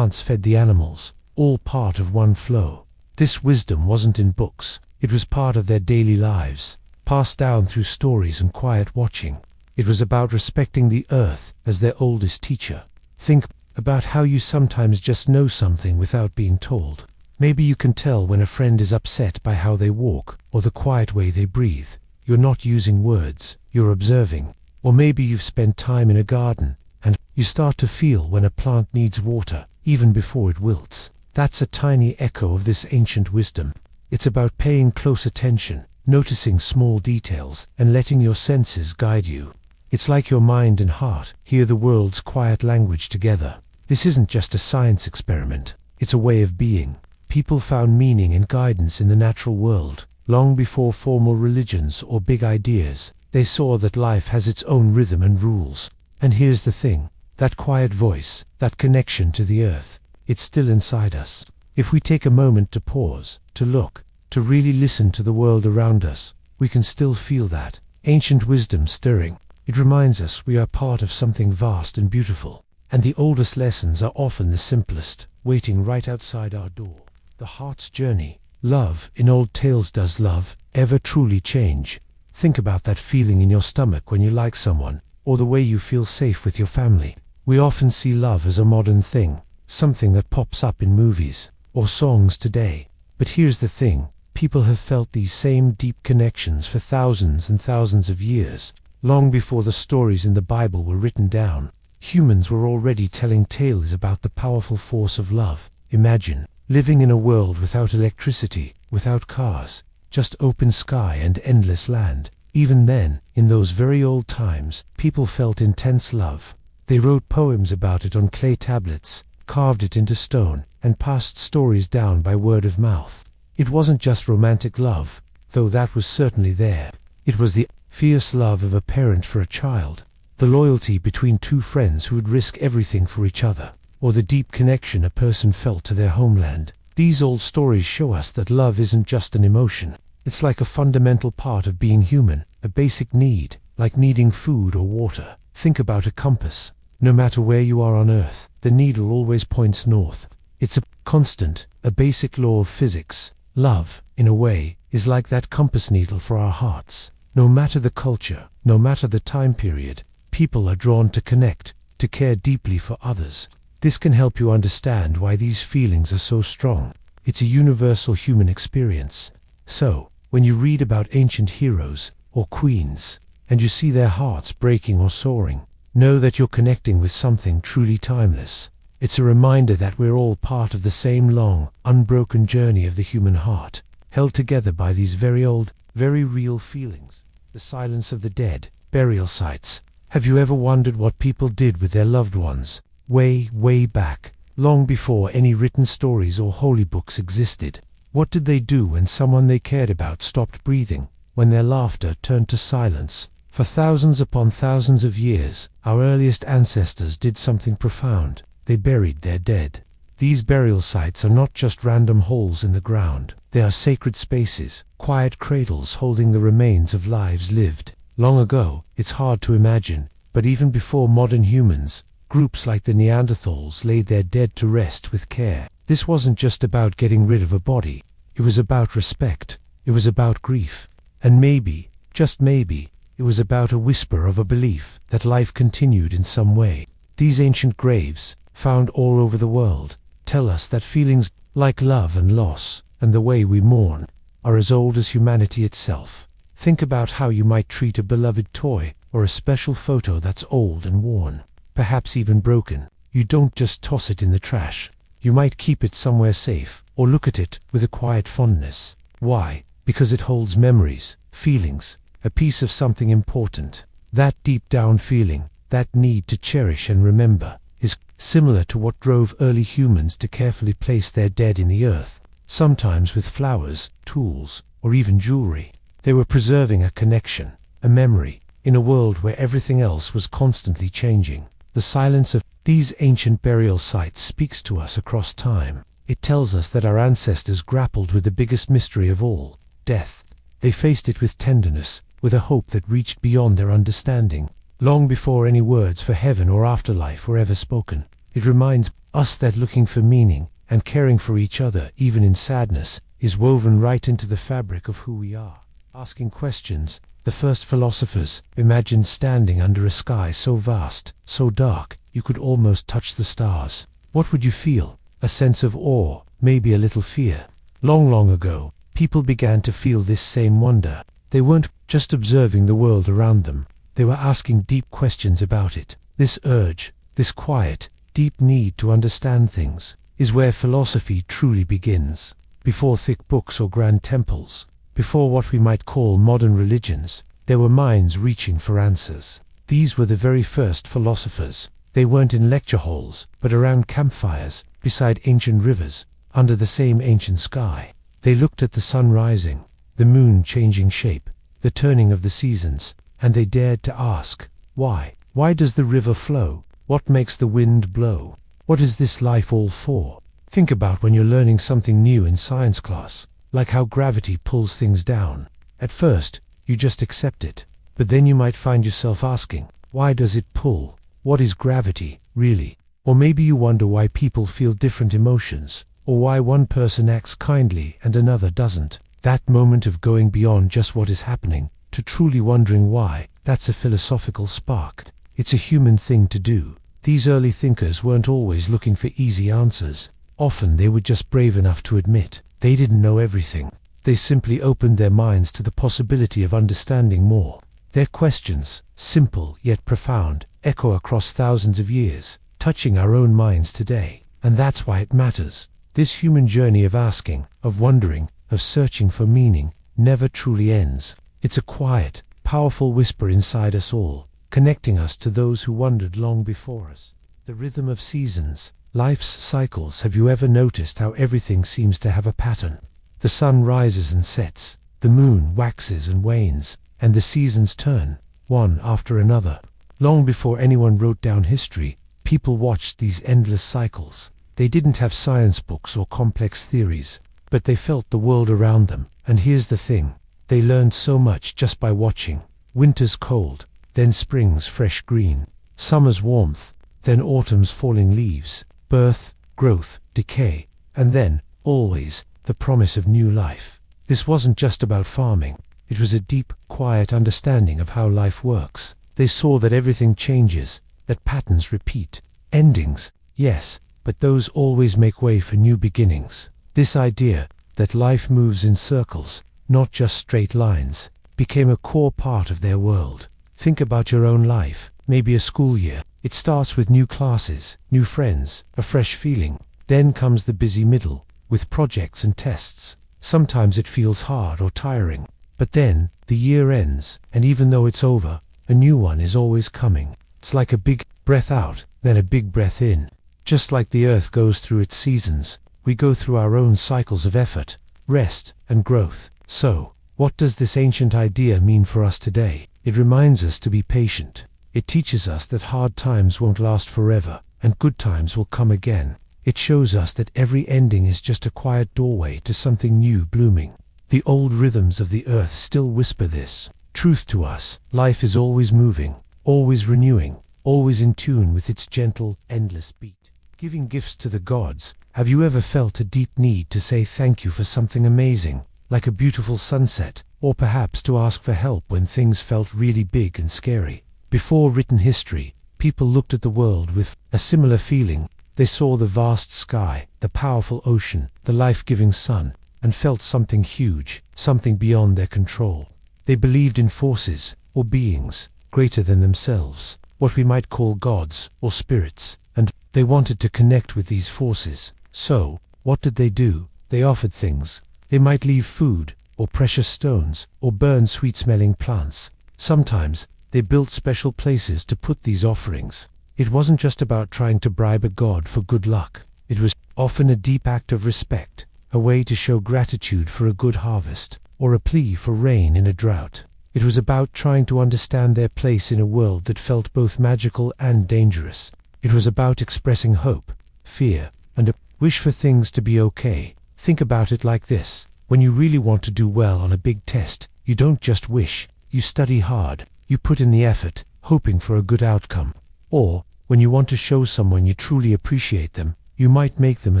fed the animals, all part of one flow. This wisdom wasn't in books. It was part of their daily lives, passed down through stories and quiet watching. It was about respecting the earth as their oldest teacher. Think about how you sometimes just know something without being told. Maybe you can tell when a friend is upset by how they walk, or the quiet way they breathe. You're not using words, you're observing. Or maybe you've spent time in a garden, and you start to feel when a plant needs water, even before it wilts. That's a tiny echo of this ancient wisdom. It's about paying close attention, noticing small details, and letting your senses guide you. It's like your mind and heart hear the world's quiet language together. This isn't just a science experiment. It's a way of being. People found meaning and guidance in the natural world. Long before formal religions or big ideas, they saw that life has its own rhythm and rules. And here's the thing, that quiet voice, that connection to the earth, it's still inside us. If we take a moment to pause, to look, to really listen to the world around us, we can still feel that ancient wisdom stirring. It reminds us we are part of something vast and beautiful. And the oldest lessons are often the simplest, waiting right outside our door. The heart's journey. Love, in old tales. Does love ever truly change? Think about that feeling in your stomach when you like someone, or the way you feel safe with your family. We often see love as a modern thing, something that pops up in movies or songs today. But here's the thing, people have felt these same deep connections for thousands and thousands of years. Long before the stories in the Bible were written down, humans were already telling tales about the powerful force of love. Imagine living in a world without electricity, without cars, just open sky and endless land. Even then, in those very old times, people felt intense love. They wrote poems about it on clay tablets, carved it into stone, and passed stories down by word of mouth. It wasn't just romantic love, though that was certainly there. It was the fierce love of a parent for a child, the loyalty between two friends who would risk everything for each other, or the deep connection a person felt to their homeland. These old stories show us that love isn't just an emotion. It's like a fundamental part of being human, a basic need, like needing food or water. Think about a compass. No matter where you are on Earth, the needle always points north. It's a constant, a basic law of physics. Love, in a way, is like that compass needle for our hearts. No matter the culture, no matter the time period, people are drawn to connect, to care deeply for others. This can help you understand why these feelings are so strong. It's a universal human experience. So, when you read about ancient heroes or queens, and you see their hearts breaking or soaring, know that you're connecting with something truly timeless. It's a reminder that we're all part of the same long, unbroken journey of the human heart, held together by these very old, very real feelings. The silence of the dead, burial sites. Have you ever wondered what people did with their loved ones? Way back, long before any written stories or holy books existed. What did they do when someone they cared about stopped breathing, when their laughter turned to silence, For thousands upon thousands of years, our earliest ancestors did something profound. They buried their dead. These burial sites are not just random holes in the ground. They are sacred spaces, quiet cradles holding the remains of lives lived long ago. It's hard to imagine, but even before modern humans, groups like the Neanderthals laid their dead to rest with care. This wasn't just about getting rid of a body. It was about respect. It was about grief. And maybe, just maybe, it was about a whisper of a belief that life continued in some way. These ancient graves, found all over the world, tell us that feelings like love and loss, and the way we mourn, are as old as humanity itself. Think about how you might treat a beloved toy, or a special photo that's old and worn, perhaps even broken. You don't just toss it in the trash. You might keep it somewhere safe, or look at it with a quiet fondness. Why? Because it holds memories, feelings, a piece of something important. That deep down feeling, that need to cherish and remember, is similar to what drove early humans to carefully place their dead in the earth, sometimes with flowers, tools, or even jewelry. They were preserving a connection, a memory, in a world where everything else was constantly changing. The silence of these ancient burial sites speaks to us across time. It tells us that our ancestors grappled with the biggest mystery of all, death. They faced it with tenderness, with a hope that reached beyond their understanding, long before any words for heaven or afterlife were ever spoken. It reminds us that looking for meaning and caring for each other, even in sadness, is woven right into the fabric of who we are. Asking questions, the first philosophers imagined standing under a sky so vast, so dark, you could almost touch the stars. What would you feel? A sense of awe, maybe a little fear. Long, long ago, people began to feel this same wonder. They weren't just observing the world around them. They were asking deep questions about it. This urge, this quiet, deep need to understand things, is where philosophy truly begins. Before thick books or grand temples, before what we might call modern religions, there were minds reaching for answers. These were the very first philosophers. They weren't in lecture halls, but around campfires, beside ancient rivers, under the same ancient sky. They looked at the sun rising, the moon changing shape, the turning of the seasons, and they dared to ask, why? Why does the river flow? What makes the wind blow? What is this life all for? Think about when you're learning something new in science class, like how gravity pulls things down. At first, you just accept it, but then you might find yourself asking, why does it pull? What is gravity, really? Or maybe you wonder why people feel different emotions, or why one person acts kindly and another doesn't. That moment of going beyond just what is happening, to truly wondering why, that's a philosophical spark. It's a human thing to do. These early thinkers weren't always looking for easy answers. Often they were just brave enough to admit they didn't know everything. They simply opened their minds to the possibility of understanding more. Their questions, simple yet profound, echo across thousands of years, touching our own minds today. And that's why it matters. This human journey of asking, of wondering, of searching for meaning, never truly ends. It's a quiet, powerful whisper inside us all, connecting us to those who wandered long before us. The rhythm of seasons, life's cycles. Have you ever noticed how everything seems to have a pattern? The sun rises and sets, the moon waxes and wanes, and the seasons turn, one after another. Long before anyone wrote down history, people watched these endless cycles. They didn't have science books or complex theories, but they felt the world around them. And here's the thing, they learned so much just by watching. Winter's cold, then spring's fresh green, summer's warmth, then autumn's falling leaves, birth, growth, decay, and then, always, the promise of new life. This wasn't just about farming. It was a deep, quiet understanding of how life works. They saw that everything changes, that patterns repeat. Endings, yes, but those always make way for new beginnings. This idea that life moves in circles, not just straight lines, became a core part of their world. Think about your own life, maybe a school year. It starts with new classes, new friends, a fresh feeling. Then comes the busy middle, with projects and tests. Sometimes it feels hard or tiring. But then, the year ends, and even though it's over, a new one is always coming. It's like a big breath out, then a big breath in. Just like the earth goes through its seasons, we go through our own cycles of effort, rest, and growth. So, what does this ancient idea mean for us today? It reminds us to be patient. It teaches us that hard times won't last forever, and good times will come again. It shows us that every ending is just a quiet doorway to something new blooming. The old rhythms of the earth still whisper this truth to us. Life is always moving, always renewing, always in tune with its gentle, endless beat. Giving gifts to the gods. Have you ever felt a deep need to say thank you for something amazing, like a beautiful sunset, or perhaps to ask for help when things felt really big and scary? Before written history, people looked at the world with a similar feeling. They saw the vast sky, the powerful ocean, the life-giving sun, and felt something huge, something beyond their control. They believed in forces, or beings, greater than themselves, what we might call gods, or spirits, and they wanted to connect with these forces. So, what did they do? They offered things. They might leave food, or precious stones, or burn sweet-smelling plants. Sometimes, they built special places to put these offerings. It wasn't just about trying to bribe a god for good luck. It was often a deep act of respect, a way to show gratitude for a good harvest, or a plea for rain in a drought. It was about trying to understand their place in a world that felt both magical and dangerous. It was about expressing hope, fear, and a wish for things to be okay. Think about it like this. When you really want to do well on a big test, you don't just wish, you study hard, you put in the effort, hoping for a good outcome. Or, when you want to show someone you truly appreciate them, you might make them a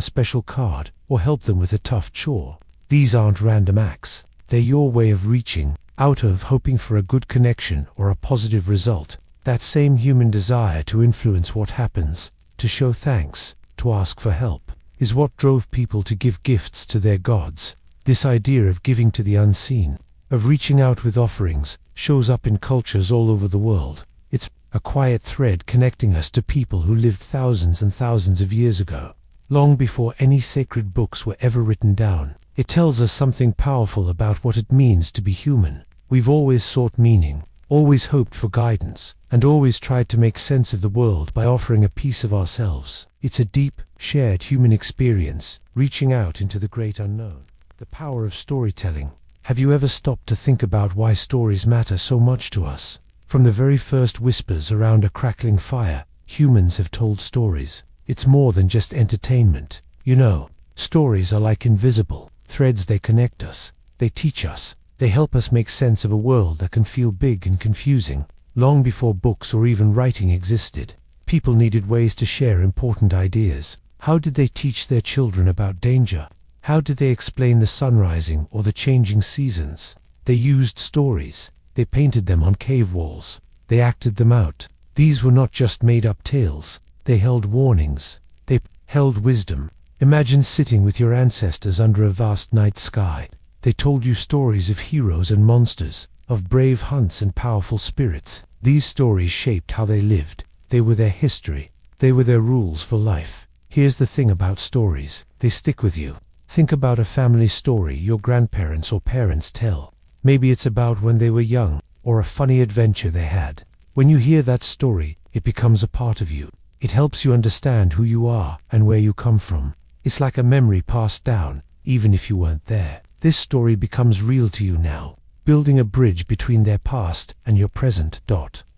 special card, or help them with a tough chore. These aren't random acts. They're your way of reaching out, of hoping for a good connection or a positive result. That same human desire to influence what happens, to show thanks, to ask for help, is what drove people to give gifts to their gods. This idea of giving to the unseen, of reaching out with offerings, shows up in cultures all over the world. It's a quiet thread connecting us to people who lived thousands and thousands of years ago, long before any sacred books were ever written down. It tells us something powerful about what it means to be human. We've always sought meaning, always hoped for guidance, and always tried to make sense of the world by offering a piece of ourselves. It's a deep, shared human experience, reaching out into the great unknown. The power of storytelling. Have you ever stopped to think about why stories matter so much to us? From the very first whispers around a crackling fire, humans have told stories. It's more than just entertainment. You know, stories are like invisible threads. They connect us. They teach us. They help us make sense of a world that can feel big and confusing. Long before books or even writing existed, people needed ways to share important ideas. How did they teach their children about danger? How did they explain the sun rising or the changing seasons? They used stories. They painted them on cave walls. They acted them out. These were not just made-up tales. They held warnings. They held wisdom. Imagine sitting with your ancestors under a vast night sky. They told you stories of heroes and monsters, of brave hunts and powerful spirits. These stories shaped how they lived. They were their history. They were their rules for life. Here's the thing about stories. They stick with you. Think about a family story your grandparents or parents tell. Maybe it's about when they were young, or a funny adventure they had. When you hear that story, it becomes a part of you. It helps you understand who you are and where you come from. It's like a memory passed down, even if you weren't there. This story becomes real to you now, building a bridge between their past and your present.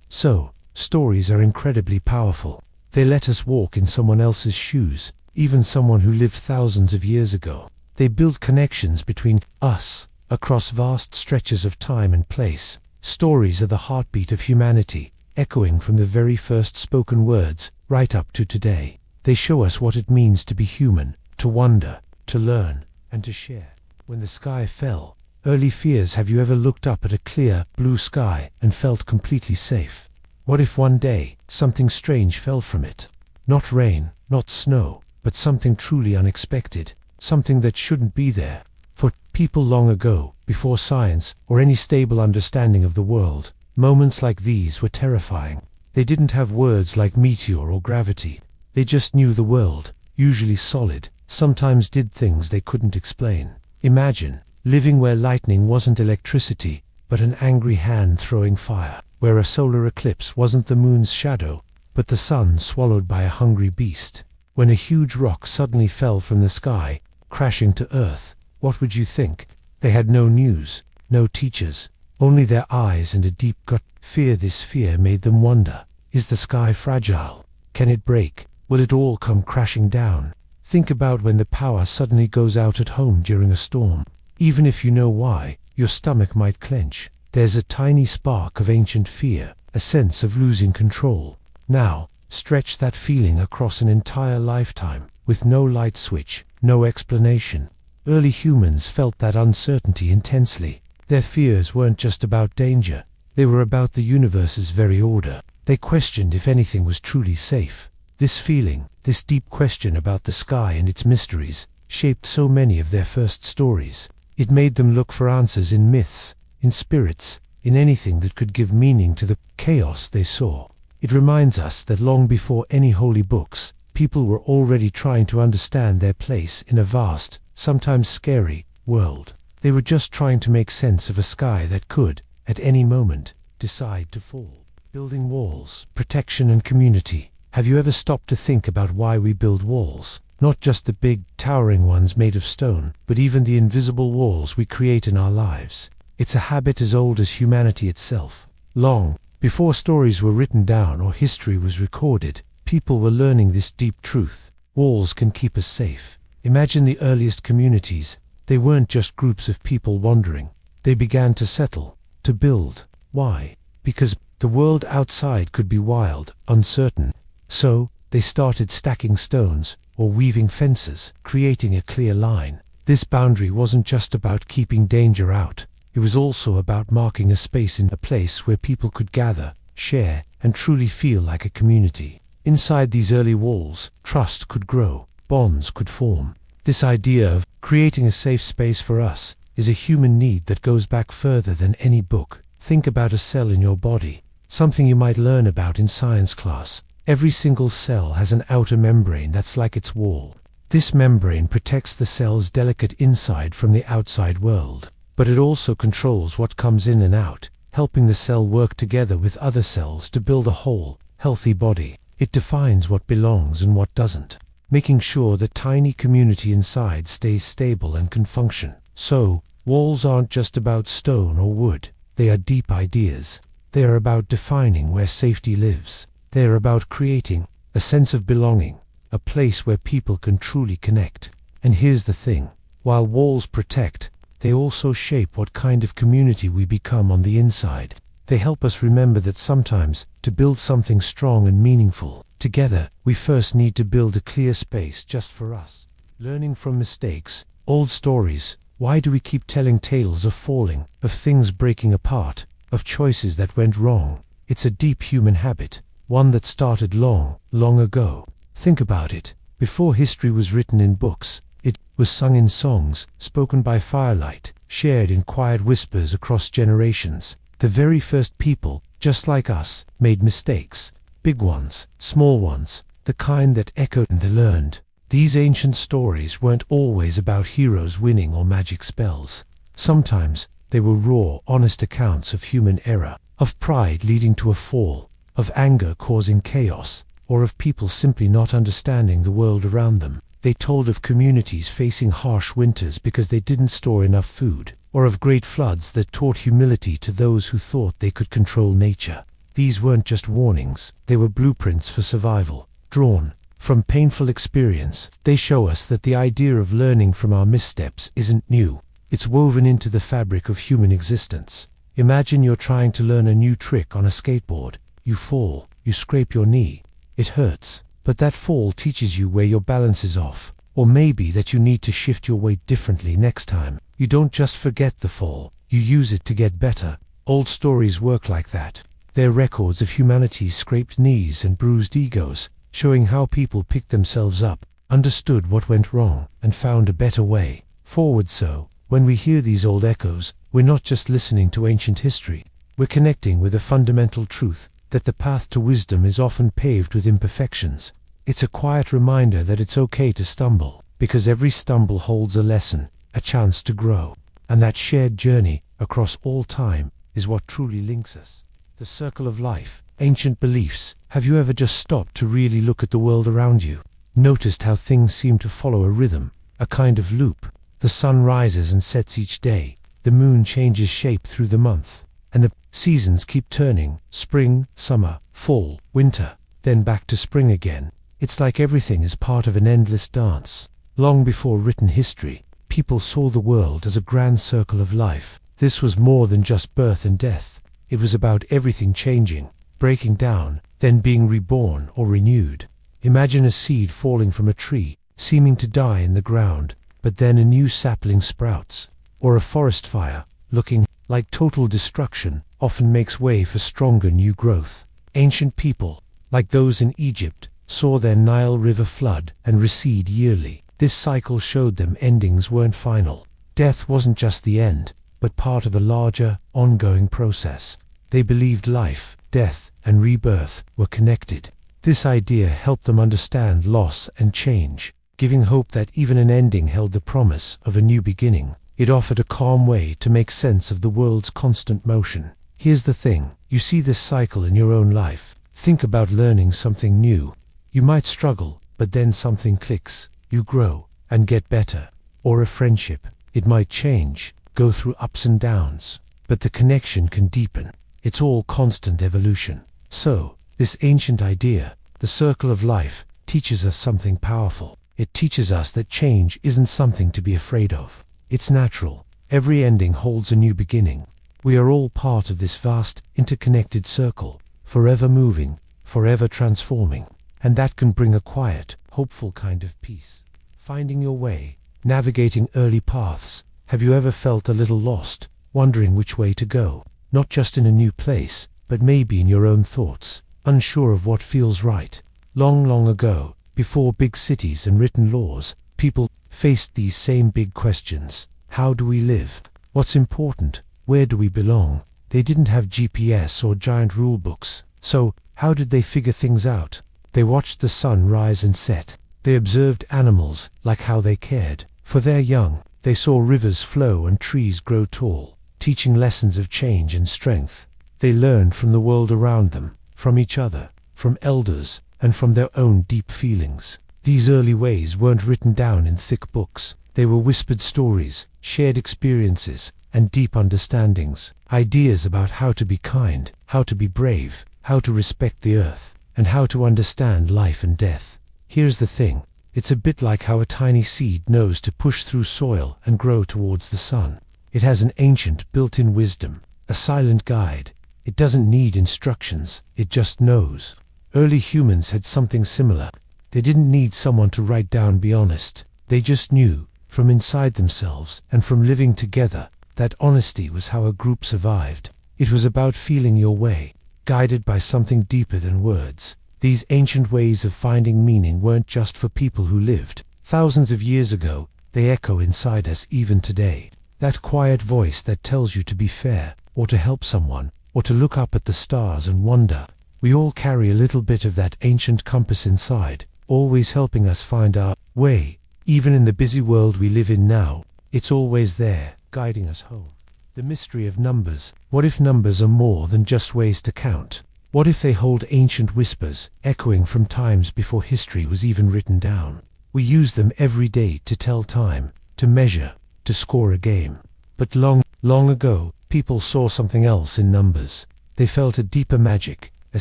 So, stories are incredibly powerful. They let us walk in someone else's shoes, even someone who lived thousands of years ago. They build connections between us, across vast stretches of time and place. Stories are the heartbeat of humanity, echoing from the very first spoken words, right up to today. They show us what it means to be human, to wonder, to learn, and to share. When the sky fell, early fears. Have you ever looked up at a clear, blue sky and felt completely safe? What if one day, something strange fell from it? Not rain, not snow, but something truly unexpected, something that shouldn't be there. For people long ago, before science or any stable understanding of the world, moments like these were terrifying. They didn't have words like meteor or gravity. They just knew the world, usually solid, sometimes did things they couldn't explain. Imagine living where lightning wasn't electricity, but an angry hand throwing fire, where a solar eclipse wasn't the moon's shadow, but the sun swallowed by a hungry beast. When a huge rock suddenly fell from the sky, crashing to earth, what would you think? They had no news, no teachers, only their eyes and a deep gut fear. This fear made them wonder, is the sky fragile? Can it break? Will it all come crashing down? Think about when the power suddenly goes out at home during a storm. Even if you know why, your stomach might clench. There's a tiny spark of ancient fear, a sense of losing control. Now, stretch that feeling across an entire lifetime, with no light switch, no explanation. Early humans felt that uncertainty intensely. Their fears weren't just about danger, they were about the universe's very order. They questioned if anything was truly safe. This feeling, this deep question about the sky and its mysteries, shaped so many of their first stories. It made them look for answers in myths, in spirits, in anything that could give meaning to the chaos they saw. It reminds us that long before any holy books, people were already trying to understand their place in a vast, sometimes scary, world. They were just trying to make sense of a sky that could, at any moment, decide to fall. Building walls, protection and community. Have you ever stopped to think about why we build walls? Not just the big, towering ones made of stone, but even the invisible walls we create in our lives. It's a habit as old as humanity itself. Long before stories were written down or history was recorded, people were learning this deep truth. Walls can keep us safe. Imagine the earliest communities. They weren't just groups of people wandering. They began to settle, to build. Why? Because the world outside could be wild, uncertain. So, they started stacking stones, or weaving fences, creating a clear line. This boundary wasn't just about keeping danger out. It was also about marking a space in a place where people could gather, share, and truly feel like a community. Inside these early walls, trust could grow, bonds could form. This idea of creating a safe space for us is a human need that goes back further than any book. Think about a cell in your body, something you might learn about in science class. Every single cell has an outer membrane that's like its wall. This membrane protects the cell's delicate inside from the outside world. But it also controls what comes in and out, helping the cell work together with other cells to build a whole, healthy body. It defines what belongs and what doesn't, making sure the tiny community inside stays stable and can function. So, walls aren't just about stone or wood. They are deep ideas. They are about defining where safety lives. They are about creating a sense of belonging, a place where people can truly connect. And here's the thing, while walls protect, they also shape what kind of community we become on the inside. They help us remember that sometimes, to build something strong and meaningful together, we first need to build a clear space just for us. Learning from mistakes, old stories. Why do we keep telling tales of falling, of things breaking apart, of choices that went wrong? It's a deep human habit, one that started long, long ago. Think about it. Before history was written in books, it was sung in songs, spoken by firelight, shared in quiet whispers across generations. The very first people, just like us, made mistakes. Big ones, small ones, the kind that echoed and they learned. These ancient stories weren't always about heroes winning or magic spells. Sometimes, they were raw, honest accounts of human error, of pride leading to a fall, of anger causing chaos, or of people simply not understanding the world around them. They told of communities facing harsh winters because they didn't store enough food, or of great floods that taught humility to those who thought they could control nature. These weren't just warnings, they were blueprints for survival, drawn from painful experience. They show us that the idea of learning from our missteps isn't new. It's woven into the fabric of human existence. Imagine you're trying to learn a new trick on a skateboard. You fall, you scrape your knee. It hurts. But that fall teaches you where your balance is off, or maybe that you need to shift your weight differently next time. You don't just forget the fall, you use it to get better. Old stories work like that. They're records of humanity's scraped knees and bruised egos, showing how people picked themselves up, understood what went wrong, and found a better way forward. So, when we hear these old echoes, we're not just listening to ancient history, we're connecting with a fundamental truth, that the path to wisdom is often paved with imperfections. It's a quiet reminder that it's okay to stumble, because every stumble holds a lesson, a chance to grow. And that shared journey, across all time, is what truly links us. The circle of life, ancient beliefs. Have you ever just stopped to really look at the world around you? Noticed how things seem to follow a rhythm, a kind of loop? The sun rises and sets each day. The moon changes shape through the month. and the seasons keep turning: spring, summer, fall, winter, then back to spring again. It's like everything is part of an endless dance. Long before written history, people saw the world as a grand circle of life. This was more than just birth and death. It was about everything changing, breaking down, then being reborn or renewed. Imagine a seed falling from a tree, seeming to die in the ground, but then a new sapling sprouts. Or a forest fire, looking like total destruction, often makes way for stronger new growth. Ancient people, like those in Egypt, saw their Nile River flood and recede yearly. This cycle showed them endings weren't final. Death wasn't just the end, but part of a larger, ongoing process. They believed life, death, and rebirth were connected. This idea helped them understand loss and change, giving hope that even an ending held the promise of a new beginning. It offered a calm way to make sense of the world's constant motion. Here's the thing: you see this cycle in your own life. Think about learning something new. You might struggle, but then something clicks. You grow and get better. Or a friendship. It might change, go through ups and downs, but the connection can deepen. It's all constant evolution. So, this ancient idea, the circle of life, teaches us something powerful. It teaches us that change isn't something to be afraid of. It's natural. Every ending holds a new beginning. We are all part of this vast, interconnected circle, forever moving, forever transforming. And that can bring a quiet, hopeful kind of peace. Finding your way, navigating early paths. Have you ever felt a little lost, wondering which way to go? Not just in a new place, but maybe in your own thoughts, unsure of what feels right. Long, long ago, before big cities and written laws, people faced these same big questions. How do we live? What's important? Where do we belong? They didn't have GPS or giant rulebooks. So, how did they figure things out? They watched the sun rise and set. They observed animals, like how they cared for their young. They saw rivers flow and trees grow tall, teaching lessons of change and strength. They learned from the world around them, from each other, from elders, and from their own deep feelings. These early ways weren't written down in thick books. They were whispered stories, shared experiences, and deep understandings. Ideas about how to be kind, how to be brave, how to respect the earth, and how to understand life and death. Here's the thing. It's a bit like how a tiny seed knows to push through soil and grow towards the sun. It has an ancient built-in wisdom, a silent guide. It doesn't need instructions, it just knows. Early humans had something similar. They didn't need someone to write down "be honest." They just knew, from inside themselves and from living together, that honesty was how a group survived. It was about feeling your way, guided by something deeper than words. These ancient ways of finding meaning weren't just for people who lived thousands of years ago. They echo inside us even today. That quiet voice that tells you to be fair, or to help someone, or to look up at the stars and wonder. We all carry a little bit of that ancient compass inside, always helping us find our way. Even in the busy world we live in now, it's always there, guiding us home. The mystery of numbers. What if numbers are more than just ways to count? What if they hold ancient whispers, echoing from times before history was even written down? We use them every day to tell time, to measure, to score a game. But long, long ago, people saw something else in numbers. They felt a deeper magic, a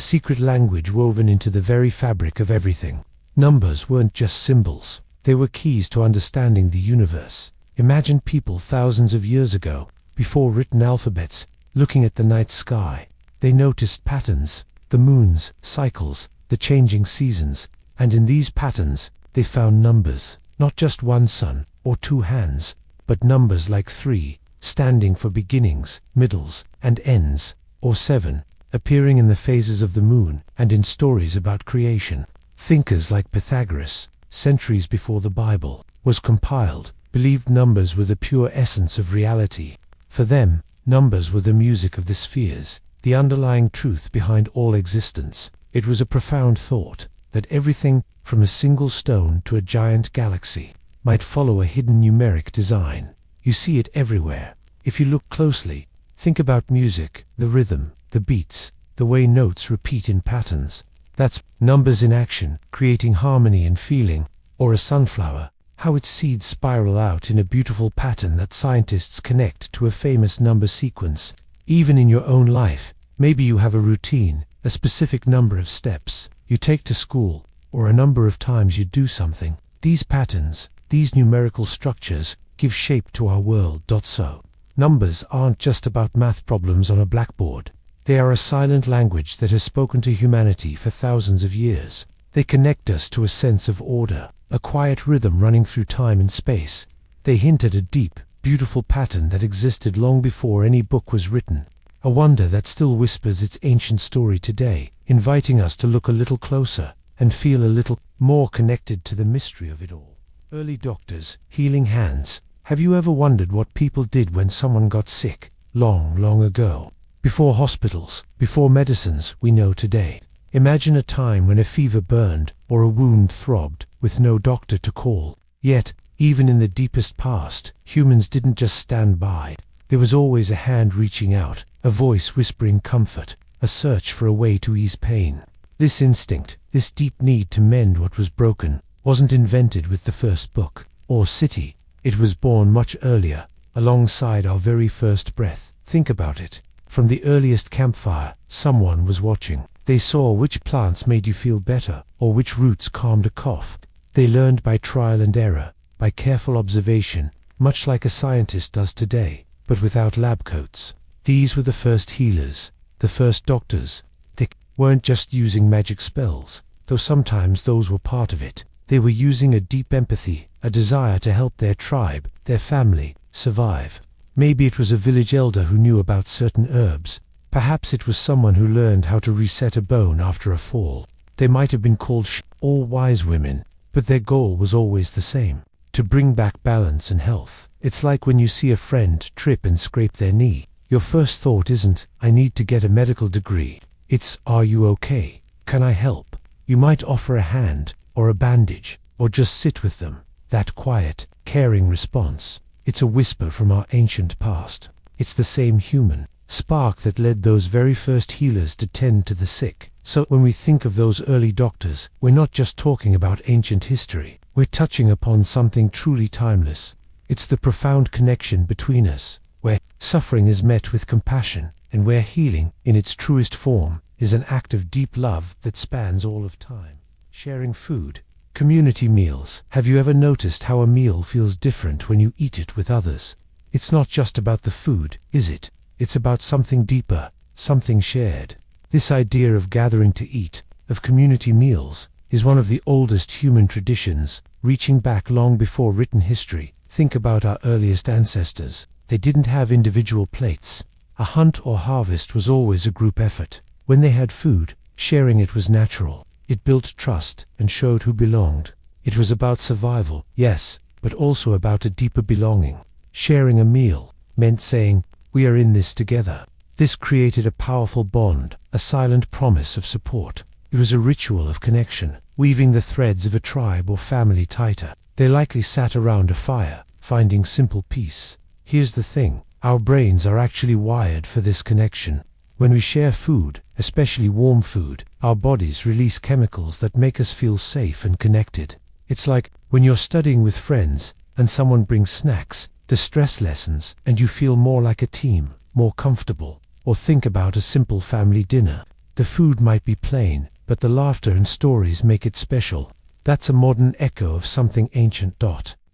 secret language woven into the very fabric of everything. Numbers weren't just symbols. They were keys to understanding the universe. Imagine people thousands of years ago, before written alphabets, looking at the night sky. They noticed patterns, the moons, cycles, the changing seasons, and in these patterns, they found numbers. Not just one sun, or two hands, but numbers like 3, standing for beginnings, middles, and ends, or 7, appearing in the phases of the moon and in stories about creation. Thinkers like Pythagoras, centuries before the Bible was compiled, believed numbers were the pure essence of reality. For them, numbers were the music of the spheres, the underlying truth behind all existence. It was a profound thought, that everything, from a single stone to a giant galaxy, might follow a hidden numeric design. You see it everywhere. If you look closely, think about music, the rhythm, the beats, the way notes repeat in patterns. That's numbers in action, creating harmony and feeling. Or a sunflower, how its seeds spiral out in a beautiful pattern that scientists connect to a famous number sequence. Even in your own life, maybe you have a routine, a specific number of steps you take to school, or a number of times you do something. These patterns, these numerical structures, give shape to our world. So, numbers aren't just about math problems on a blackboard. They are a silent language that has spoken to humanity for thousands of years. They connect us to a sense of order, a quiet rhythm running through time and space. They hint at a deep, beautiful pattern that existed long before any book was written, a wonder that still whispers its ancient story today, inviting us to look a little closer and feel a little more connected to the mystery of it all. Early doctors, healing hands. Have you ever wondered what people did when someone got sick, long, long ago? Before hospitals, before medicines we know today. Imagine a time when a fever burned or a wound throbbed with no doctor to call. Yet, even in the deepest past, humans didn't just stand by. There was always a hand reaching out, a voice whispering comfort, a search for a way to ease pain. This instinct, this deep need to mend what was broken, wasn't invented with the first book or city. It was born much earlier, alongside our very first breath. Think about it. From the earliest campfire, someone was watching. They saw which plants made you feel better, or which roots calmed a cough. They learned by trial and error, by careful observation, much like a scientist does today, but without lab coats. These were the first healers, the first doctors. They weren't just using magic spells, though sometimes those were part of it. They were using a deep empathy, a desire to help their tribe, their family, survive. Maybe it was a village elder who knew about certain herbs. Perhaps it was someone who learned how to reset a bone after a fall. They might have been called or wise women, but their goal was always the same: to bring back balance and health. It's like when you see a friend trip and scrape their knee. Your first thought isn't, "I need to get a medical degree." It's, "Are you okay? Can I help?" You might offer a hand, or a bandage, or just sit with them. That quiet, caring response. It's a whisper from our ancient past. It's the same human spark that led those very first healers to tend to the sick. So when we think of those early doctors, we're not just talking about ancient history. We're touching upon something truly timeless. It's the profound connection between us, where suffering is met with compassion, and where healing, in its truest form, is an act of deep love that spans all of time. Sharing food. Community meals. Have you ever noticed how a meal feels different when you eat it with others? It's not just about the food, is it? It's about something deeper, something shared. This idea of gathering to eat, of community meals, is one of the oldest human traditions, reaching back long before written history. Think about our earliest ancestors. They didn't have individual plates. A hunt or harvest was always a group effort. When they had food, sharing it was natural. It built trust and showed who belonged. It was about survival, yes, but also about a deeper belonging. Sharing a meal meant saying, "We are in this together." This created a powerful bond, a silent promise of support. It was a ritual of connection, weaving the threads of a tribe or family tighter. They likely sat around a fire, finding simple peace. Here's the thing, our brains are actually wired for this connection. When we share food, especially warm food, our bodies release chemicals that make us feel safe and connected. It's like when you're studying with friends and someone brings snacks, the stress lessens, and you feel more like a team, more comfortable. Or think about a simple family dinner. The food might be plain, but the laughter and stories make it special. That's a modern echo of something ancient.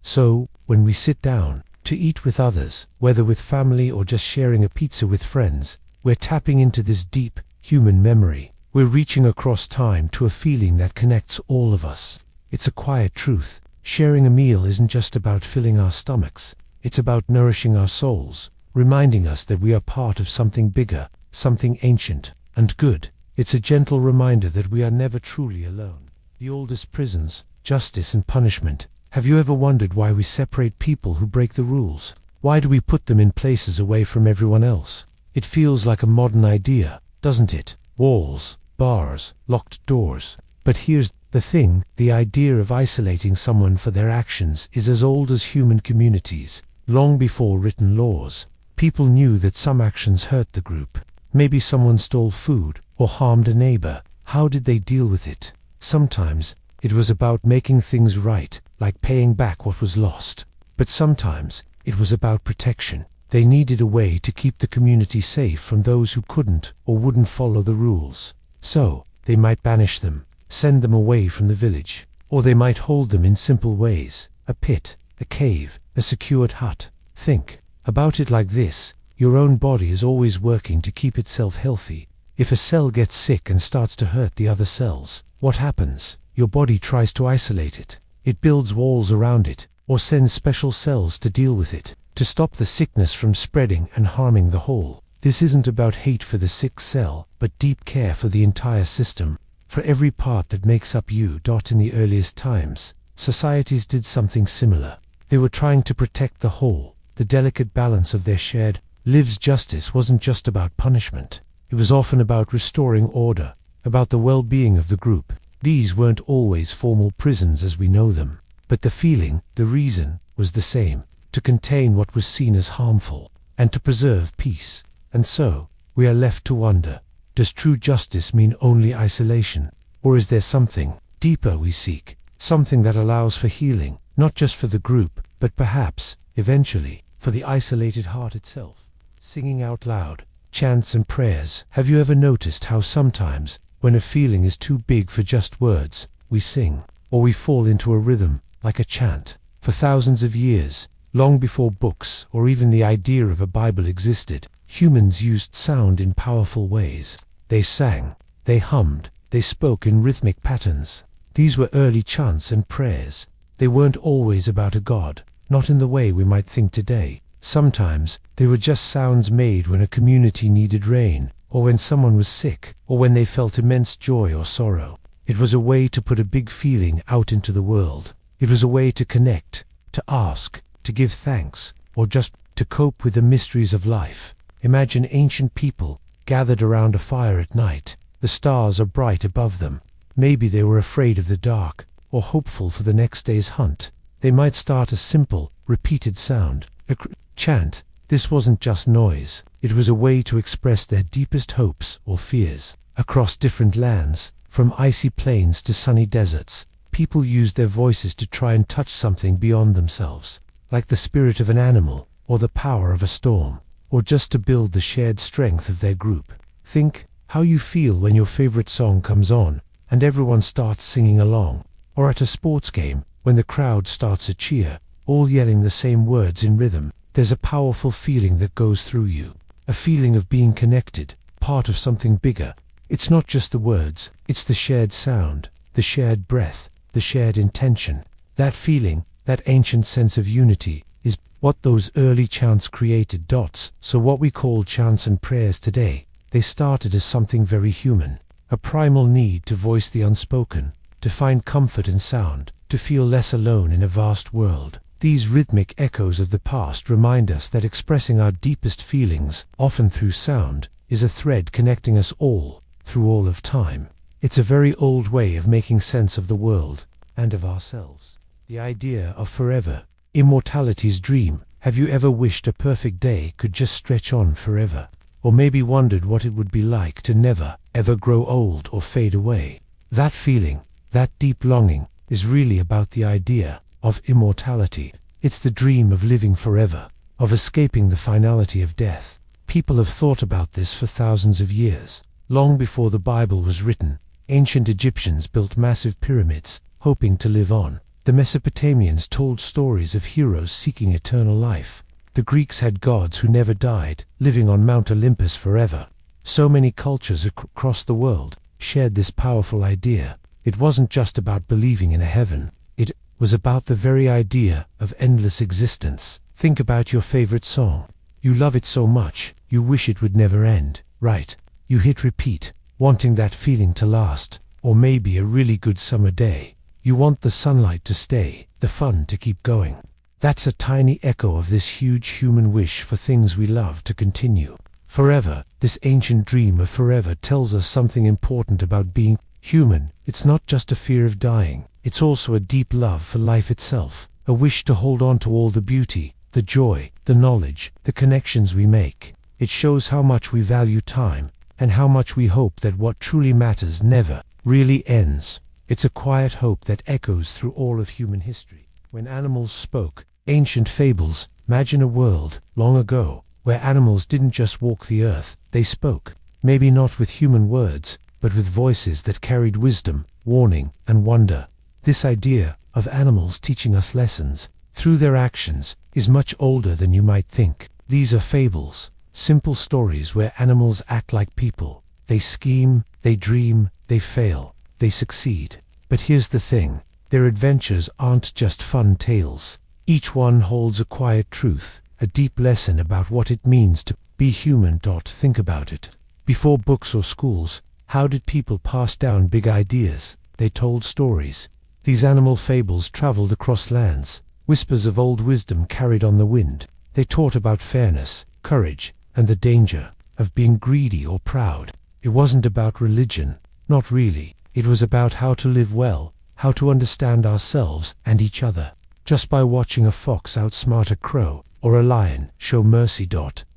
So, when we sit down to eat with others, whether with family or just sharing a pizza with friends, we're tapping into this deep, human memory. We're reaching across time to a feeling that connects all of us. It's a quiet truth. Sharing a meal isn't just about filling our stomachs. It's about nourishing our souls, reminding us that we are part of something bigger, something ancient and good. It's a gentle reminder that we are never truly alone. The oldest prisons, justice and punishment. Have you ever wondered why we separate people who break the rules? Why do we put them in places away from everyone else? It feels like a modern idea, doesn't it? Walls, bars, locked doors. But here's the thing, the idea of isolating someone for their actions is as old as human communities. Long before written laws, people knew that some actions hurt the group. Maybe someone stole food or harmed a neighbor. How did they deal with it? Sometimes it was about making things right, like paying back what was lost. But sometimes it was about protection. They needed a way to keep the community safe from those who couldn't or wouldn't follow the rules. So, they might banish them, send them away from the village, or they might hold them in simple ways: a pit, a cave, a secured hut. Think about it like this: your own body is always working to keep itself healthy. If a cell gets sick and starts to hurt the other cells, what happens? Your body tries to isolate it. It builds walls around it, or sends special cells to deal with it, to stop the sickness from spreading and harming the whole. This isn't about hate for the sick cell, but deep care for the entire system, for every part that makes up you. In the earliest times, societies did something similar. They were trying to protect the whole, the delicate balance of their shared lives. Justice wasn't just about punishment. It was often about restoring order, about the well-being of the group. These weren't always formal prisons as we know them, but the feeling, the reason, was the same: to contain what was seen as harmful, and to preserve peace. And so, we are left to wonder, does true justice mean only isolation? Or is there something deeper we seek, something that allows for healing, not just for the group, but perhaps, eventually, for the isolated heart itself? Singing out loud, chants and prayers. Have you ever noticed how sometimes, when a feeling is too big for just words, we sing, or we fall into a rhythm, like a chant? For thousands of years, long before books or even the idea of a Bible existed, humans used sound in powerful ways. They sang, they hummed, they spoke in rhythmic patterns. These were early chants and prayers. They weren't always about a god, not in the way we might think today. Sometimes, they were just sounds made when a community needed rain, or when someone was sick, or when they felt immense joy or sorrow. It was a way to put a big feeling out into the world. It was a way to connect, to ask, to give thanks, or just to cope with the mysteries of life. Imagine ancient people gathered around a fire at night. The stars are bright above them. Maybe they were afraid of the dark, or hopeful for the next day's hunt. They might start a simple, repeated sound, a chant. This wasn't just noise. It was a way to express their deepest hopes or fears. Across different lands, from icy plains to sunny deserts, people used their voices to try and touch something beyond themselves, like the spirit of an animal, or the power of a storm, or just to build the shared strength of their group. Think how you feel when your favorite song comes on, and everyone starts singing along, or at a sports game, when the crowd starts a cheer, all yelling the same words in rhythm. There's a powerful feeling that goes through you, a feeling of being connected, part of something bigger. It's not just the words, it's the shared sound, the shared breath, the shared intention. That feeling, that ancient sense of unity, is what those early chants created. So what we call chants and prayers today, they started as something very human, a primal need to voice the unspoken, to find comfort in sound, to feel less alone in a vast world. These rhythmic echoes of the past remind us that expressing our deepest feelings, often through sound, is a thread connecting us all, through all of time. It's a very old way of making sense of the world, and of ourselves. The idea of forever, immortality's dream. Have you ever wished a perfect day could just stretch on forever? Or maybe wondered what it would be like to never, ever grow old or fade away? That feeling, that deep longing, is really about the idea of immortality. It's the dream of living forever, of escaping the finality of death. People have thought about this for thousands of years. Long before the Bible was written, ancient Egyptians built massive pyramids, hoping to live on. The Mesopotamians told stories of heroes seeking eternal life. The Greeks had gods who never died, living on Mount Olympus forever. So many cultures across the world shared this powerful idea. It wasn't just about believing in a heaven. It was about the very idea of endless existence. Think about your favorite song. You love it so much, you wish it would never end, right? You hit repeat, wanting that feeling to last. Or maybe a really good summer day. You want the sunlight to stay, the fun to keep going. That's a tiny echo of this huge human wish for things we love to continue. Forever, this ancient dream of forever tells us something important about being human. It's not just a fear of dying. It's also a deep love for life itself, a wish to hold on to all the beauty, the joy, the knowledge, the connections we make. It shows how much we value time, and how much we hope that what truly matters never really ends. It's a quiet hope that echoes through all of human history. When animals spoke, ancient fables, Imagine a world, long ago, where animals didn't just walk the earth, they spoke. Maybe not with human words, but with voices that carried wisdom, warning, and wonder. This idea of animals teaching us lessons through their actions is much older than you might think. These are fables, simple stories where animals act like people. They scheme, they dream, they fail, they succeed. But here's the thing, their adventures aren't just fun tales. Each one holds a quiet truth, a deep lesson about what it means to be human. Think about it. Before books or schools, how did people pass down big ideas? They told stories. These animal fables traveled across lands, whispers of old wisdom carried on the wind. They taught about fairness, courage, and the danger of being greedy or proud. It wasn't about religion, not really. It was about how to live well, how to understand ourselves and each other. Just by watching a fox outsmart a crow, or a lion show mercy.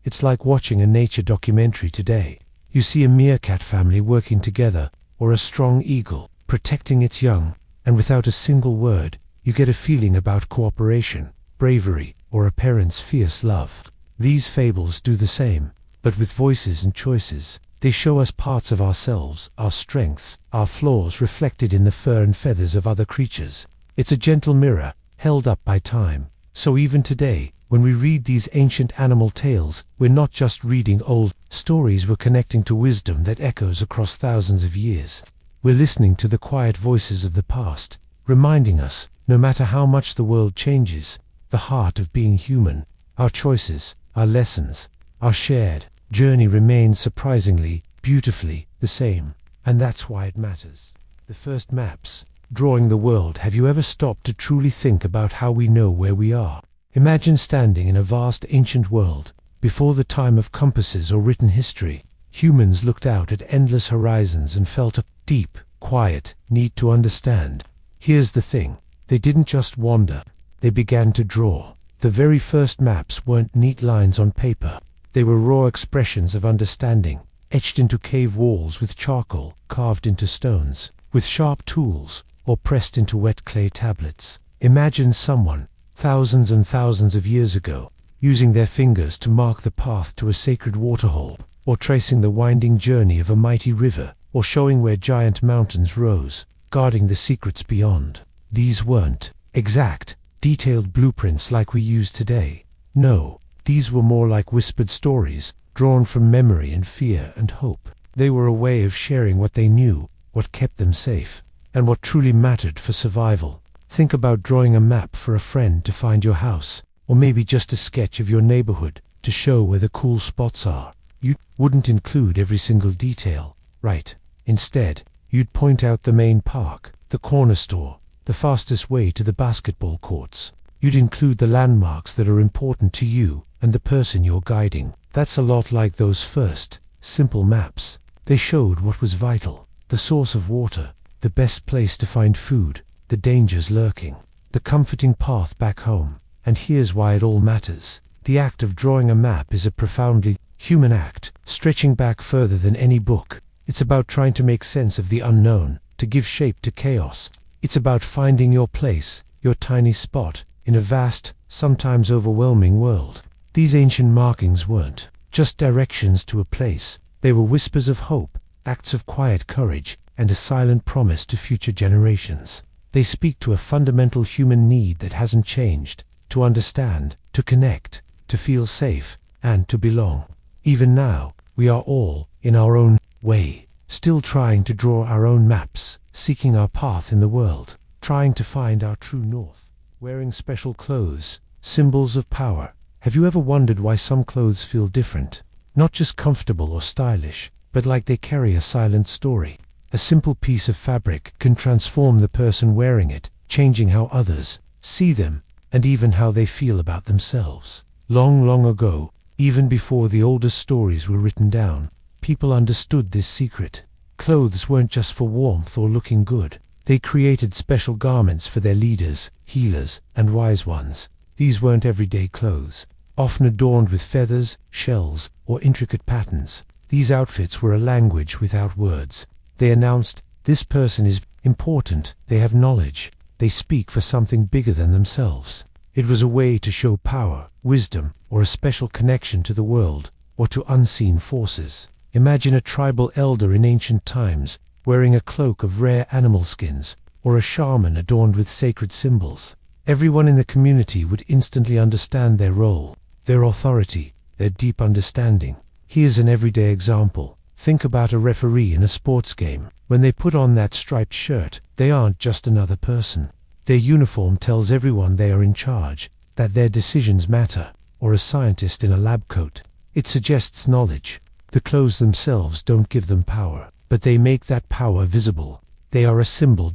It's like watching a nature documentary today. You see a meerkat family working together, or a strong eagle protecting its young, and without a single word, you get a feeling about cooperation, bravery, or a parent's fierce love. These fables do the same, but with voices and choices. They show us parts of ourselves, our strengths, our flaws reflected in the fur and feathers of other creatures. It's a gentle mirror, held up by time. So even today, when we read these ancient animal tales, we're not just reading old stories, we're connecting to wisdom that echoes across thousands of years. We're listening to the quiet voices of the past, reminding us, no matter how much the world changes, the heart of being human, our choices, our lessons, our shared journey remains surprisingly, beautifully the same. And that's why it matters. The first maps, drawing the world. Have you ever stopped to truly think about how we know where we are? Imagine standing in a vast ancient world. Before the time of compasses or written history, humans looked out at endless horizons and felt a deep, quiet need to understand. Here's the thing, they didn't just wander, they began to draw. The very first maps weren't neat lines on paper. They were raw expressions of understanding, etched into cave walls with charcoal, carved into stones, with sharp tools, or pressed into wet clay tablets. Imagine someone, thousands and thousands of years ago, using their fingers to mark the path to a sacred waterhole, or tracing the winding journey of a mighty river, or showing where giant mountains rose, guarding the secrets beyond. These weren't exact, detailed blueprints like we use today. No, these were more like whispered stories, drawn from memory and fear and hope. They were a way of sharing what they knew, what kept them safe, and what truly mattered for survival. Think about drawing a map for a friend to find your house, or maybe just a sketch of your neighborhood to show where the cool spots are. You wouldn't include every single detail, right? Instead, you'd point out the main park, the corner store, the fastest way to the basketball courts. You'd include the landmarks that are important to you and the person you're guiding. That's a lot like those first, simple maps. They showed what was vital, the source of water, the best place to find food, the dangers lurking, the comforting path back home. And here's why it all matters. The act of drawing a map is a profoundly human act, stretching back further than any book. It's about trying to make sense of the unknown, to give shape to chaos. It's about finding your place, your tiny spot, in a vast, sometimes overwhelming world. These ancient markings weren't just directions to a place. They were whispers of hope, acts of quiet courage, and a silent promise to future generations. They speak to a fundamental human need that hasn't changed, to understand, to connect, to feel safe, and to belong. Even now, we are all, in our own way, still trying to draw our own maps, seeking our path in the world, trying to find our true north, wearing special clothes, symbols of power. Have you ever wondered why some clothes feel different? Not just comfortable or stylish, but like they carry a silent story. A simple piece of fabric can transform the person wearing it, changing how others see them, and even how they feel about themselves. Long, long ago, even before the oldest stories were written down, people understood this secret. Clothes weren't just for warmth or looking good. They created special garments for their leaders, healers, and wise ones. These weren't everyday clothes, often adorned with feathers, shells, or intricate patterns. These outfits were a language without words. They announced, this person is important, they have knowledge, they speak for something bigger than themselves. It was a way to show power, wisdom, or a special connection to the world, or to unseen forces. Imagine a tribal elder in ancient times, wearing a cloak of rare animal skins, or a shaman adorned with sacred symbols. Everyone in the community would instantly understand their role, their authority, their deep understanding. Here's an everyday example. Think about a referee in a sports game. When they put on that striped shirt, they aren't just another person. Their uniform tells everyone they are in charge, that their decisions matter, or a scientist in a lab coat. It suggests knowledge. The clothes themselves don't give them power, but they make that power visible. They are a symbol.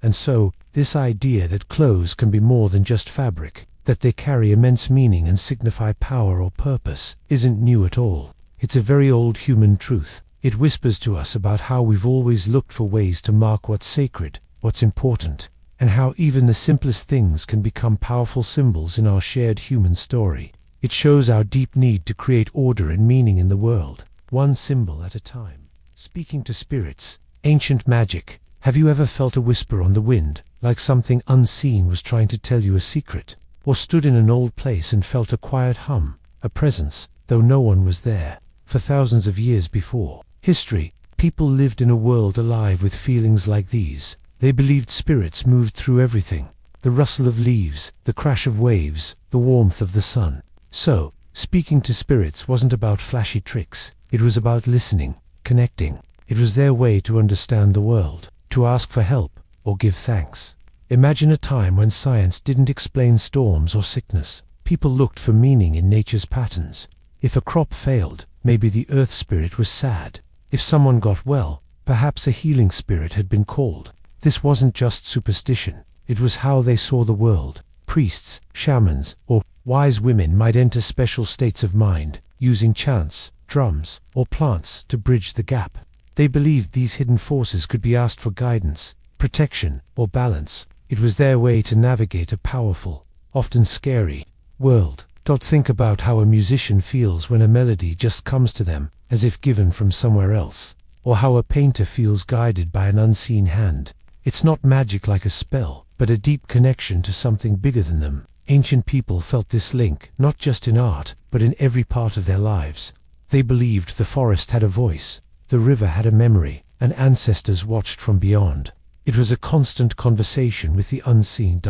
And so, this idea that clothes can be more than just fabric, that they carry immense meaning and signify power or purpose, isn't new at all. It's a very old human truth. It whispers to us about how we've always looked for ways to mark what's sacred, what's important, and how even the simplest things can become powerful symbols in our shared human story. It shows our deep need to create order and meaning in the world, one symbol at a time. Speaking to spirits, ancient magic. Have you ever felt a whisper on the wind, like something unseen was trying to tell you a secret? Or stood in an old place and felt a quiet hum, a presence, though no one was there? For thousands of years before history, people lived in a world alive with feelings like these. They believed spirits moved through everything, the rustle of leaves, the crash of waves, the warmth of the sun. So, speaking to spirits wasn't about flashy tricks. It was about listening, connecting. It was their way to understand the world, to ask for help, or give thanks. Imagine a time when science didn't explain storms or sickness. People looked for meaning in nature's patterns. If a crop failed, maybe the earth spirit was sad. If someone got well, perhaps a healing spirit had been called. This wasn't just superstition. It was how they saw the world. Priests, shamans, or wise women might enter special states of mind, using chants, drums, or plants to bridge the gap. They believed these hidden forces could be asked for guidance, protection, or balance. It was their way to navigate a powerful, often scary, world. Think about how a musician feels when a melody just comes to them, as if given from somewhere else. Or how a painter feels guided by an unseen hand. It's not magic like a spell, but a deep connection to something bigger than them. Ancient people felt this link, not just in art, but in every part of their lives. They believed the forest had a voice, the river had a memory, and ancestors watched from beyond. It was a constant conversation with the unseen.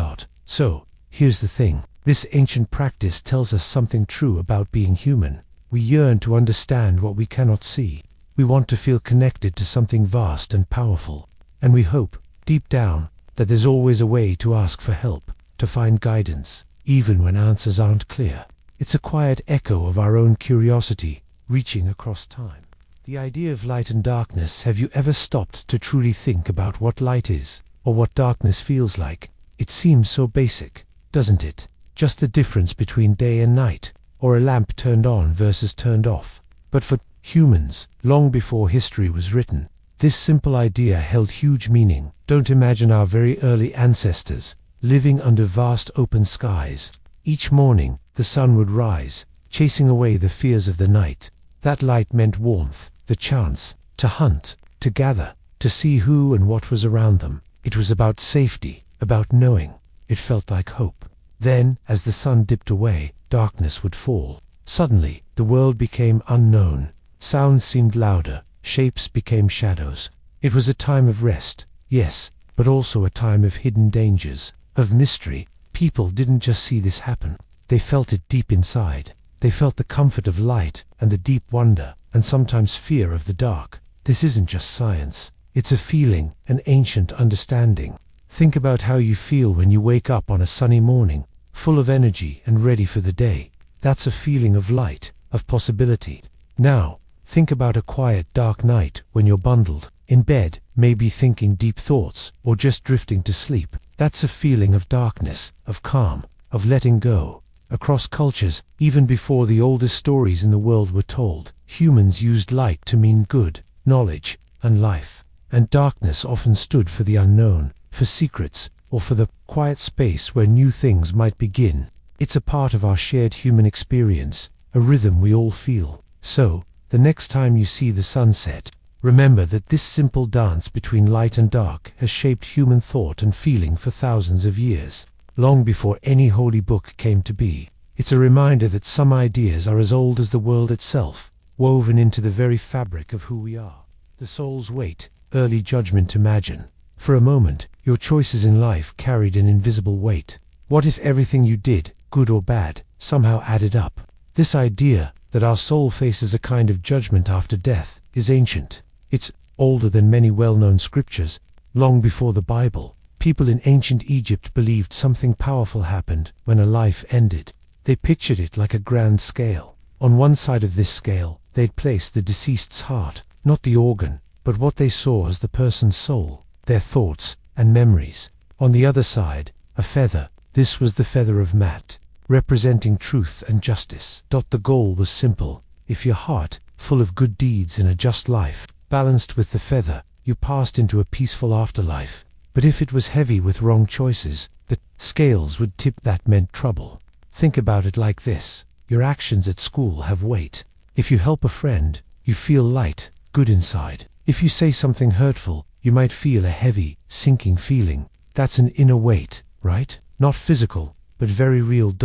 So, here's the thing. This ancient practice tells us something true about being human. We yearn to understand what we cannot see. We want to feel connected to something vast and powerful. And we hope, deep down, that there's always a way to ask for help, to find guidance, even when answers aren't clear. It's a quiet echo of our own curiosity, reaching across time. The idea of light and darkness. Have you ever stopped to truly think about what light is, or what darkness feels like? It seems so basic, doesn't it? Just the difference between day and night, or a lamp turned on versus turned off. But for humans, long before history was written, this simple idea held huge meaning. Don't imagine our very early ancestors, living under vast open skies. Each morning, the sun would rise, chasing away the fears of the night. That light meant warmth, the chance to hunt, to gather, to see who and what was around them. It was about safety, about knowing. It felt like hope. Then, as the sun dipped away, darkness would fall. Suddenly, the world became unknown. Sounds seemed louder, shapes became shadows. It was a time of rest, yes, but also a time of hidden dangers, of mystery. People didn't just see this happen. They felt it deep inside. They felt the comfort of light and the deep wonder, and sometimes fear of the dark. This isn't just science. It's a feeling, an ancient understanding. Think about how you feel when you wake up on a sunny morning, full of energy and ready for the day. That's a feeling of light, of possibility. Now, think about a quiet, dark night when you're bundled in bed, maybe thinking deep thoughts or just drifting to sleep. That's a feeling of darkness, of calm, of letting go. Across cultures, even before the oldest stories in the world were told, humans used light to mean good, knowledge, and life. And darkness often stood for the unknown, for secrets, or for the quiet space where new things might begin. It's a part of our shared human experience, a rhythm we all feel. So, the next time you see the sunset, remember that this simple dance between light and dark has shaped human thought and feeling for thousands of years. long before any holy book came to be. It's a reminder that some ideas are as old as the world itself, woven into the very fabric of who we are. The soul's weight, early judgment. Imagine, for a moment, your choices in life carried an invisible weight. What if everything you did, good or bad, somehow added up? This idea that our soul faces a kind of judgment after death is ancient. It's older than many well-known scriptures. Long before the Bible, people in ancient Egypt believed something powerful happened when a life ended. They pictured it like a grand scale. On one side of this scale, they'd place the deceased's heart, not the organ, but what they saw as the person's soul, their thoughts and memories. On the other side, a feather. This was the feather of Mat, representing truth and justice. The goal was simple. If your heart, full of good deeds and a just life, balanced with the feather, you passed into a peaceful afterlife. But if it was heavy with wrong choices, the scales would tip. That meant trouble. Think about it like this. Your actions at school have weight. If you help a friend, you feel light, good inside. If you say something hurtful, you might feel a heavy, sinking feeling. That's an inner weight, right? Not physical, but very real.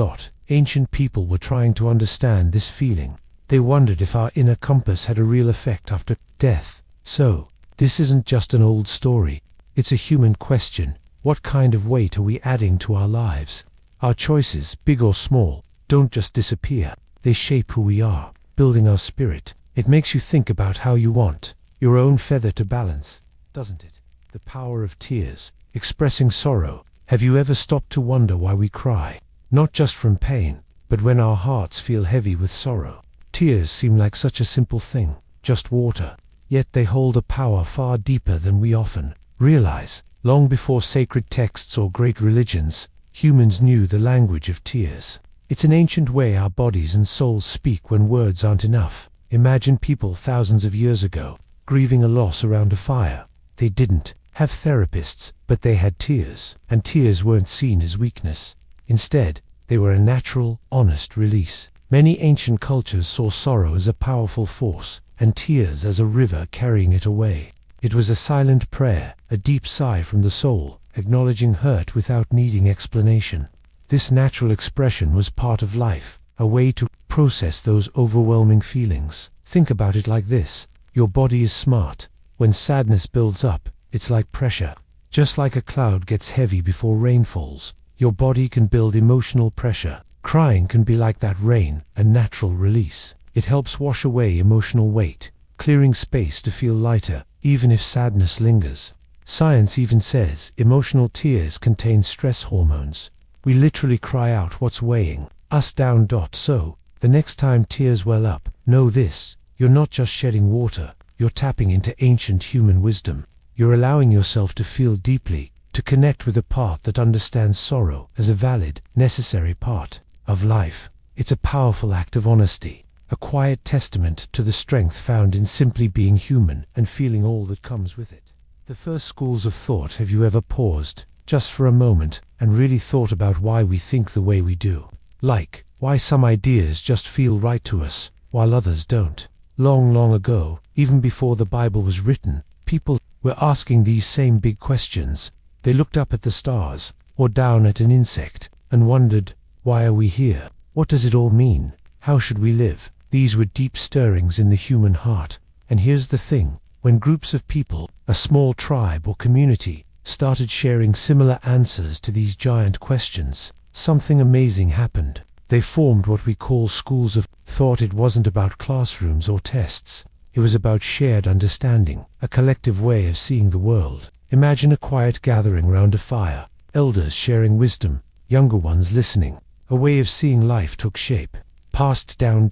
Ancient people were trying to understand this feeling. They wondered if our inner compass had a real effect after death. So, this isn't just an old story. It's a human question. What kind of weight are we adding to our lives? Our choices, big or small, don't just disappear. They shape who we are, building our spirit. It makes you think about how you want your own feather to balance, doesn't it? The power of tears, expressing sorrow. Have you ever stopped to wonder why we cry? Not just from pain, but when our hearts feel heavy with sorrow. Tears seem like such a simple thing, just water. Yet they hold a power far deeper than we often realize. Long before sacred texts or great religions, humans knew the language of tears. It's an ancient way our bodies and souls speak when words aren't enough. Imagine people thousands of years ago, grieving a loss around a fire. They didn't have therapists, but they had tears. And tears weren't seen as weakness. Instead, they were a natural, honest release. Many ancient cultures saw sorrow as a powerful force, and tears as a river carrying it away. It was a silent prayer, a deep sigh from the soul, acknowledging hurt without needing explanation. This natural expression was part of life, a way to process those overwhelming feelings. Think about it like this. Your body is smart. When sadness builds up, it's like pressure. Just like a cloud gets heavy before rain falls, your body can build emotional pressure. Crying can be like that rain, a natural release. It helps wash away emotional weight, clearing space to feel lighter, even if sadness lingers. Science even says emotional tears contain stress hormones. We literally cry out what's weighing us down. So, the next time tears well up, know this: you're not just shedding water, you're tapping into ancient human wisdom. You're allowing yourself to feel deeply, to connect with a part that understands sorrow as a valid, necessary part of life. It's a powerful act of honesty, a quiet testament to the strength found in simply being human and feeling all that comes with it. The first schools of thought. Have you ever paused, just for a moment, and really thought about why we think the way we do? Like, why some ideas just feel right to us, while others don't? Long ago, even before the Bible was written, people were asking these same big questions. They looked up at the stars, or down at an insect, and wondered, why are we here? What does it all mean? How should we live? These were deep stirrings in the human heart. And here's the thing, when groups of people, a small tribe or community, started sharing similar answers to these giant questions, something amazing happened. They formed what we call schools of thought. It wasn't about classrooms or tests. It was about shared understanding, a collective way of seeing the world. Imagine a quiet gathering round a fire, elders sharing wisdom, younger ones listening. A way of seeing life took shape, passed down.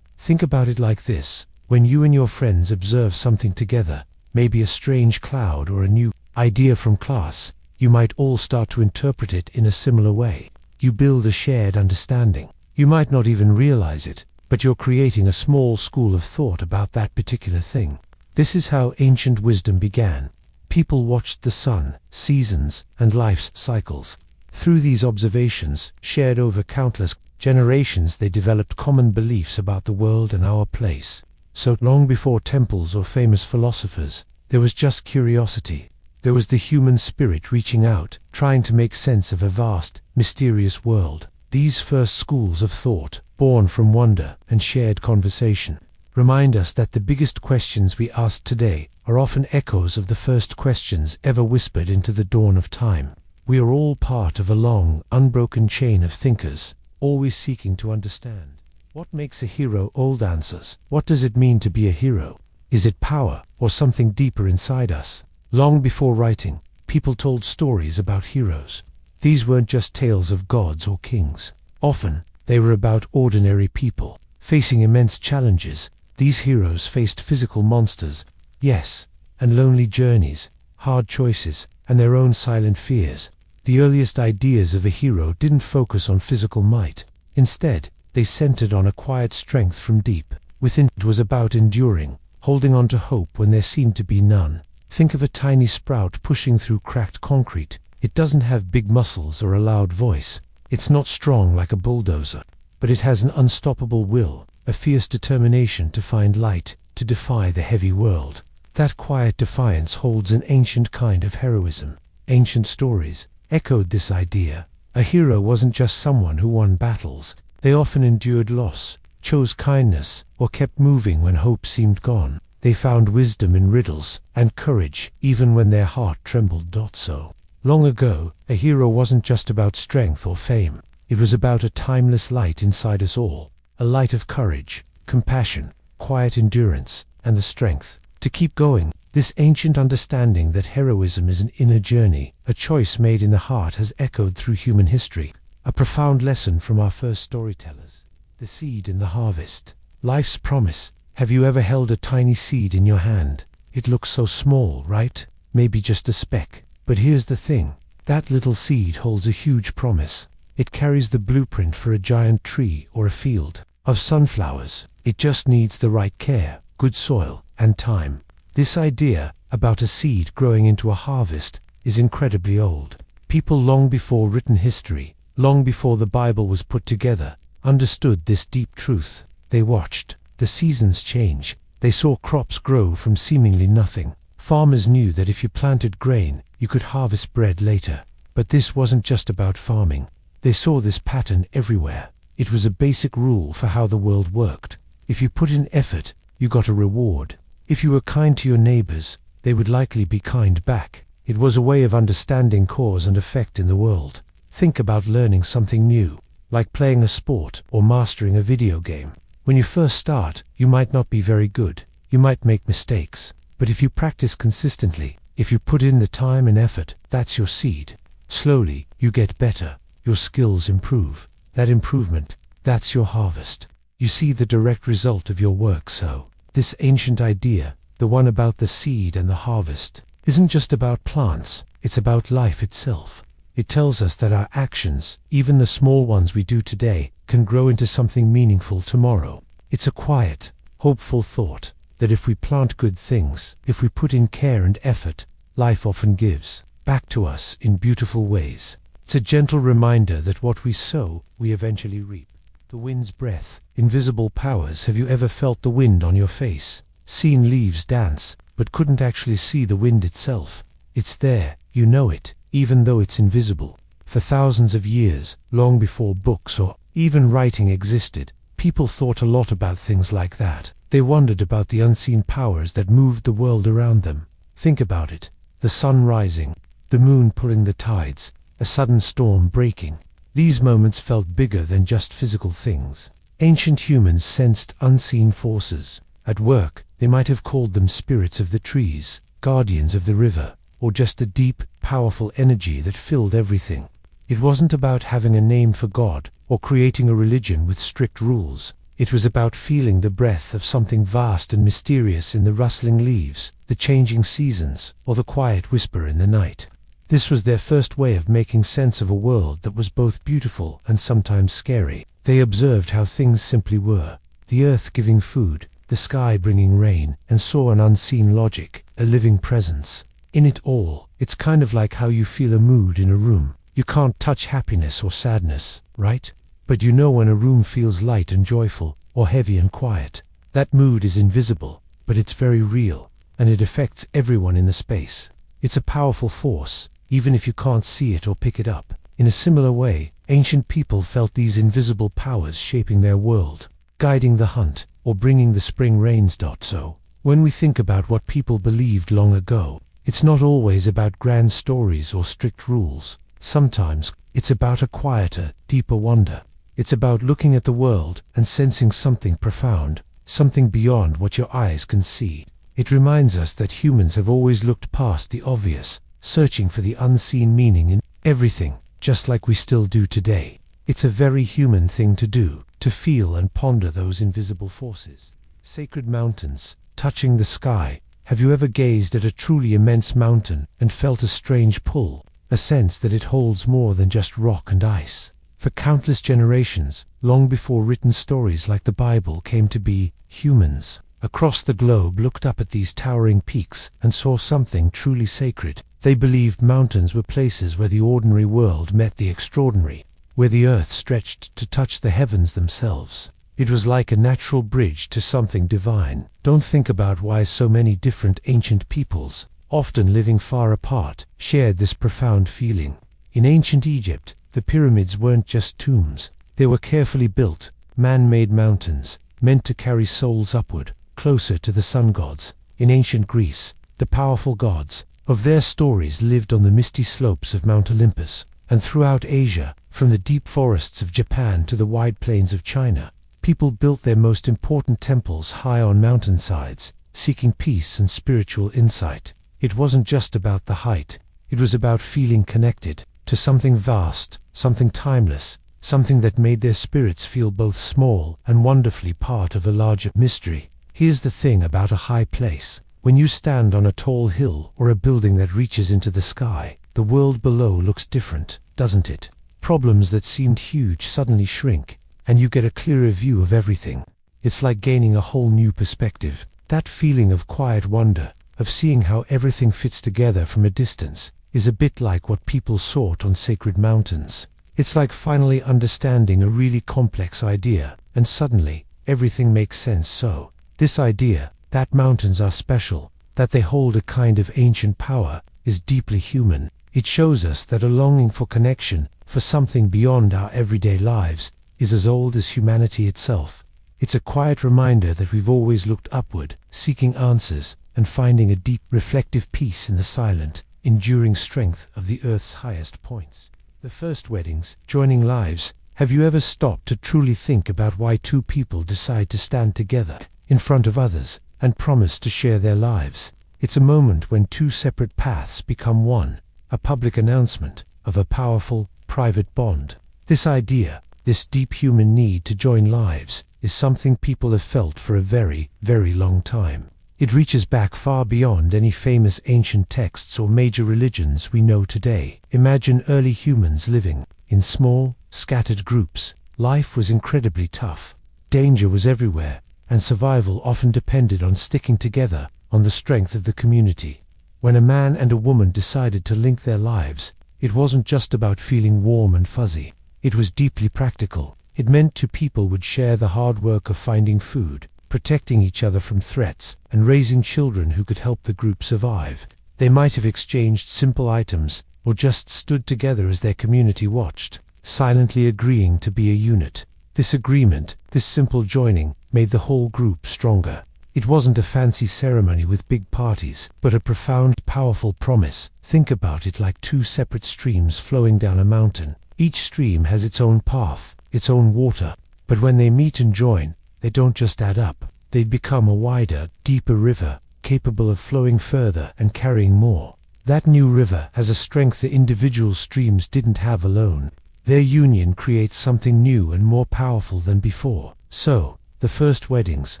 Think about it like this. When you and your friends observe something together, maybe a strange cloud or a new idea from class, you might all start to interpret it in a similar way. You build a shared understanding. You might not even realize it, but you're creating a small school of thought about that particular thing. This is how ancient wisdom began. People watched the sun, seasons, and life's cycles. Through these observations, shared over countless generations, they developed common beliefs about the world and our place. So long before temples or famous philosophers, there was just curiosity. There There was the human spirit reaching out, trying to make sense of a vast, mysterious world. These first schools of thought, born from wonder and shared conversation, remind us that the biggest questions we ask today are often echoes of the first questions ever whispered into the dawn of time. We are all part of a long, unbroken chain of thinkers, always seeking to understand. What makes a hero? Old answers. What does it mean to be a hero? Is it power, or something deeper inside us? Long before writing, people told stories about heroes. These weren't just tales of gods or kings. Often, they were about ordinary people, facing immense challenges. These heroes faced physical monsters, yes, and lonely journeys, hard choices, and their own silent fears. The earliest ideas of a hero didn't focus on physical might. Instead, they centered on a quiet strength from deep within. It was about enduring, holding on to hope when there seemed to be none. Think of a tiny sprout pushing through cracked concrete. It doesn't have big muscles or a loud voice. It's not strong like a bulldozer, but it has an unstoppable will, a fierce determination to find light, to defy the heavy world. That quiet defiance holds an ancient kind of heroism. Ancient stories echoed this idea. A hero wasn't just someone who won battles. They often endured loss, chose kindness, or kept moving when hope seemed gone. They found wisdom in riddles, and courage, even when their heart trembled. So long ago, a hero wasn't just about strength or fame. It was about a timeless light inside us all. A light of courage, compassion, quiet endurance, and the strength to keep going. This ancient understanding that heroism is an inner journey, a choice made in the heart, has echoed through human history. A profound lesson from our first storytellers. The seed in the harvest. Life's promise. Have you ever held a tiny seed in your hand? It looks so small, right? Maybe just a speck. But here's the thing. That little seed holds a huge promise. It carries the blueprint for a giant tree or a field of sunflowers. It just needs the right care, good soil, and time. This idea about a seed growing into a harvest is incredibly old. People long before written history, long before the Bible was put together, understood this deep truth. They watched the seasons change. They saw crops grow from seemingly nothing. Farmers knew that if you planted grain, you could harvest bread later. But this wasn't just about farming. They saw this pattern everywhere. It was a basic rule for how the world worked. If you put in effort, you got a reward. If you were kind to your neighbors, they would likely be kind back. It was a way of understanding cause and effect in the world. Think about learning something new, like playing a sport or mastering a video game. When you first start, you might not be very good. You might make mistakes. But if you practice consistently, if you put in the time and effort, that's your seed. Slowly, you get better. Your skills improve. That improvement, that's your harvest. You see the direct result of your work. So, this ancient idea, the one about the seed and the harvest, isn't just about plants, it's about life itself. It tells us that our actions, even the small ones we do today, can grow into something meaningful tomorrow. It's a quiet, hopeful thought that if we plant good things, if we put in care and effort, life often gives back to us in beautiful ways. It's a gentle reminder that what we sow, we eventually reap. The wind's breath, invisible powers. Have you ever felt the wind on your face? Seen leaves dance, but couldn't actually see the wind itself? It's there, you know it, even though it's invisible. For thousands of years, long before books or even writing existed, people thought a lot about things like that. They wondered about the unseen powers that moved the world around them. Think about it. The sun rising, the moon pulling the tides, a sudden storm breaking. These moments felt bigger than just physical things. Ancient humans sensed unseen forces. At work, they might have called them spirits of the trees, guardians of the river, or just a deep, powerful energy that filled everything. It wasn't about having a name for God, or creating a religion with strict rules. It was about feeling the breath of something vast and mysterious in the rustling leaves, the changing seasons, or the quiet whisper in the night. This was their first way of making sense of a world that was both beautiful and sometimes scary. They observed how things simply were, the earth giving food, the sky bringing rain, and saw an unseen logic, a living presence. In it all, it's kind of like how you feel a mood in a room. You can't touch happiness or sadness, right? But you know when a room feels light and joyful, or heavy and quiet. That mood is invisible, but it's very real, and it affects everyone in the space. It's a powerful force, even if you can't see it or pick it up. In a similar way, ancient people felt these invisible powers shaping their world, guiding the hunt, or bringing the spring rains. So, when we think about what people believed long ago, it's not always about grand stories or strict rules. Sometimes, it's about a quieter, deeper wonder. It's about looking at the world and sensing something profound, something beyond what your eyes can see. It reminds us that humans have always looked past the obvious, searching for the unseen meaning in everything, just like we still do today. It's a very human thing to do, to feel and ponder those invisible forces. Sacred mountains, touching the sky. Have you ever gazed at a truly immense mountain and felt a strange pull, a sense that it holds more than just rock and ice? For countless generations, long before written stories like the Bible came to be, humans across the globe looked up at these towering peaks and saw something truly sacred. They believed mountains were places where the ordinary world met the extraordinary, where the earth stretched to touch the heavens themselves. It was like a natural bridge to something divine. Don't think about why so many different ancient peoples, often living far apart, shared this profound feeling. In ancient Egypt, the pyramids weren't just tombs. They were carefully built, man-made mountains, meant to carry souls upward, closer to the sun gods. In ancient Greece, the powerful gods of their stories lived on the misty slopes of Mount Olympus. And throughout Asia, from the deep forests of Japan to the wide plains of China, people built their most important temples high on mountainsides, seeking peace and spiritual insight. It wasn't just about the height, it was about feeling connected to something vast, something timeless, something that made their spirits feel both small and wonderfully part of a larger mystery. Here's the thing about a high place. When you stand on a tall hill or a building that reaches into the sky, the world below looks different, doesn't it? Problems that seemed huge suddenly shrink, and you get a clearer view of everything. It's like gaining a whole new perspective. That feeling of quiet wonder, of seeing how everything fits together from a distance, is a bit like what people sought on sacred mountains. It's like finally understanding a really complex idea, and suddenly, everything makes sense. So, this idea, that mountains are special, that they hold a kind of ancient power, is deeply human. It shows us that a longing for connection, for something beyond our everyday lives, is as old as humanity itself. It's a quiet reminder that we've always looked upward, seeking answers, and finding a deep, reflective peace in the silent, enduring strength of the earth's highest points. The first weddings, joining lives. Have you ever stopped to truly think about why two people decide to stand together in front of others and promise to share their lives? It's a moment when two separate paths become one, a public announcement of a powerful, private bond. This idea, this deep human need to join lives, is something people have felt for a very, very long time. It reaches back far beyond any famous ancient texts or major religions we know today. Imagine early humans living in small, scattered groups. Life was incredibly tough. Danger was everywhere, and survival often depended on sticking together, on the strength of the community. When a man and a woman decided to link their lives, it wasn't just about feeling warm and fuzzy. It was deeply practical. It meant two people would share the hard work of finding food, protecting each other from threats, and raising children who could help the group survive. They might have exchanged simple items, or just stood together as their community watched, silently agreeing to be a unit. This agreement, this simple joining, made the whole group stronger. It wasn't a fancy ceremony with big parties, but a profound, powerful promise. Think about it like two separate streams flowing down a mountain. Each stream has its own path, its own water, but when they meet and join, they don't just add up. They become a wider, deeper river, capable of flowing further and carrying more. That new river has a strength the individual streams didn't have alone. Their union creates something new and more powerful than before. So, the first weddings,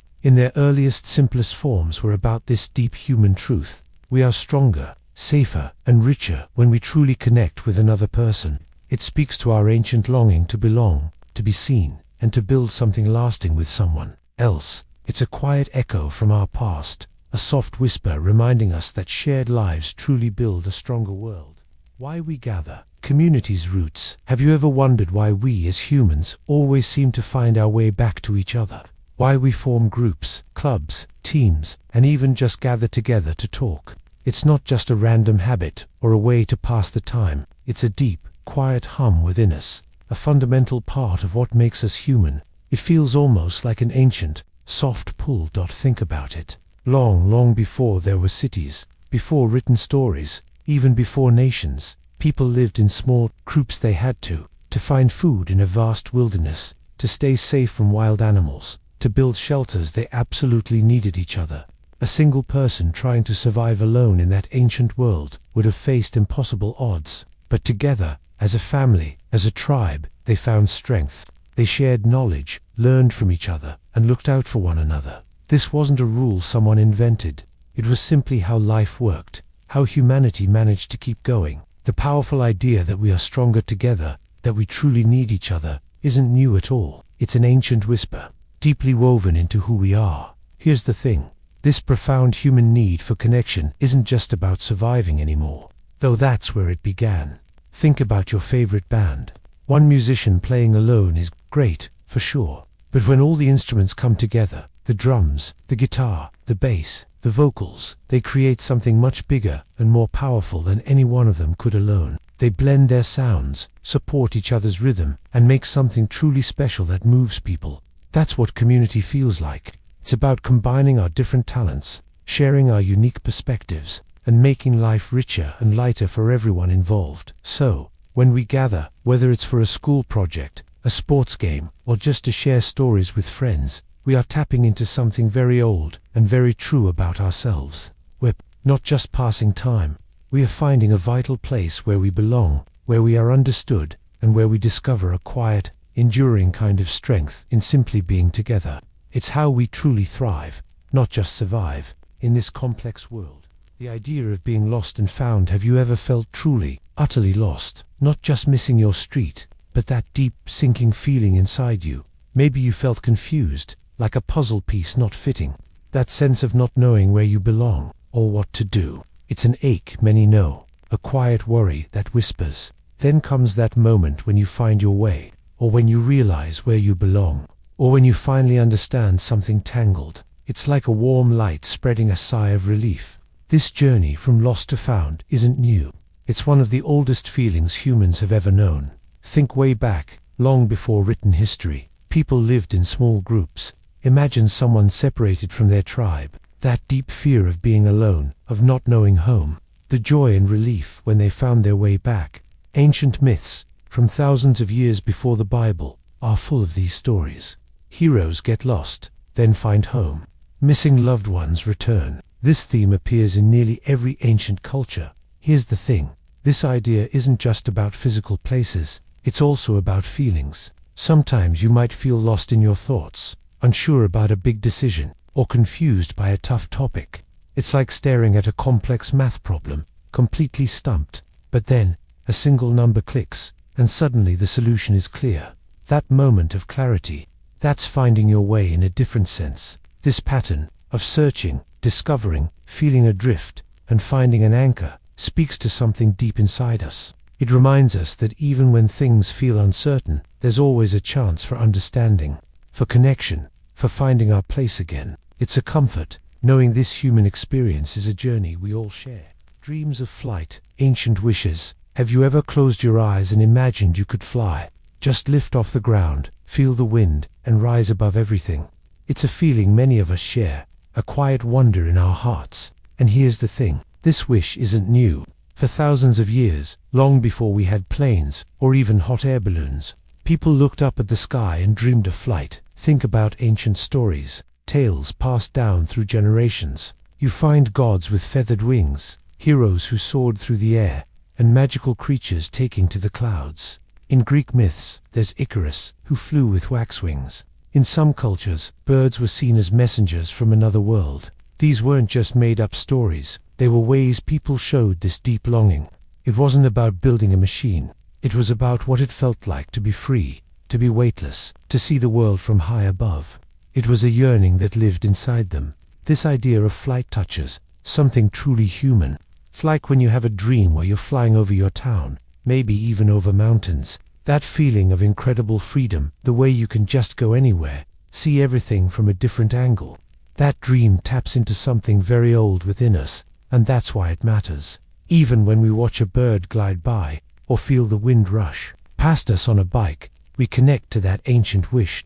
in their earliest, simplest forms, were about this deep human truth. We are stronger, safer, and richer when we truly connect with another person. It speaks to our ancient longing to belong, to be seen, and to build something lasting with someone else. It's a quiet echo from our past, a soft whisper reminding us that shared lives truly build a stronger world. Why we gather. Community's roots. Have you ever wondered why we as humans always seem to find our way back to each other? Why we form groups, clubs, teams, and even just gather together to talk? It's not just a random habit or a way to pass the time. It's a deep, quiet hum within us, a fundamental part of what makes us human. It feels almost like an ancient, soft pull. Think about it. Long, long before there were cities, before written stories, even before nations, people lived in small groups. They had to find food in a vast wilderness, to stay safe from wild animals, to build shelters. They absolutely needed each other. A single person trying to survive alone in that ancient world would have faced impossible odds. But together, as a family, as a tribe, they found strength. They shared knowledge, learned from each other, and looked out for one another. This wasn't a rule someone invented. It was simply how life worked, how humanity managed to keep going. The powerful idea that we are stronger together, that we truly need each other, isn't new at all. It's an ancient whisper, deeply woven into who we are. Here's the thing. This profound human need for connection isn't just about surviving anymore, though that's where it began. Think about your favorite band. One musician playing alone is great, for sure. But when all the instruments come together, the drums, the guitar, the bass, the vocals, they create something much bigger and more powerful than any one of them could alone. They blend their sounds, support each other's rhythm, and make something truly special that moves people. That's what community feels like. It's about combining our different talents, sharing our unique perspectives, and making life richer and lighter for everyone involved. So, when we gather, whether it's for a school project, a sports game, or just to share stories with friends, we are tapping into something very old and very true about ourselves. We're not just passing time. We are finding a vital place where we belong, where we are understood, and where we discover a quiet, enduring kind of strength in simply being together. It's how we truly thrive, not just survive, in this complex world. The idea of being lost and found. Have you ever felt truly, utterly lost? Not just missing your street, but that deep, sinking feeling inside you. Maybe you felt confused, like a puzzle piece not fitting. That sense of not knowing where you belong, or what to do. It's an ache many know, a quiet worry that whispers. Then comes that moment when you find your way, or when you realize where you belong, or when you finally understand something tangled. It's like a warm light spreading a sigh of relief. This journey from lost to found isn't new. It's one of the oldest feelings humans have ever known. Think way back, long before written history. People lived in small groups. Imagine someone separated from their tribe. That deep fear of being alone, of not knowing home. The joy and relief when they found their way back. Ancient myths, from thousands of years before the Bible, are full of these stories. Heroes get lost, then find home. Missing loved ones return. This theme appears in nearly every ancient culture. Here's the thing. This idea isn't just about physical places. It's also about feelings. Sometimes you might feel lost in your thoughts, unsure about a big decision, or confused by a tough topic. It's like staring at a complex math problem, completely stumped. But then, a single number clicks, and suddenly the solution is clear. That moment of clarity, that's finding your way in a different sense. This pattern of searching, discovering, feeling adrift, and finding an anchor speaks to something deep inside us. It reminds us that even when things feel uncertain, there's always a chance for understanding, for connection, for finding our place again. It's a comfort, knowing this human experience is a journey we all share. Dreams of flight, ancient wishes. Have you ever closed your eyes and imagined you could fly? Just lift off the ground, feel the wind, and rise above everything. It's a feeling many of us share, a quiet wonder in our hearts. And here's the thing, this wish isn't new. For thousands of years, long before we had planes, or even hot air balloons, people looked up at the sky and dreamed of flight. Think about ancient stories, tales passed down through generations. You find gods with feathered wings, heroes who soared through the air, and magical creatures taking to the clouds. In Greek myths, there's Icarus, who flew with wax wings. In some cultures, birds were seen as messengers from another world. These weren't just made-up stories. They were ways people showed this deep longing. It wasn't about building a machine. It was about what it felt like to be free, to be weightless, to see the world from high above. It was a yearning that lived inside them. This idea of flight touches something truly human. It's like when you have a dream where you're flying over your town, maybe even over mountains. That feeling of incredible freedom, the way you can just go anywhere, see everything from a different angle. That dream taps into something very old within us, and that's why it matters. Even when we watch a bird glide by, or feel the wind rush past us on a bike, we connect to that ancient wish.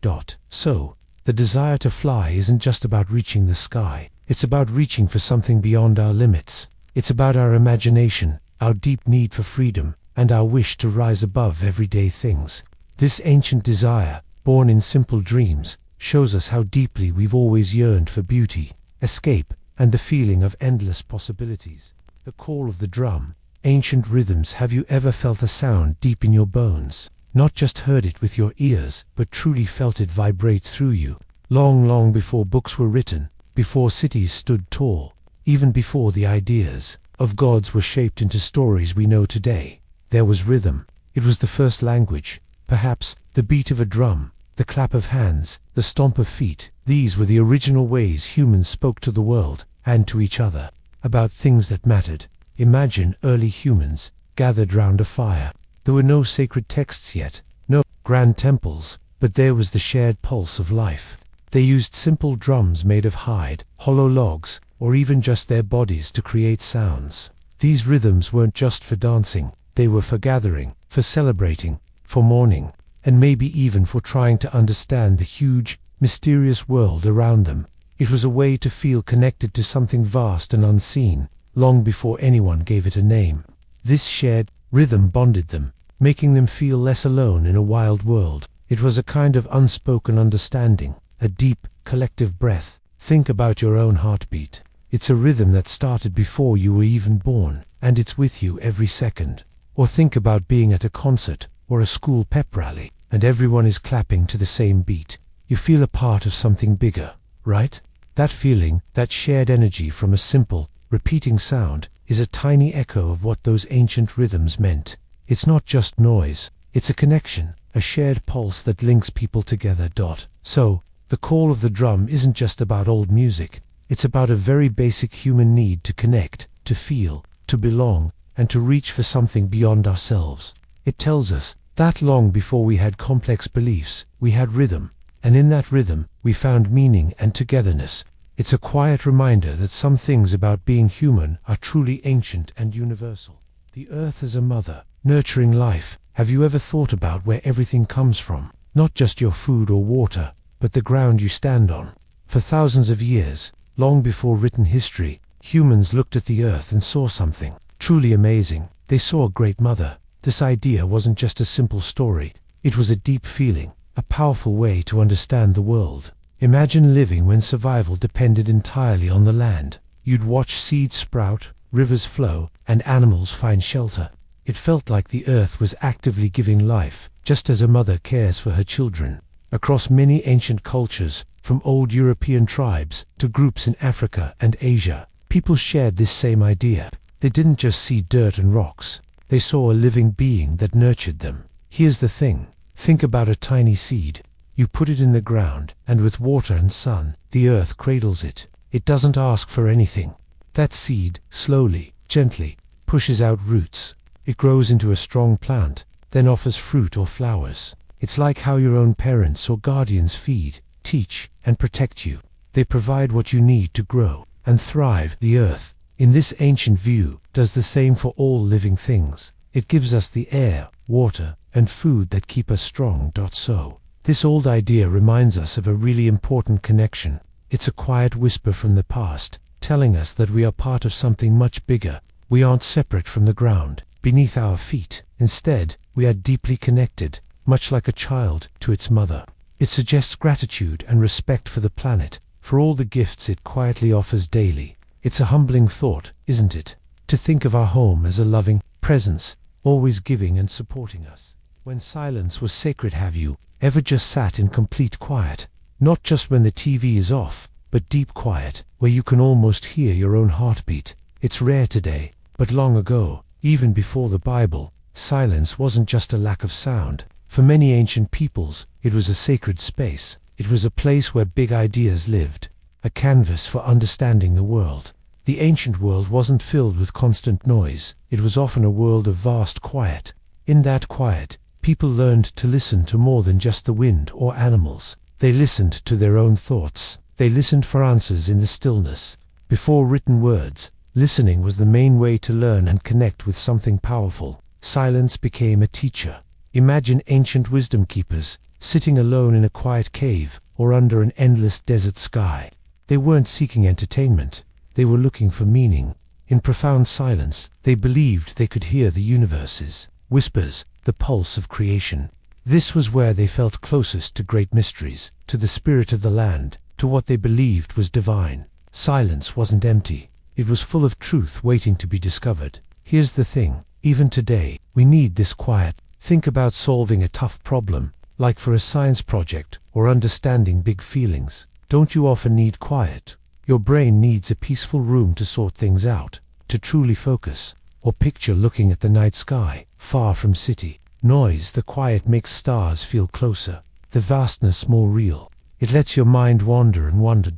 So, the desire to fly isn't just about reaching the sky. It's about reaching for something beyond our limits. It's about our imagination, our deep need for freedom, and our wish to rise above everyday things. This ancient desire, born in simple dreams, shows us how deeply we've always yearned for beauty, escape, and the feeling of endless possibilities. The call of the drum. Ancient rhythms. Have you ever felt a sound deep in your bones? Not just heard it with your ears, but truly felt it vibrate through you. Long before books were written, before cities stood tall, even before the ideas of gods were shaped into stories we know today, there was rhythm. It was the first language. Perhaps the beat of a drum, the clap of hands, the stomp of feet. These were the original ways humans spoke to the world, and to each other, about things that mattered. Imagine early humans gathered round a fire. There were no sacred texts yet, no grand temples, but there was the shared pulse of life. They used simple drums made of hide, hollow logs, or even just their bodies to create sounds. These rhythms weren't just for dancing, they were for gathering, for celebrating, for mourning, and maybe even for trying to understand the huge, mysterious world around them. It was a way to feel connected to something vast and unseen, long before anyone gave it a name. This shared rhythm bonded them, making them feel less alone in a wild world. It was a kind of unspoken understanding, a deep, collective breath. Think about your own heartbeat. It's a rhythm that started before you were even born, and it's with you every second. Or think about being at a concert or a school pep rally, and everyone is clapping to the same beat. You feel a part of something bigger, right? That feeling, that shared energy from a simple, repeating sound, is a tiny echo of what those ancient rhythms meant. It's not just noise, it's a connection, a shared pulse that links people together. So, the call of the drum isn't just about old music, it's about a very basic human need to connect, to feel, to belong, and to reach for something beyond ourselves. It tells us that long before we had complex beliefs, we had rhythm, and in that rhythm, we found meaning and togetherness. It's a quiet reminder that some things about being human are truly ancient and universal. The earth as a mother, nurturing life. Have you ever thought about where everything comes from? Not just your food or water, but the ground you stand on. For thousands of years, long before written history, humans looked at the earth and saw something truly amazing. They saw a great mother. This idea wasn't just a simple story. It was a deep feeling, a powerful way to understand the world. Imagine living when survival depended entirely on the land. You'd watch seeds sprout, rivers flow, and animals find shelter. It felt like the earth was actively giving life, just as a mother cares for her children. Across many ancient cultures, from old European tribes to groups in Africa and Asia, people shared this same idea. They didn't just see dirt and rocks. They saw a living being that nurtured them. Here's the thing. Think about a tiny seed. You put it in the ground, and with water and sun, the earth cradles it. It doesn't ask for anything. That seed, slowly, gently, pushes out roots. It grows into a strong plant, then offers fruit or flowers. It's like how your own parents or guardians feed, teach, and protect you. They provide what you need to grow and thrive. The earth, in this ancient view, does the same for all living things. It gives us the air, water, and food that keep us strong. So, this old idea reminds us of a really important connection. It's a quiet whisper from the past, telling us that we are part of something much bigger. We aren't separate from the ground, beneath our feet. Instead, we are deeply connected, much like a child to its mother. It suggests gratitude and respect for the planet, for all the gifts it quietly offers daily. It's a humbling thought, isn't it? To think of our home as a loving presence, always giving and supporting us. When silence was sacred, have you ever just sat in complete quiet? Not just when the TV is off, but deep quiet, where you can almost hear your own heartbeat. It's rare today, but long ago, even before the Bible, silence wasn't just a lack of sound. For many ancient peoples, it was a sacred space. It was a place where big ideas lived, a canvas for understanding the world. The ancient world wasn't filled with constant noise. It was often a world of vast quiet. In that quiet, people learned to listen to more than just the wind or animals. They listened to their own thoughts. They listened for answers in the stillness. Before written words, Listening was the main way to learn and connect with something powerful. Silence became a teacher. Imagine ancient wisdom keepers, sitting alone in a quiet cave or under an endless desert sky. They weren't seeking entertainment. They were looking for meaning. In profound silence, they believed they could hear the universe's whispers, the pulse of creation. This was where they felt closest to great mysteries, to the spirit of the land, to what they believed was divine. Silence wasn't empty. It was full of truth waiting to be discovered. Here's the thing, even today, we need this quiet. Think about solving a tough problem, like for a science project or understanding big feelings. Don't you often need quiet? Your brain needs a peaceful room to sort things out, to truly focus. Or picture looking at the night sky, far from city. Noise, the quiet makes stars feel closer, the vastness more real. It lets your mind wander and wander.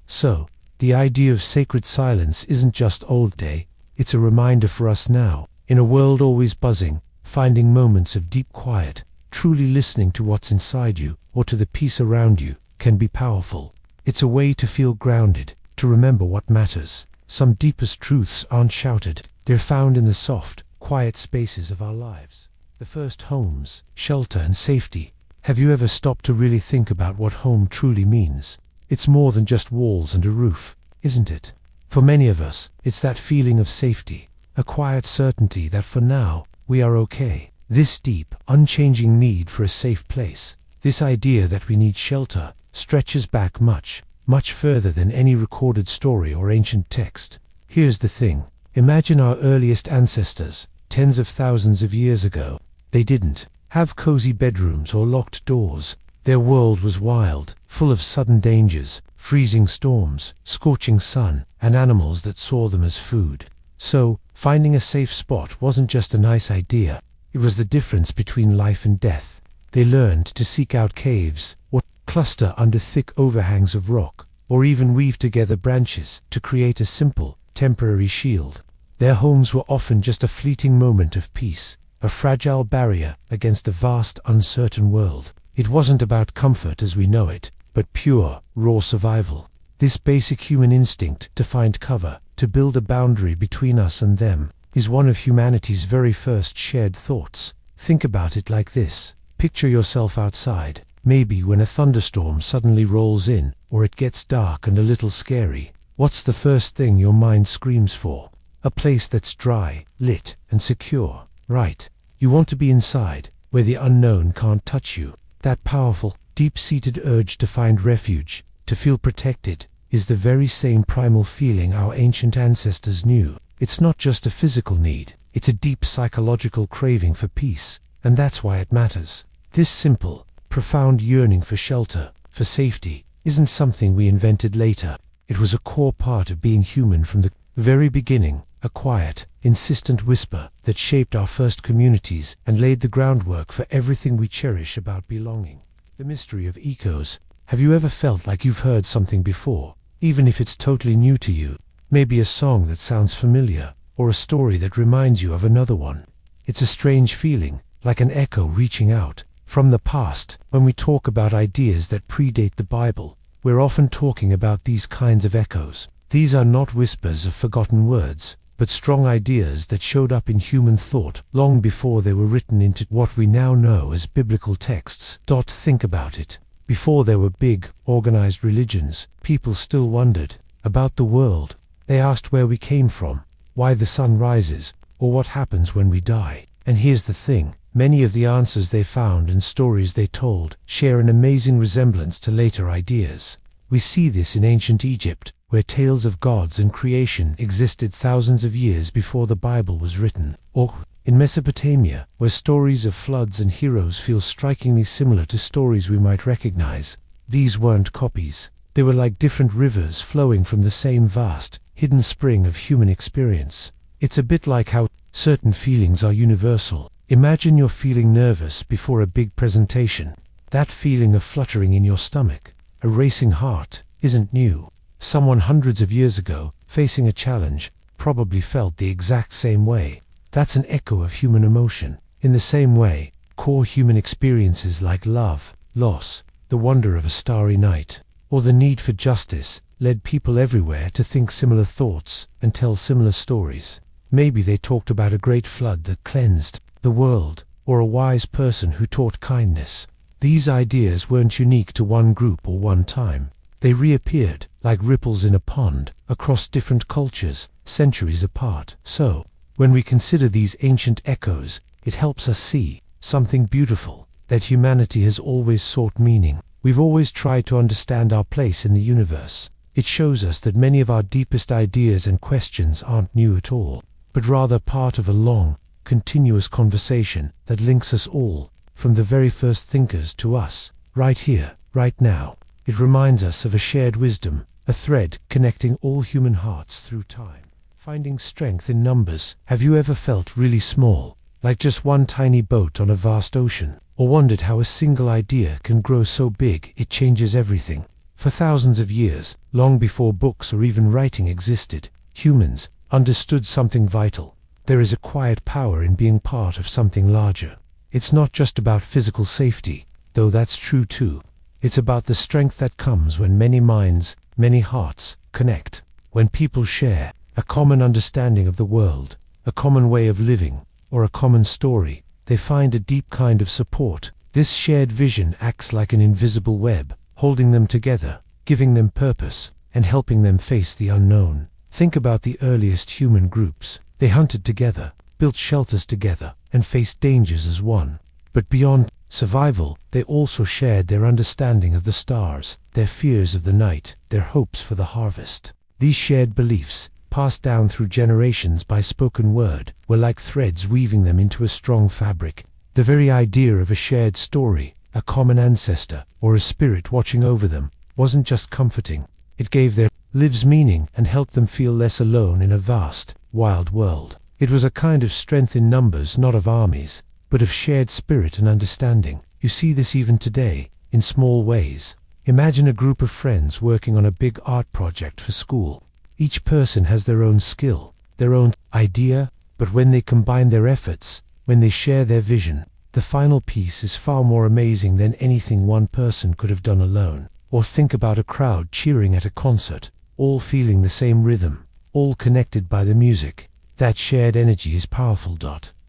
So, the idea of sacred silence isn't just old day, it's a reminder for us now. In a world always buzzing, finding moments of deep quiet, truly listening to what's inside you, or to the peace around you, can be powerful. It's a way to feel grounded, to remember what matters. Some deepest truths aren't shouted, they're found in the soft, quiet spaces of our lives. The first homes, shelter and safety. Have you ever stopped to really think about what home truly means? It's more than just walls and a roof, isn't it? For many of us, it's that feeling of safety, a quiet certainty that for now, we are okay. This deep, unchanging need for a safe place, this idea that we need shelter, stretches back much further than any recorded story or ancient text. Here's the thing. Imagine our earliest ancestors, tens of thousands of years ago. They didn't have cozy bedrooms or locked doors. Their world was wild, full of sudden dangers, freezing storms, scorching sun, and animals that saw them as food. So, finding a safe spot wasn't just a nice idea. It was the difference between life and death. They learned to seek out caves, or cluster under thick overhangs of rock, or even weave together branches to create a simple, temporary shield. Their homes were often just a fleeting moment of peace, a fragile barrier against the vast, uncertain world. It wasn't about comfort as we know it, but pure, raw survival. This basic human instinct to find cover, to build a boundary between us and them, is one of humanity's very first shared thoughts. Think about it like this. Picture yourself outside, maybe when a thunderstorm suddenly rolls in, or it gets dark and a little scary. What's the first thing your mind screams for? A place that's dry, lit, and secure. Right. You want to be inside, where the unknown can't touch you. That powerful, deep-seated urge to find refuge, to feel protected, is the very same primal feeling our ancient ancestors knew. It's not just a physical need, it's a deep psychological craving for peace, and that's why it matters. This simple, profound yearning for shelter, for safety, isn't something we invented later. It was a core part of being human from the very beginning, a quiet, insistent whisper that shaped our first communities and laid the groundwork for everything we cherish about belonging. The mystery of echoes. Have you ever felt like you've heard something before, even if it's totally new to you? Maybe a song that sounds familiar, or a story that reminds you of another one. It's a strange feeling, like an echo reaching out from the past. When we talk about ideas that predate the Bible, we're often talking about these kinds of echoes. These are not whispers of forgotten words, but strong ideas that showed up in human thought long before they were written into what we now know as biblical texts. Think about it. Before there were big, organized religions, people still wondered about the world. They asked where we came from, why the sun rises, or what happens when we die. And here's the thing. Many of the answers they found and stories they told share an amazing resemblance to later ideas. We see this in ancient Egypt, where tales of gods and creation existed thousands of years before the Bible was written, or in Mesopotamia, where stories of floods and heroes feel strikingly similar to stories we might recognize. These weren't copies. They were like different rivers flowing from the same vast, hidden spring of human experience. It's a bit like how certain feelings are universal. Imagine you're feeling nervous before a big presentation. That feeling of fluttering in your stomach, a racing heart, isn't new. Someone hundreds of years ago, facing a challenge, probably felt the exact same way. That's an echo of human emotion. In the same way, core human experiences like love, loss, the wonder of a starry night, or the need for justice led people everywhere to think similar thoughts and tell similar stories. Maybe they talked about a great flood that cleansed the world, or a wise person who taught kindness. These ideas weren't unique to one group or one time. They reappeared, like ripples in a pond, across different cultures, centuries apart. So, when we consider these ancient echoes, it helps us see something beautiful, that humanity has always sought meaning. We've always tried to understand our place in the universe. It shows us that many of our deepest ideas and questions aren't new at all, but rather part of a long, continuous conversation that links us all, from the very first thinkers to us, right here, right now. It reminds us of a shared wisdom, a thread connecting all human hearts through time. Finding strength in numbers. Have you ever felt really small, like just one tiny boat on a vast ocean, or wondered how a single idea can grow so big it changes everything? For thousands of years, long before books or even writing existed, humans understood something vital. There is a quiet power in being part of something larger. It's not just about physical safety, though that's true too. It's about the strength that comes when many minds, many hearts, connect. When people share a common understanding of the world, a common way of living, or a common story, they find a deep kind of support. This shared vision acts like an invisible web, holding them together, giving them purpose, and helping them face the unknown. Think about the earliest human groups. They hunted together, built shelters together, and faced dangers as one. But beyond survival, they also shared their understanding of the stars, their fears of the night, their hopes for the harvest. These shared beliefs, passed down through generations by spoken word, were like threads weaving them into a strong fabric. The very idea of a shared story, a common ancestor, or a spirit watching over them, wasn't just comforting. It gave their lives meaning and helped them feel less alone in a vast, wild world. It was a kind of strength in numbers, not of armies, but of shared spirit and understanding. You see this even today, in small ways. Imagine a group of friends working on a big art project for school. Each person has their own skill, their own idea, but when they combine their efforts, when they share their vision, the final piece is far more amazing than anything one person could have done alone. Or think about a crowd cheering at a concert, all feeling the same rhythm, all connected by the music. That shared energy is powerful.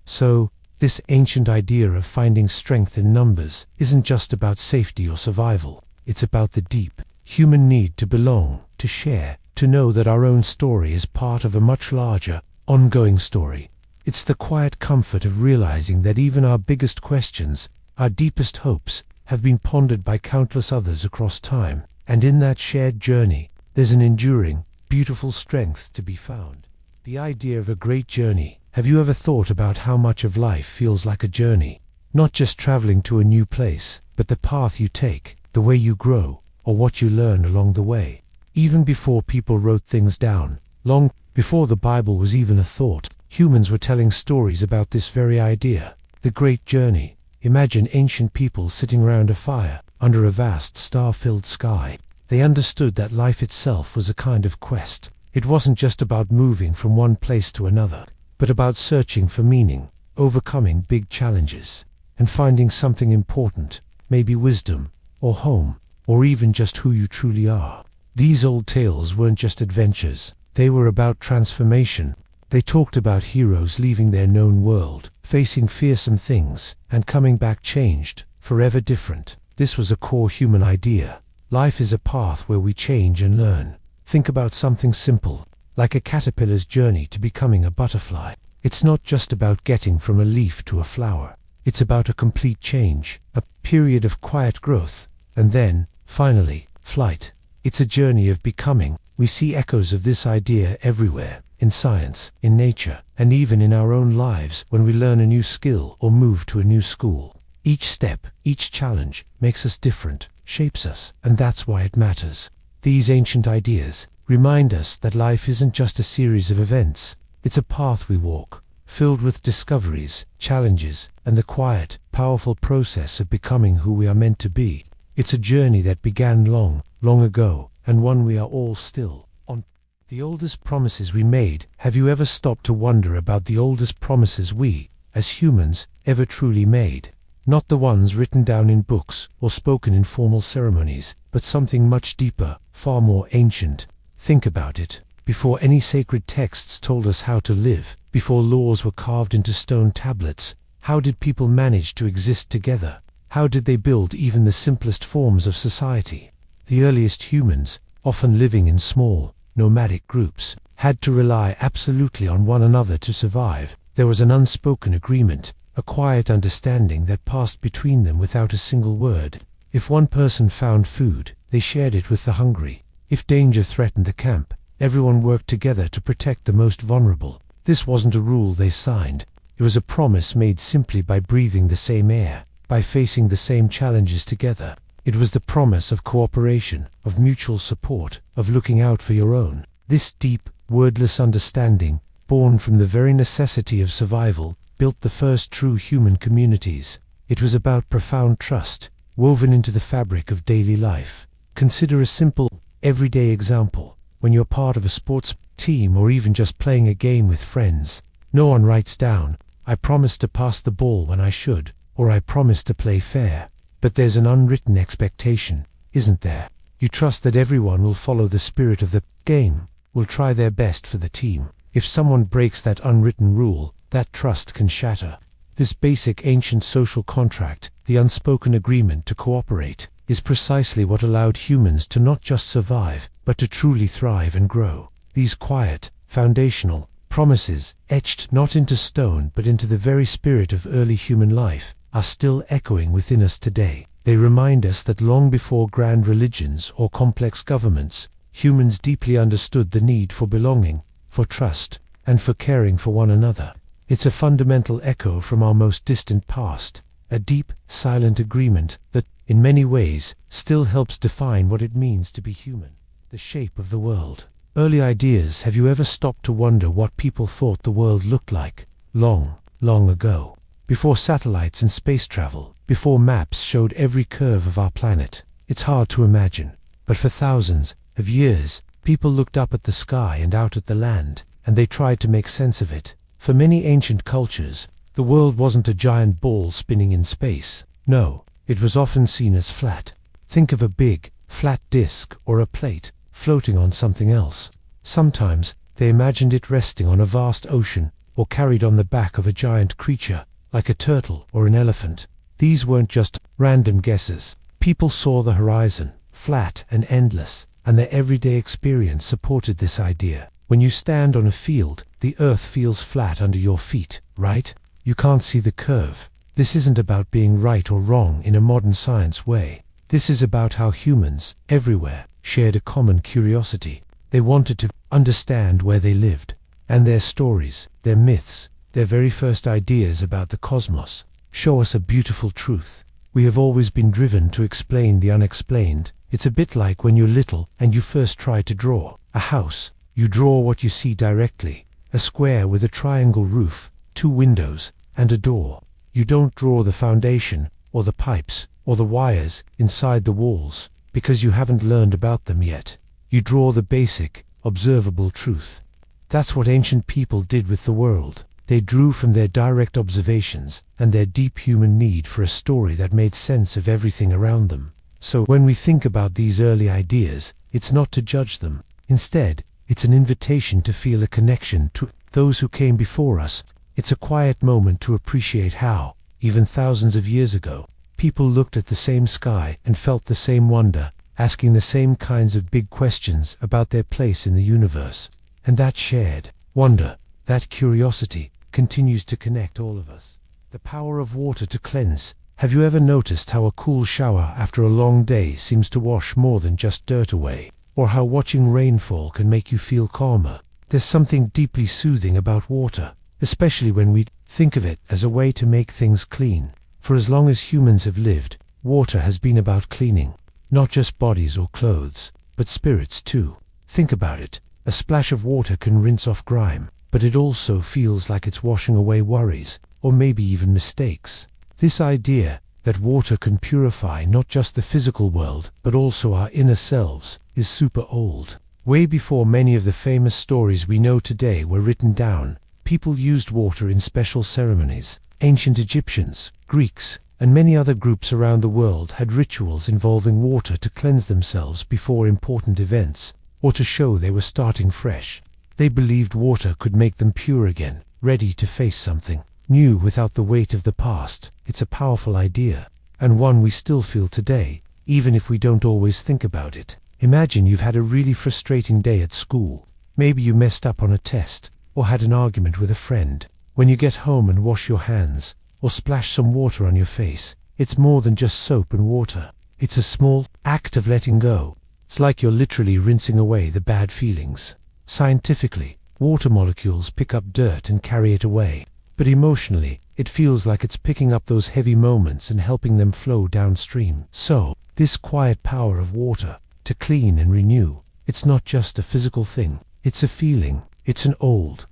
So, this ancient idea of finding strength in numbers isn't just about safety or survival. It's about the deep, human need to belong, to share, to know that our own story is part of a much larger, ongoing story. It's the quiet comfort of realizing that even our biggest questions, our deepest hopes, have been pondered by countless others across time. And in that shared journey, there's an enduring, beautiful strength to be found. The idea of a great journey. Have you ever thought about how much of life feels like a journey? Not just traveling to a new place, but the path you take, the way you grow, or what you learn along the way. Even before people wrote things down, long before the Bible was even a thought, humans were telling stories about this very idea, the great journey. Imagine ancient people sitting around a fire, under a vast star-filled sky. They understood that life itself was a kind of quest. It wasn't just about moving from one place to another, but about searching for meaning, overcoming big challenges, and finding something important, maybe wisdom, or home, or even just who you truly are. These old tales weren't just adventures, they were about transformation. They talked about heroes leaving their known world, facing fearsome things, and coming back changed, forever different. This was a core human idea. Life is a path where we change and learn. Think about something simple, like a caterpillar's journey to becoming a butterfly. It's not just about getting from a leaf to a flower. It's about a complete change, a period of quiet growth, and then, finally, flight. It's a journey of becoming. We see echoes of this idea everywhere, in science, in nature, and even in our own lives when we learn a new skill or move to a new school. Each step, each challenge, makes us different, shapes us, and that's why it matters. These ancient ideas remind us that life isn't just a series of events, it's a path we walk, filled with discoveries, challenges, and the quiet, powerful process of becoming who we are meant to be. It's a journey that began long, long ago, and one we are all still on. The oldest promises we made. Have you ever stopped to wonder about the oldest promises we, as humans, ever truly made? not the ones written down in books or spoken in formal ceremonies, but something much deeper, far more ancient. Think about it. Before any sacred texts told us how to live, before laws were carved into stone tablets, how did people manage to exist together? How did they build even the simplest forms of society? The earliest humans, often living in small, nomadic groups, had to rely absolutely on one another to survive. There was an unspoken agreement, a quiet understanding that passed between them without a single word. If one person found food, they shared it with the hungry. If danger threatened the camp, everyone worked together to protect the most vulnerable. This wasn't a rule they signed. It was a promise made simply by breathing the same air, by facing the same challenges together. It was the promise of cooperation, of mutual support, of looking out for your own. This deep, wordless understanding, born from the very necessity of survival, built the first true human communities. It was about profound trust, woven into the fabric of daily life. Consider a simple, everyday example. When you're part of a sports team or even just playing a game with friends, no one writes down, "I promise to pass the ball when I should," or "I promise to play fair." But there's an unwritten expectation, isn't there? You trust that everyone will follow the spirit of the game, will try their best for the team. If someone breaks that unwritten rule, that trust can shatter. This basic ancient social contract, the unspoken agreement to cooperate, is precisely what allowed humans to not just survive, but to truly thrive and grow. These quiet, foundational promises, etched not into stone but into the very spirit of early human life, are still echoing within us today. They remind us that long before grand religions or complex governments, humans deeply understood the need for belonging, for trust, and for caring for one another. It's a fundamental echo from our most distant past, a deep, silent agreement that, in many ways, still helps define what it means to be human. The shape of the world. Early ideas. Have you ever stopped to wonder what people thought the world looked like, long, long ago? Before satellites and space travel, before maps showed every curve of our planet. It's hard to imagine, but for thousands of years, people looked up at the sky and out at the land, and they tried to make sense of it. For many ancient cultures, the world wasn't a giant ball spinning in space. No, it was often seen as flat. Think of a big, flat disk or a plate floating on something else. Sometimes, they imagined it resting on a vast ocean or carried on the back of a giant creature, like a turtle or an elephant. These weren't just random guesses. People saw the horizon, flat and endless, and their everyday experience supported this idea. When you stand on a field, the earth feels flat under your feet, right? You can't see the curve. This isn't about being right or wrong in a modern science way. This is about how humans, everywhere, shared a common curiosity. They wanted to understand where they lived, and their stories, their myths, their very first ideas about the cosmos, show us a beautiful truth. We have always been driven to explain the unexplained. It's a bit like when you're little and you first try to draw a house. You draw what you see directly, a square with a triangle roof, 2 windows, and a door. You don't draw the foundation, or the pipes, or the wires inside the walls, because you haven't learned about them yet. You draw the basic, observable truth. That's what ancient people did with the world. They drew from their direct observations and their deep human need for a story that made sense of everything around them. So when we think about these early ideas, it's not to judge them. Instead, it's an invitation to feel a connection to those who came before us. It's a quiet moment to appreciate how, even thousands of years ago, people looked at the same sky and felt the same wonder, asking the same kinds of big questions about their place in the universe. And that shared wonder, that curiosity, continues to connect all of us. The power of water to cleanse. Have you ever noticed how a cool shower after a long day seems to wash more than just dirt away? Or how watching rainfall can make you feel calmer? There's something deeply soothing about water, especially when we think of it as a way to make things clean. For as long as humans have lived, water has been about cleaning. Not just bodies or clothes, but spirits too. Think about it. A splash of water can rinse off grime, but it also feels like it's washing away worries, or maybe even mistakes. This idea that water can purify not just the physical world, but also our inner selves, is super old. Way before many of the famous stories we know today were written down, people used water in special ceremonies. Ancient Egyptians, Greeks, and many other groups around the world had rituals involving water to cleanse themselves before important events, or to show they were starting fresh. They believed water could make them pure again, ready to face something new without the weight of the past. It's a powerful idea, and one we still feel today, even if we don't always think about it. Imagine you've had a really frustrating day at school. Maybe you messed up on a test, or had an argument with a friend. When you get home and wash your hands, or splash some water on your face, it's more than just soap and water. It's a small act of letting go. It's like you're literally rinsing away the bad feelings. Scientifically, water molecules pick up dirt and carry it away. But emotionally, it feels like it's picking up those heavy moments and helping them flow downstream. So, this quiet power of water, to clean and renew, it's not just a physical thing. It's a feeling. It's an old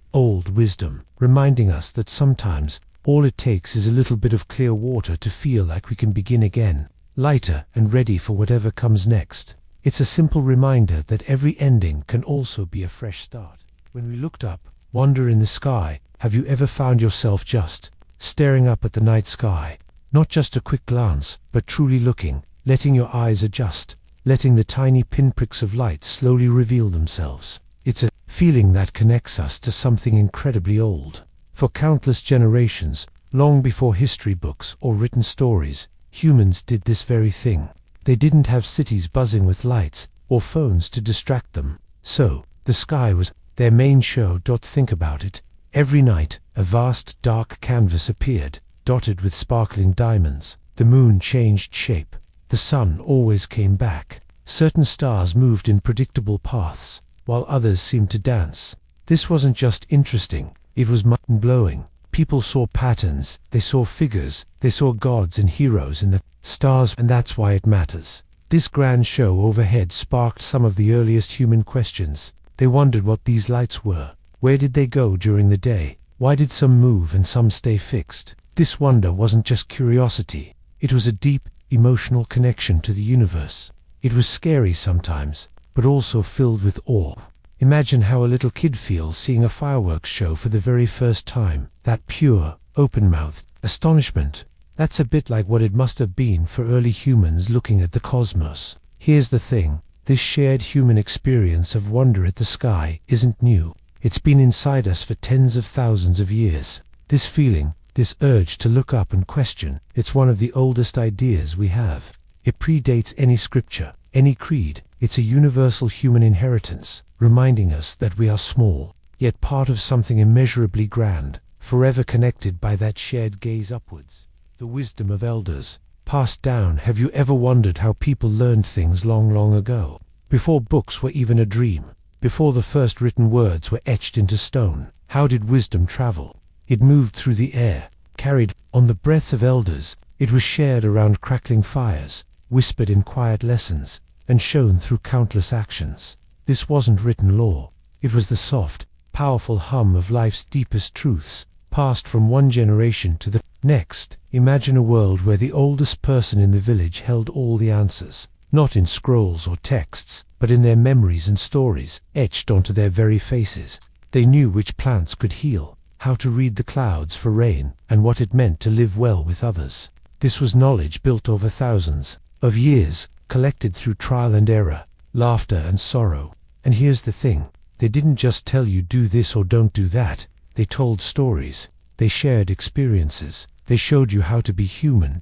wisdom, reminding us that sometimes all it takes is a little bit of clear water to feel like we can begin again, lighter and ready for whatever comes next. It's a simple reminder that every ending can also be a fresh start. When we looked up, wonder in the sky, have you ever found yourself just staring up at the night sky? Not just a quick glance, but truly looking, letting your eyes adjust, letting the tiny pinpricks of light slowly reveal themselves. It's a feeling that connects us to something incredibly old. For countless generations, long before history books or written stories, humans did this very thing. They didn't have cities buzzing with lights, or phones to distract them. So, the sky was their main show. Think about it. Every night, a vast dark canvas appeared, dotted with sparkling diamonds. The moon changed shape. The sun always came back. Certain stars moved in predictable paths, while others seemed to dance. This wasn't just interesting, it was mind-blowing. People saw patterns, they saw figures, they saw gods and heroes in the stars, and that's why it matters. This grand show overhead sparked some of the earliest human questions. They wondered what these lights were. Where did they go during the day? Why did some move and some stay fixed? This wonder wasn't just curiosity. It was a deep, emotional connection to the universe. It was scary sometimes, but also filled with awe. Imagine how a little kid feels seeing a fireworks show for the very first time. That pure, open-mouthed astonishment. That's a bit like what it must have been for early humans looking at the cosmos. Here's the thing. This shared human experience of wonder at the sky isn't new. It's been inside us for tens of thousands of years. This feeling, this urge to look up and question, it's one of the oldest ideas we have. It predates any scripture, any creed. It's a universal human inheritance, reminding us that we are small, yet part of something immeasurably grand, forever connected by that shared gaze upwards. The wisdom of elders, passed down. Have you ever wondered how people learned things long ago? Before books were even a dream, before the first written words were etched into stone, how did wisdom travel? It moved through the air, carried on the breath of elders. It was shared around crackling fires, whispered in quiet lessons, and shown through countless actions. This wasn't written law. It was the soft, powerful hum of life's deepest truths, passed from one generation to the next. Imagine a world where the oldest person in the village held all the answers, not in scrolls or texts, but in their memories and stories, etched onto their very faces. They knew which plants could heal, how to read the clouds for rain, and what it meant to live well with others. This was knowledge built over thousands of years, collected through trial and error, laughter and sorrow. And here's the thing, they didn't just tell you do this or don't do that. They told stories. They shared experiences. They showed you how to be human.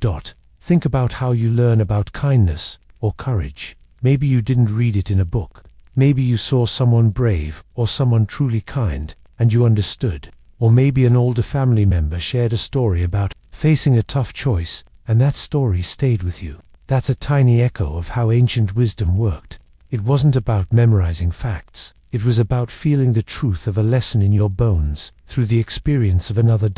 Think about how you learn about kindness or courage. Maybe you didn't read it in a book. Maybe you saw someone brave or someone truly kind, and you understood. Or maybe an older family member shared a story about facing a tough choice, and that story stayed with you. That's a tiny echo of how ancient wisdom worked. It wasn't about memorizing facts. It was about feeling the truth of a lesson in your bones, through the experience of another.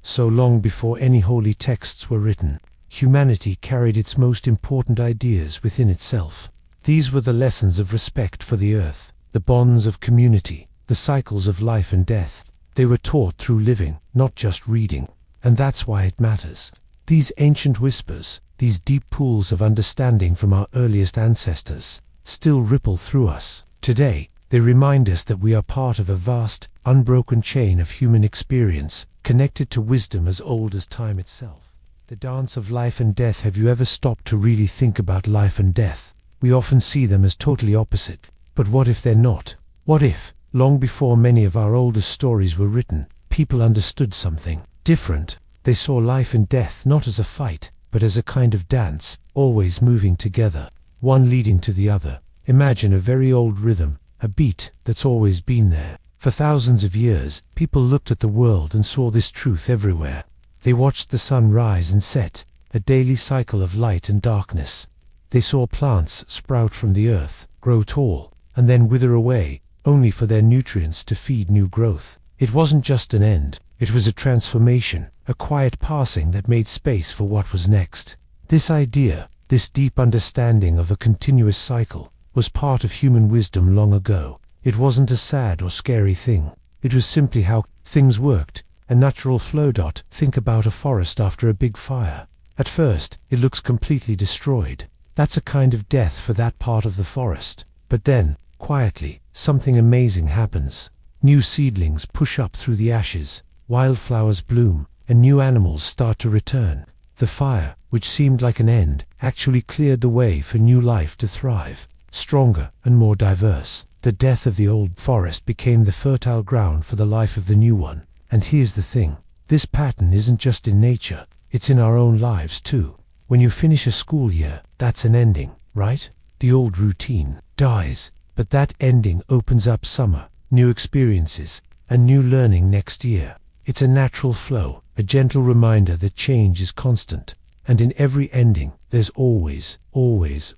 So long before any holy texts were written, humanity carried its most important ideas within itself. These were the lessons of respect for the earth, the bonds of community, the cycles of life and death. They were taught through living, not just reading. And that's why it matters. These ancient whispers, these deep pools of understanding from our earliest ancestors, still ripple through us. Today, they remind us that we are part of a vast, unbroken chain of human experience, connected to wisdom as old as time itself. The dance of life and death. Have you ever stopped to really think about life and death? We often see them as totally opposite. But what if they're not? What if, long before many of our oldest stories were written, people understood something different? They saw life and death not as a fight, but as a kind of dance, always moving together, one leading to the other. Imagine a very old rhythm, a beat that's always been there. For thousands of years, people looked at the world and saw this truth everywhere. They watched the sun rise and set, a daily cycle of light and darkness. They saw plants sprout from the earth, grow tall, and then wither away, only for their nutrients to feed new growth. It wasn't just an end, it was a transformation, a quiet passing that made space for what was next. This idea, this deep understanding of a continuous cycle, was part of human wisdom long ago. It wasn't a sad or scary thing. It was simply how things worked, a natural flow. Think about a forest after a big fire. At first, it looks completely destroyed. That's a kind of death for that part of the forest. But then, quietly, something amazing happens. New seedlings push up through the ashes, wildflowers bloom, and new animals start to return. The fire, which seemed like an end, actually cleared the way for new life to thrive, stronger and more diverse. The death of the old forest became the fertile ground for the life of the new one. And here's the thing, this pattern isn't just in nature, it's in our own lives too. When you finish a school year, that's an ending, right? The old routine dies, but that ending opens up summer, new experiences, and new learning next year. It's a natural flow, a gentle reminder that change is constant, and in every ending, there's always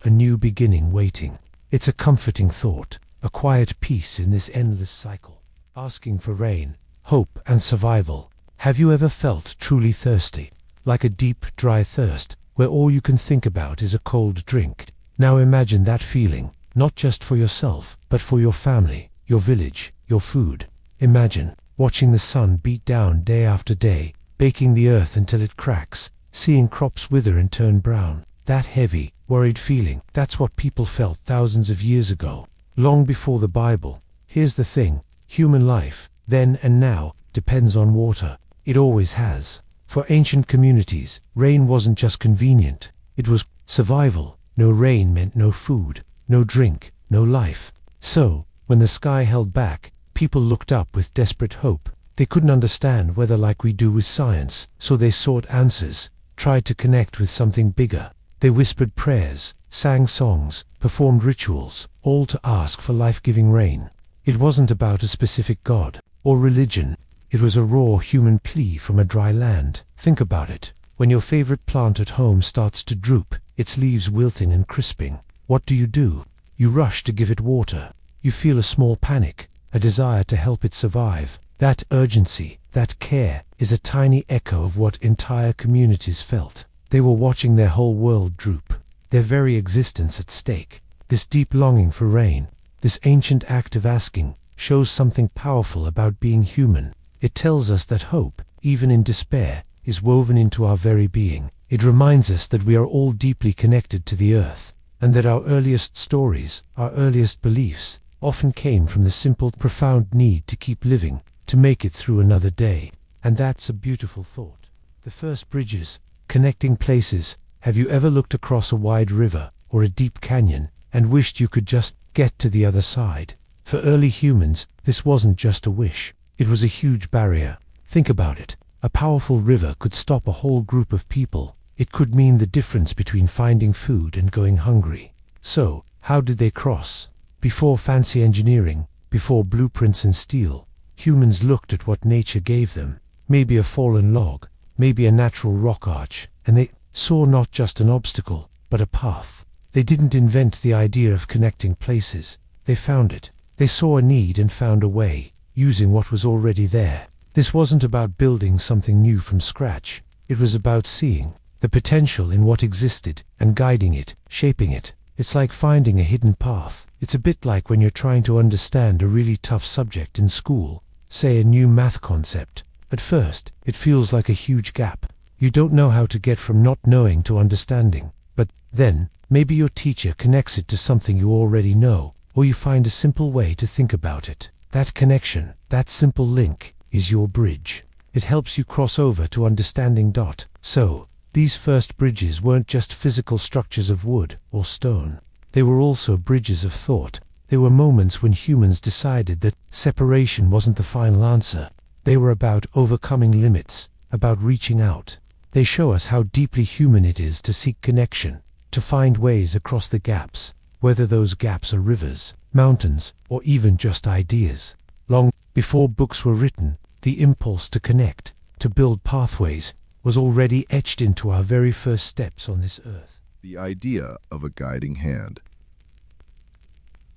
a new beginning waiting. It's a comforting thought, a quiet peace in this endless cycle, asking for rain, hope, and survival. Have you ever felt truly thirsty, like a deep, dry thirst, where all you can think about is a cold drink? Now imagine that feeling, not just for yourself, but for your family, your village, your food. Imagine watching the sun beat down day after day, baking the earth until it cracks, seeing crops wither and turn brown. That heavy, worried feeling, that's what people felt thousands of years ago, long before the Bible. Here's the thing, human life, then and now, depends on water. It always has. For ancient communities, rain wasn't just convenient, it was survival. No rain meant no food, no drink, no life. So, when the sky held back, people looked up with desperate hope. They couldn't understand weather like we do with science, so they sought answers, tried to connect with something bigger. They whispered prayers, sang songs, performed rituals, all to ask for life-giving rain. It wasn't about a specific god or religion. It was a raw human plea from a dry land. Think about it. When your favorite plant at home starts to droop, its leaves wilting and crisping, what do? You rush to give it water. You feel a small panic, a desire to help it survive. That urgency, that care, is a tiny echo of what entire communities felt. They were watching their whole world droop, their very existence at stake. This deep longing for rain, this ancient act of asking, shows something powerful about being human. It tells us that hope, even in despair, is woven into our very being. It reminds us that we are all deeply connected to the earth, and that our earliest stories, our earliest beliefs, often came from the simple, profound need to keep living, to make it through another day. And that's a beautiful thought. The first bridges, connecting places. Have you ever looked across a wide river or a deep canyon and wished you could just get to the other side? For early humans, this wasn't just a wish. It was a huge barrier. Think about it. A powerful river could stop a whole group of people. It could mean the difference between finding food and going hungry. So, how did they cross? Before fancy engineering, before blueprints and steel, humans looked at what nature gave them. Maybe a fallen log, maybe a natural rock arch, and they saw not just an obstacle, but a path. They didn't invent the idea of connecting places. They found it. They saw a need and found a way, using what was already there. This wasn't about building something new from scratch. It was about seeing the potential in what existed and guiding it, shaping it. It's like finding a hidden path. It's a bit like when you're trying to understand a really tough subject in school, say a new math concept. At first, it feels like a huge gap. You don't know how to get from not knowing to understanding. But then, maybe your teacher connects it to something you already know, or you find a simple way to think about it. That connection, that simple link, is your bridge. It helps you cross over to understanding. So, These first bridges weren't just physical structures of wood or stone. They were also bridges of thought. They were moments when humans decided that separation wasn't the final answer. They were about overcoming limits, about reaching out. They show us how deeply human it is to seek connection, to find ways across the gaps, whether those gaps are rivers, mountains, or even just ideas. Long before books were written, the impulse to connect, to build pathways, was already etched into our very first steps on this earth. The idea of a guiding hand.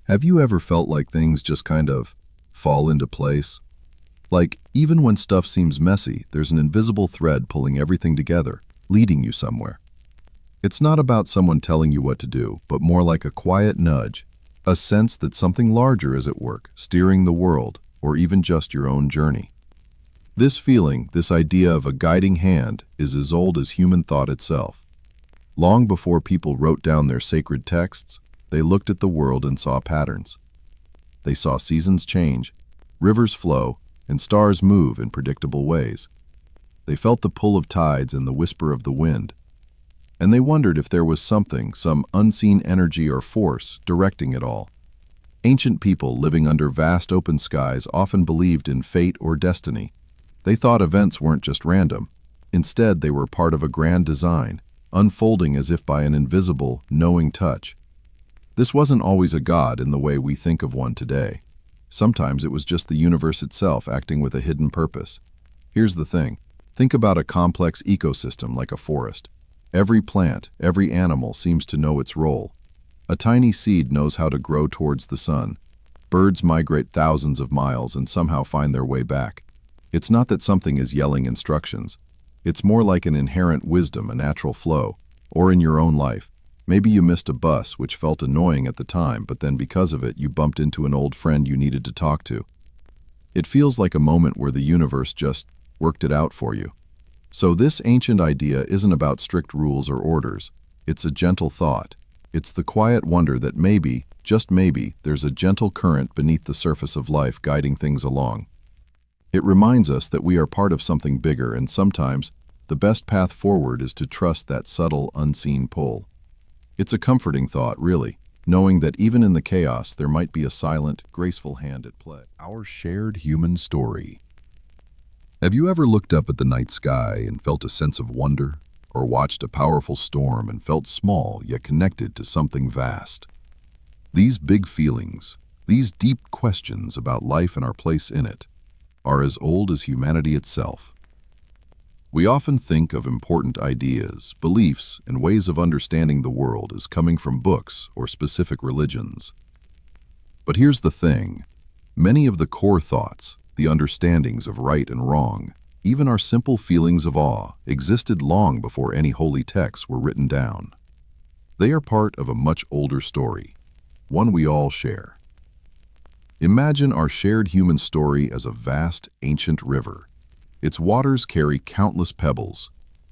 Have you ever felt like things just kind of fall into place? Like, even when stuff seems messy, there's an invisible thread pulling everything together, leading you somewhere. It's not about someone telling you what to do, but more like a quiet nudge, a sense that something larger is at work, steering the world, or even just your own journey. This feeling, this idea of a guiding hand, is as old as human thought itself. Long before people wrote down their sacred texts, they looked at the world and saw patterns. They saw seasons change, rivers flow, and stars move in predictable ways. They felt the pull of tides and the whisper of the wind. And they wondered if there was something, some unseen energy or force, directing it all. Ancient people living under vast open skies often believed in fate or destiny. They thought events weren't just random. Instead, they were part of a grand design, unfolding as if by an invisible, knowing touch. This wasn't always a god in the way we think of one today. Sometimes it was just the universe itself acting with a hidden purpose. Here's the thing. Think about a complex ecosystem like a forest. Every plant, every animal seems to know its role. A tiny seed knows how to grow towards the sun. Birds migrate thousands of miles and somehow find their way back. It's not that something is yelling instructions. It's more like an inherent wisdom, a natural flow. Or in your own life. Maybe you missed a bus, which felt annoying at the time, but then because of it, you bumped into an old friend you needed to talk to. It feels like a moment where the universe just worked it out for you. So this ancient idea isn't about strict rules or orders. It's a gentle thought. It's the quiet wonder that maybe, just maybe, there's a gentle current beneath the surface of life guiding things along. It reminds us that we are part of something bigger, and sometimes the best path forward is to trust that subtle, unseen pull. It's a comforting thought, really, knowing that even in the chaos there might be a silent, graceful hand at play. Our shared human story. Have you ever looked up at the night sky and felt a sense of wonder, or watched a powerful storm and felt small yet connected to something vast? These big feelings, these deep questions about life and our place in it, are as old as humanity itself. We often think of important ideas, beliefs, and ways of understanding the world as coming from books or specific religions. But here's the thing. Many of the core thoughts, the understandings of right and wrong, even our simple feelings of awe, existed long before any holy texts were written down. They are part of a much older story, one we all share. Imagine our shared human story as a vast, ancient river. Its waters carry countless pebbles,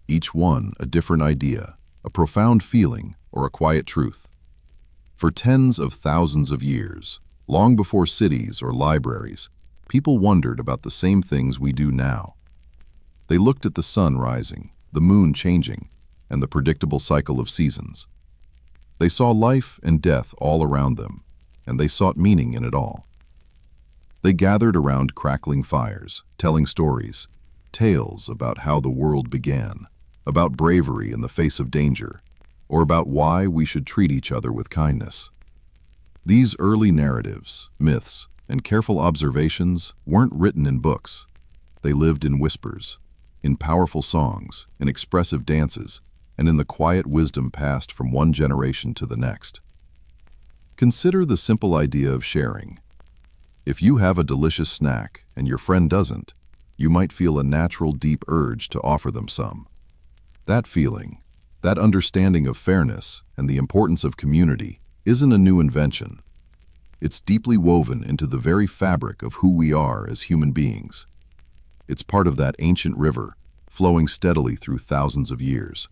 each one a different idea, a profound feeling, or a quiet truth. For tens of thousands of years, long before cities or libraries, people wondered about the same things we do now. They looked at the sun rising, the moon changing, and the predictable cycle of seasons. They saw life and death all around them, and they sought meaning in it all. They gathered around crackling fires, telling stories, tales about how the world began, about bravery in the face of danger, or about why we should treat each other with kindness. These early narratives, myths, and careful observations weren't written in books. They lived in whispers, in powerful songs, in expressive dances, and in the quiet wisdom passed from one generation to the next. Consider the simple idea of sharing. If you have a delicious snack and your friend doesn't, you might feel a natural, deep urge to offer them some. That feeling, that understanding of fairness and the importance of community, isn't a new invention. It's deeply woven into the very fabric of who we are as human beings. It's part of that ancient river, flowing steadily through thousands of years.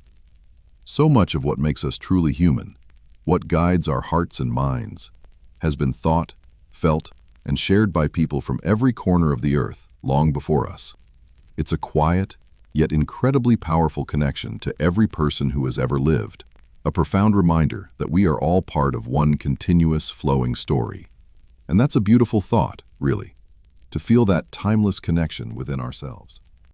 So much of what makes us truly human, what guides our hearts and minds, has been thought, felt, and shared by people from every corner of the earth long before us. It's a quiet, yet incredibly powerful connection to every person who has ever lived. A profound reminder that we are all part of one continuous, flowing story. And that's a beautiful thought, really, to feel that timeless connection within ourselves.